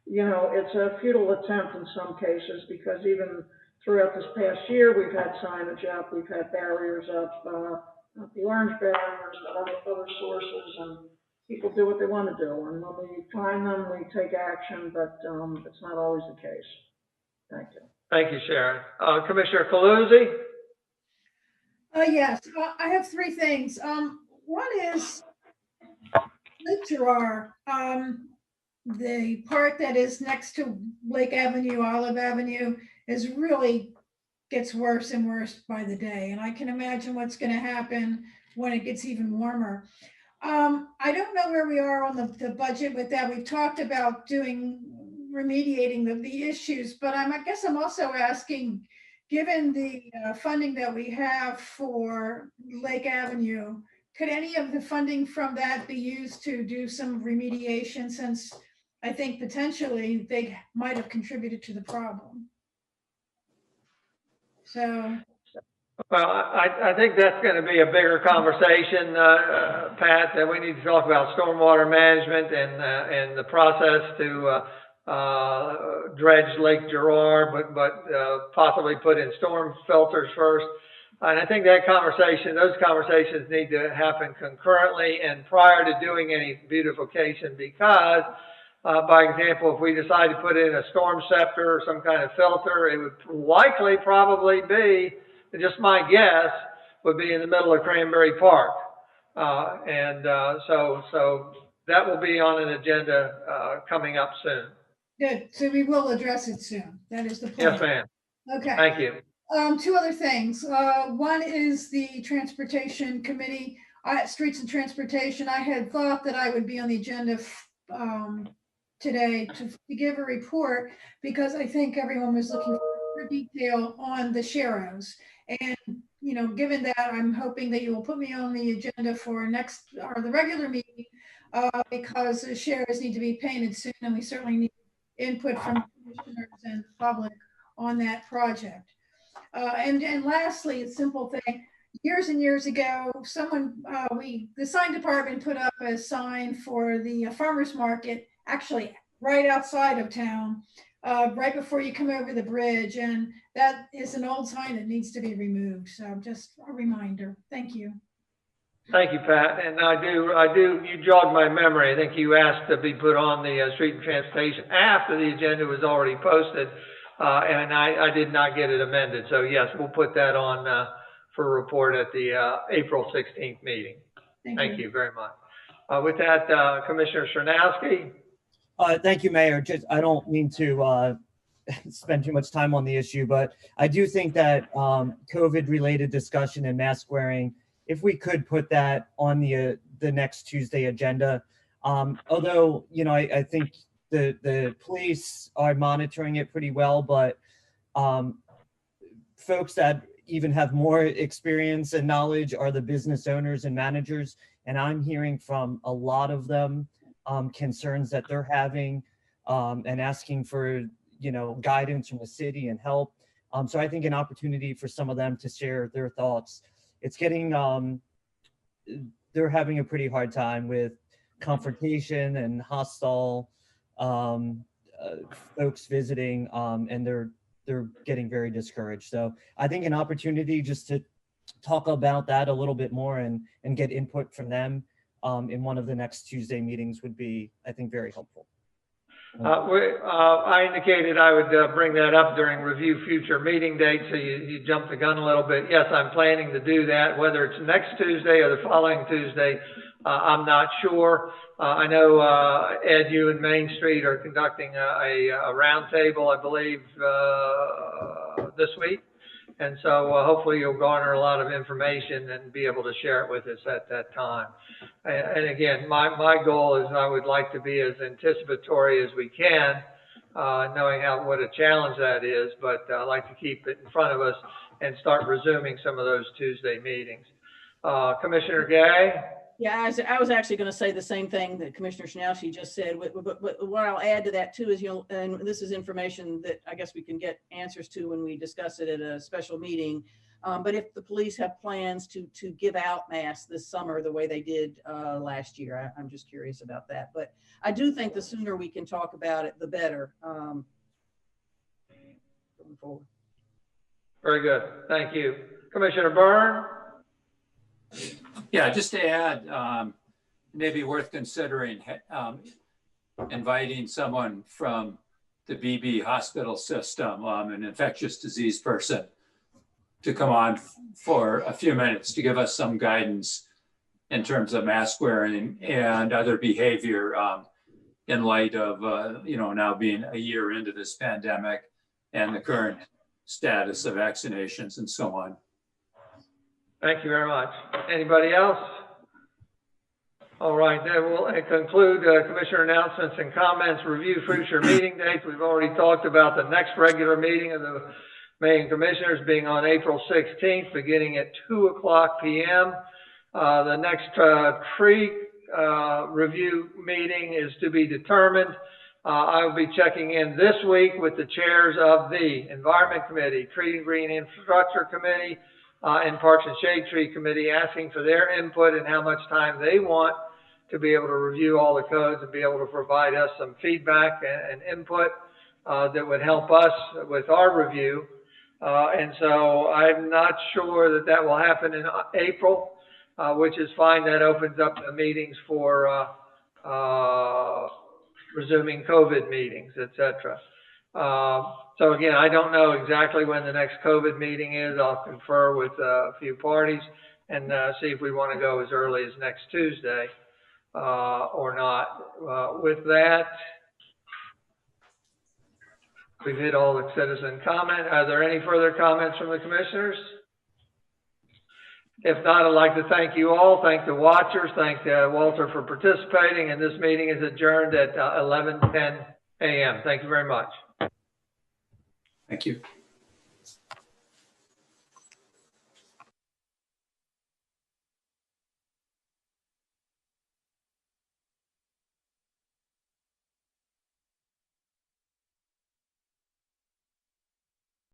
Speaker 3: you know, it's a futile attempt in some cases, because even throughout this past year, we've had signage up, we've had barriers up, not the orange barriers, but other sources, and people do what they want to do. And when we find them, we take action, but it's not always the case. Thank you.
Speaker 1: Thank you, Sharon. Commissioner Coluzzi?
Speaker 13: Yes, I have three things. One is Lake Gerard, the part that is next to Lake Avenue, Olive Avenue, is really gets worse and worse by the day. And I can imagine what's going to happen when it gets even warmer. I don't know where we are on the budget with that. We've talked about remediating the issues, but I guess I'm also asking, given the funding that we have for Lake Avenue, could any of the funding from that be used to do some remediation, since I think potentially they might have contributed to the problem? So.
Speaker 1: Well, I think that's going to be a bigger conversation, Pat, that we need to talk about stormwater management and the process to dredge Lake Gerard, but possibly put in storm filters first. And I think those conversations need to happen concurrently and prior to doing any beautification, because by example, if we decide to put in a storm scepter or some kind of filter, it would likely probably be, just my guess, would be in the middle of Cranberry Park. So that will be on an agenda coming up soon.
Speaker 13: Good. So we will address it soon. That is the plan.
Speaker 1: Yes, ma'am.
Speaker 13: Okay.
Speaker 1: Thank you.
Speaker 13: Two other things. One is the Transportation Committee, Streets and Transportation. I had thought that I would be on the agenda today to give a report, because I think everyone was looking for detail on the Sharrows. And, you know, given that, I'm hoping that you will put me on the agenda for the regular meeting, because the Sharrows need to be painted soon, and we certainly need input from commissioners and the public on that project. And lastly, a simple thing. Years and years ago, the sign department put up a sign for the farmers market, actually right outside of town, right before you come over the bridge. And that is an old sign that needs to be removed. So just a reminder. Thank you.
Speaker 1: Thank you, Pat. And you jogged my memory. I think you asked to be put on the Street and Transportation after the agenda was already posted. And I did not get it amended. So yes, we'll put that on for a report at the April 16th meeting. Thank you very much. With that, Commissioner Sernowski.
Speaker 11: Thank you, Mayor. I don't mean to spend too much time on the issue, but I do think that COVID-related discussion and mask wearing, if we could put that on the next Tuesday agenda, although, you know, I think the police are monitoring it pretty well, but folks that even have more experience and knowledge are the business owners and managers. And I'm hearing from a lot of them concerns that they're having and asking for, you know, guidance from the city and help. So I think an opportunity for some of them to share their thoughts. It's getting, they're having a pretty hard time with confrontation and hostile folks visiting, and they're getting very discouraged. So I think an opportunity just to talk about that a little bit more and get input from them in one of the next Tuesday meetings would be, I think, very helpful.
Speaker 1: I indicated I would bring that up during review future meeting dates, so you jumped the gun a little bit. Yes, I'm planning to do that, whether it's next Tuesday or the following Tuesday. I'm not sure. I know Ed, you and Main Street are conducting a roundtable, I believe, this week. And so hopefully you'll garner a lot of information and be able to share it with us at that time. And again, my goal is I would like to be as anticipatory as we can, knowing what a challenge that is, but I like to keep it in front of us and start resuming some of those Tuesday meetings. Commissioner Gay?
Speaker 4: Yeah, I was actually going to say the same thing that Commissioner Schnauze just said, but what I'll add to that too is, and this is information that I guess we can get answers to when we discuss it at a special meeting. But if the police have plans to give out masks this summer the way they did last year, I'm just curious about that. But I do think the sooner we can talk about it, the better. Going forward.
Speaker 1: Very good. Thank you. Commissioner Byrne?
Speaker 5: Yeah, just to add, maybe worth considering inviting someone from the BB hospital system, an infectious disease person, to come on for a few minutes to give us some guidance in terms of mask wearing and other behavior in light of, now being a year into this pandemic and the current status of vaccinations and so on.
Speaker 1: Thank you very much. Anybody else? All right, then we'll conclude commissioner announcements and comments. Review future meeting dates. We've already talked about the next regular meeting of the Mayor and Commissioners being on April 16th, beginning at 2:00 p.m. The next tree review meeting is to be determined. I will be checking in this week with the chairs of the Environment Committee, Tree and Green Infrastructure Committee, and Parks and Shade Tree Committee, asking for their input and how much time they want to be able to review all the codes and be able to provide us some feedback and input that would help us with our review. And so I'm not sure that that will happen in April, which is fine. That opens up the meetings for resuming COVID meetings, etc. So again, I don't know exactly when the next COVID meeting is. I'll confer with a few parties and see if we want to go as early as next Tuesday or not. With that, we've hit all the citizen comment. Are there any further comments from the commissioners? If not, I'd like to thank you all. Thank the watchers. Thank Walter for participating. And this meeting is adjourned at 11:10 a.m. Thank you very much.
Speaker 5: Thank you.